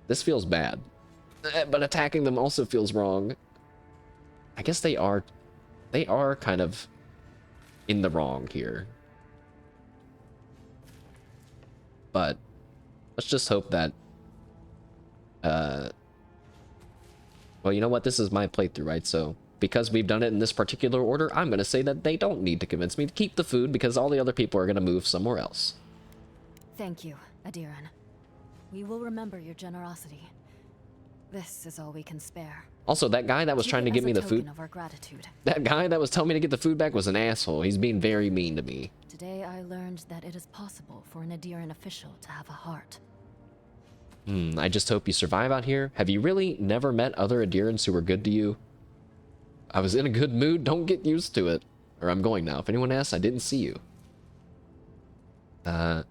This feels bad. But attacking them also feels wrong. I guess they are kind of in the wrong here. But let's just hope that well, you know what? This is my playthrough, right? So because we've done it in this particular order, I'm going to say that they don't need to convince me to keep the food because all the other people are going to move somewhere else. Thank you, Adiran. We will remember your generosity. This is all we can spare. Also, that guy that was trying to give me the food, of our gratitude. that guy that was telling me to get the food back was an asshole. He's being very mean to me. Today I learned that it is possible for an Adiran official to have a heart. I just hope you survive out here. Have you really never met other Adirans who were good to you? I was in a good mood. Don't get used to it. Or I'm going now. If anyone asks, I didn't see you. Have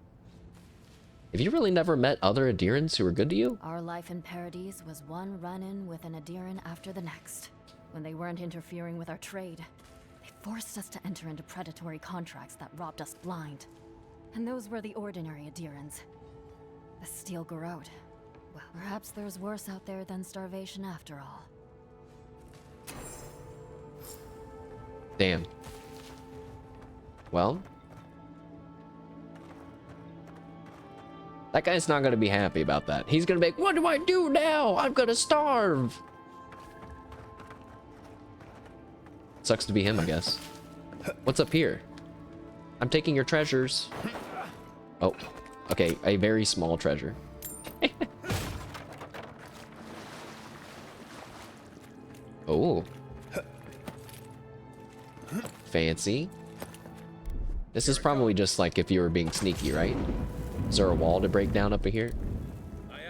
you really never met other Adirans who were good to you? Our life in Paradise was one run-in with an Adiran after the next. When they weren't interfering with our trade, they forced us to enter into predatory contracts that robbed us blind. And those were the ordinary Adirans. The Steel Garrote. Well, perhaps there's worse out there than starvation after all. Damn. Well, that guy's not going to be happy about that. He's going to be like, what do I do now? I'm going to starve. Sucks to be him, I guess. What's up here? I'm taking your treasures. Oh, okay. A very small treasure. Oh. Fancy. This is probably just like if you were being sneaky, right? Is there a wall to break down up here? Aye,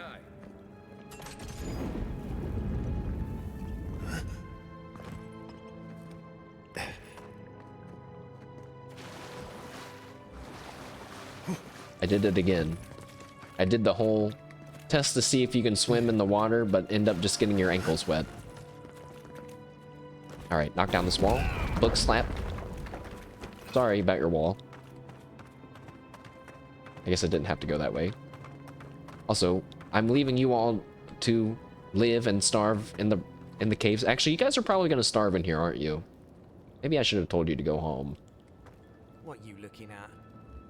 aye. I did it again. I did the whole test to see if you can swim in the water, but end up just getting your ankles wet. Alright, knock down this wall. Book slap. Sorry about your wall. I guess I didn't have to go that way. Also, I'm leaving you all to live and starve in the caves. Actually, you guys are probably gonna starve in here, aren't you? Maybe I should have told you to go home. What you looking at?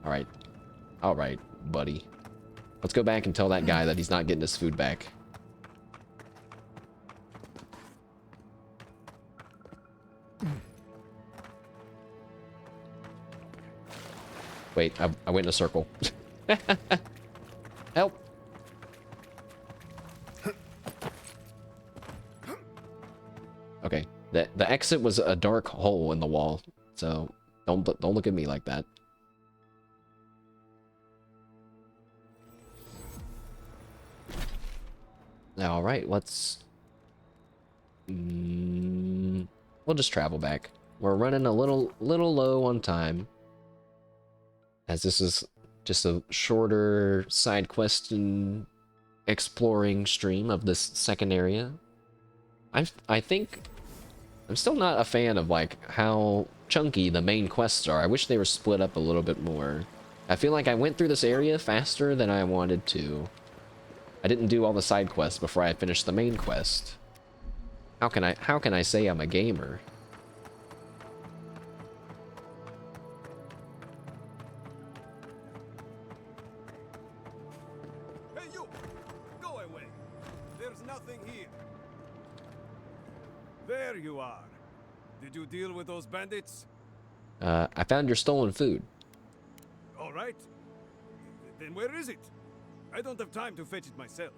Alright. Alright, buddy. Let's go back and tell that guy that he's not getting his food back. Wait, I went in a circle. Help! Okay, the exit was a dark hole in the wall, so don't look at me like that. All right, let's. We'll just travel back. We're running a little low on time, as this is just a shorter side quest and exploring stream of this second area. I think I'm still not a fan of like how chunky the main quests are. I wish they were split up a little bit more. I feel like I went through this area faster than I wanted to. I didn't do all the side quests before I finished the main quest. How can I say I'm a gamer? Hey you! Go away! There's nothing here. There you are. Did you deal with those bandits? I found your stolen food. All right. Then where is it? I don't have time to fetch it myself.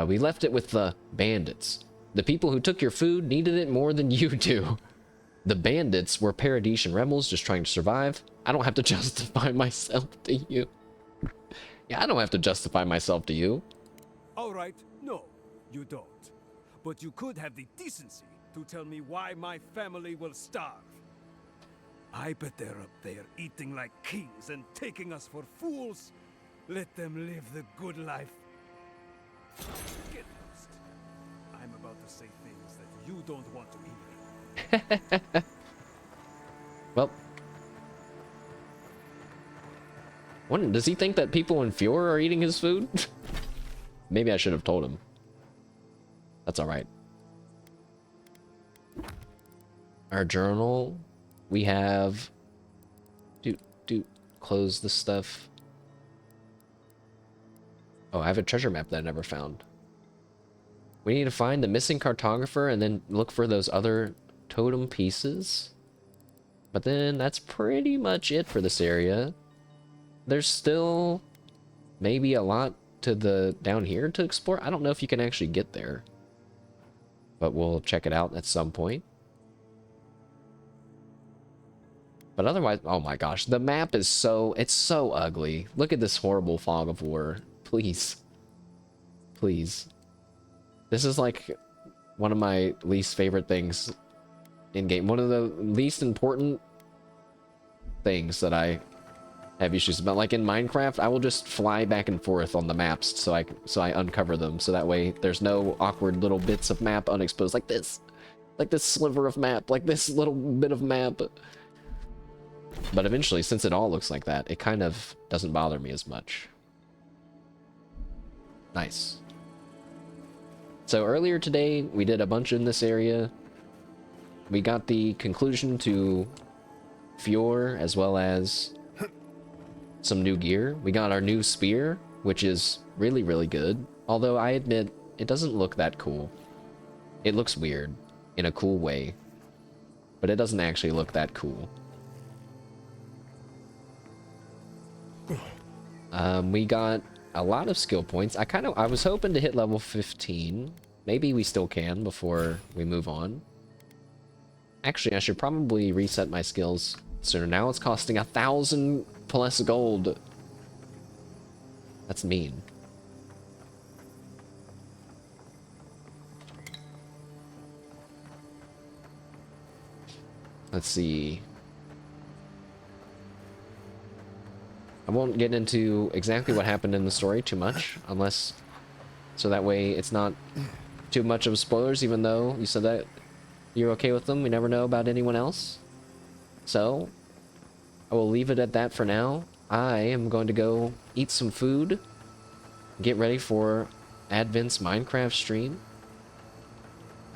We left it with the bandits. The people who took your food needed it more than you do. The bandits were Paradisian rebels just trying to survive. I don't have to justify myself to you. Yeah, I don't have to justify myself to you. All right. No, you don't. But you could have the decency to tell me why my family will starve. I bet they're up there eating like kings and taking us for fools. Let them live the good life. Get lost. I'm about to say things that you don't want to hear. Well. Does he think that people in Fjord are eating his food? Maybe I should have told him. That's alright. Our journal. We have... Close this stuff. Oh, I have a treasure map that I never found. We need to find the missing cartographer and then look for those other totem pieces. But then that's pretty much it for this area. There's still maybe a lot to the down here to explore. I don't know if you can actually get there. But we'll check it out at some point. But otherwise, oh my gosh, the map is it's so ugly. Look at this horrible fog of war. Please. Please. This is like one of my least favorite things in game. One of the least important things that I have issues about. Like in Minecraft, I will just fly back and forth on the maps so I uncover them. So that way there's no awkward little bits of map unexposed like this. Like this sliver of map, like this little bit of map. But eventually, since it all looks like that, it kind of doesn't bother me as much. Nice. So earlier today, we did a bunch in this area. We got the conclusion to Fjord, as well as some new gear. We got our new spear, which is really, really good. Although I admit, it doesn't look that cool. It looks weird, in a cool way. But it doesn't actually look that cool. We got a lot of skill points. I was hoping to hit level 15. Maybe we still can before we move on. Actually, I should probably reset my skills sooner. Now it's costing 1,000 plus gold. That's mean. Let's see. I won't get into exactly what happened in the story too much, unless... So that way it's not too much of spoilers, even though you said that you're okay with them. We never know about anyone else. So, I will leave it at that for now. I am going to go eat some food, get ready for Advent's Minecraft stream.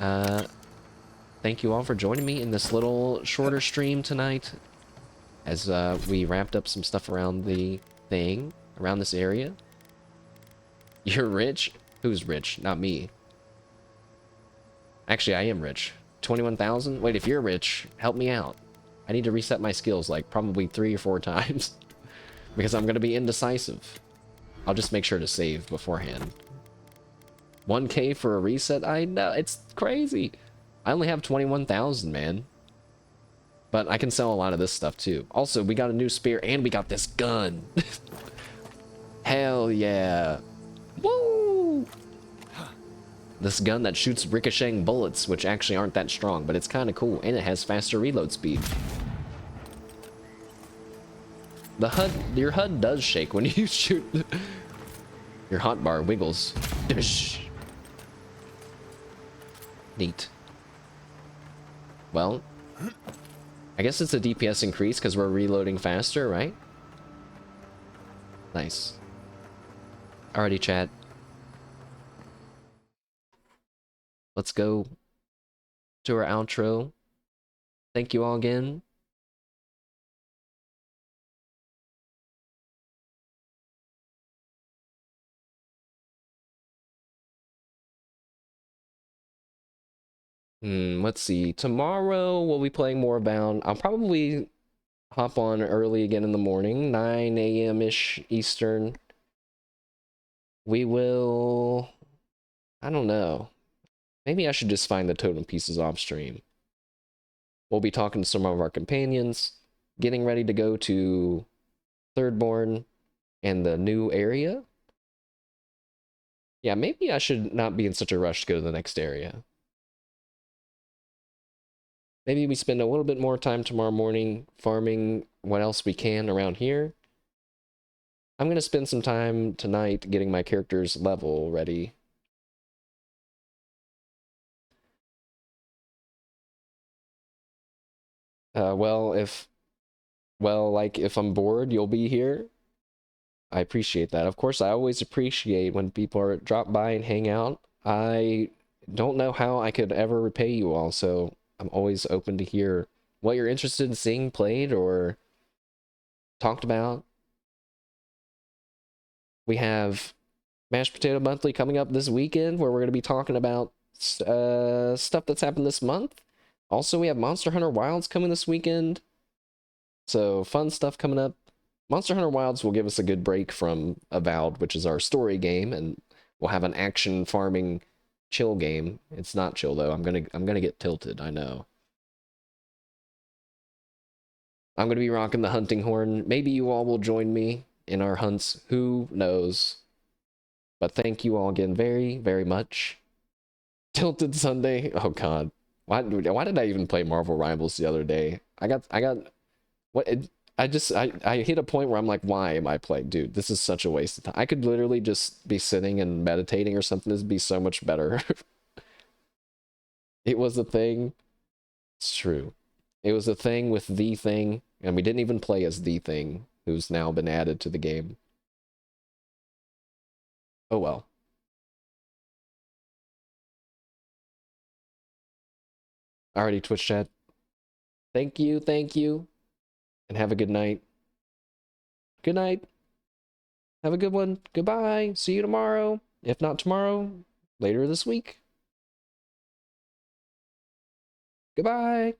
Thank you all for joining me in this little shorter stream tonight, as we wrapped up some stuff around the thing, around this area. You're rich? Who's rich? Not me. Actually, I am rich. 21,000? Wait, if you're rich, help me out. I need to reset my skills like probably 3 or 4 times because I'm going to be indecisive. I'll just make sure to save beforehand. 1K for a reset? I know, it's crazy. I only have 21,000, man. But I can sell a lot of this stuff too. Also, we got a new spear and we got this gun. Hell yeah. Woo! This gun that shoots ricocheting bullets, which actually aren't that strong, but it's kind of cool, and it has faster reload speed. The HUD, your HUD does shake when you shoot. Your hotbar wiggles. Neat. Well, I guess it's a DPS increase because we're reloading faster, right? Nice. Alrighty, chat. Let's go to our outro. Thank you all again. Let's see. Tomorrow we'll be playing more Avowed. I'll probably hop on early again in the morning, 9 a.m.-ish Eastern. We will... I don't know. Maybe I should just find the totem pieces off stream. We'll be talking to some of our companions, getting ready to go to Thirdborn and the new area. Yeah, maybe I should not be in such a rush to go to the next area. Maybe we spend a little bit more time tomorrow morning farming what else we can around here. I'm going to spend some time tonight getting my character's level ready. Like, if I'm bored, you'll be here. I appreciate that. Of course, I always appreciate when people are drop by and hang out. I don't know how I could ever repay you all, so I'm always open to hear what you're interested in seeing played or talked about. We have Mashed Potato Monthly coming up this weekend, where we're going to be talking about stuff that's happened this month. Also, we have Monster Hunter Wilds coming this weekend. So, fun stuff coming up. Monster Hunter Wilds will give us a good break from Avowed, which is our story game, and we'll have an action farming chill game. It's not chill though. I'm gonna get tilted, I know. I'm gonna be rocking the hunting horn. Maybe you all will join me in our hunts. Who knows? But thank you all again very, very much. Tilted Sunday. Oh god. Why did I even play Marvel Rivals the other day? I got what it, I hit a point where I'm like, why am I playing? Dude, this is such a waste of time. I could literally just be sitting and meditating or something. This would be so much better. It was a thing. It's true. It was a thing with the thing, and we didn't even play as the thing, who's now been added to the game. Oh well. Alrighty, Twitch chat. Thank you, and have a good night. Good night. Have a good one. Goodbye. See you tomorrow. If not tomorrow, later this week. Goodbye.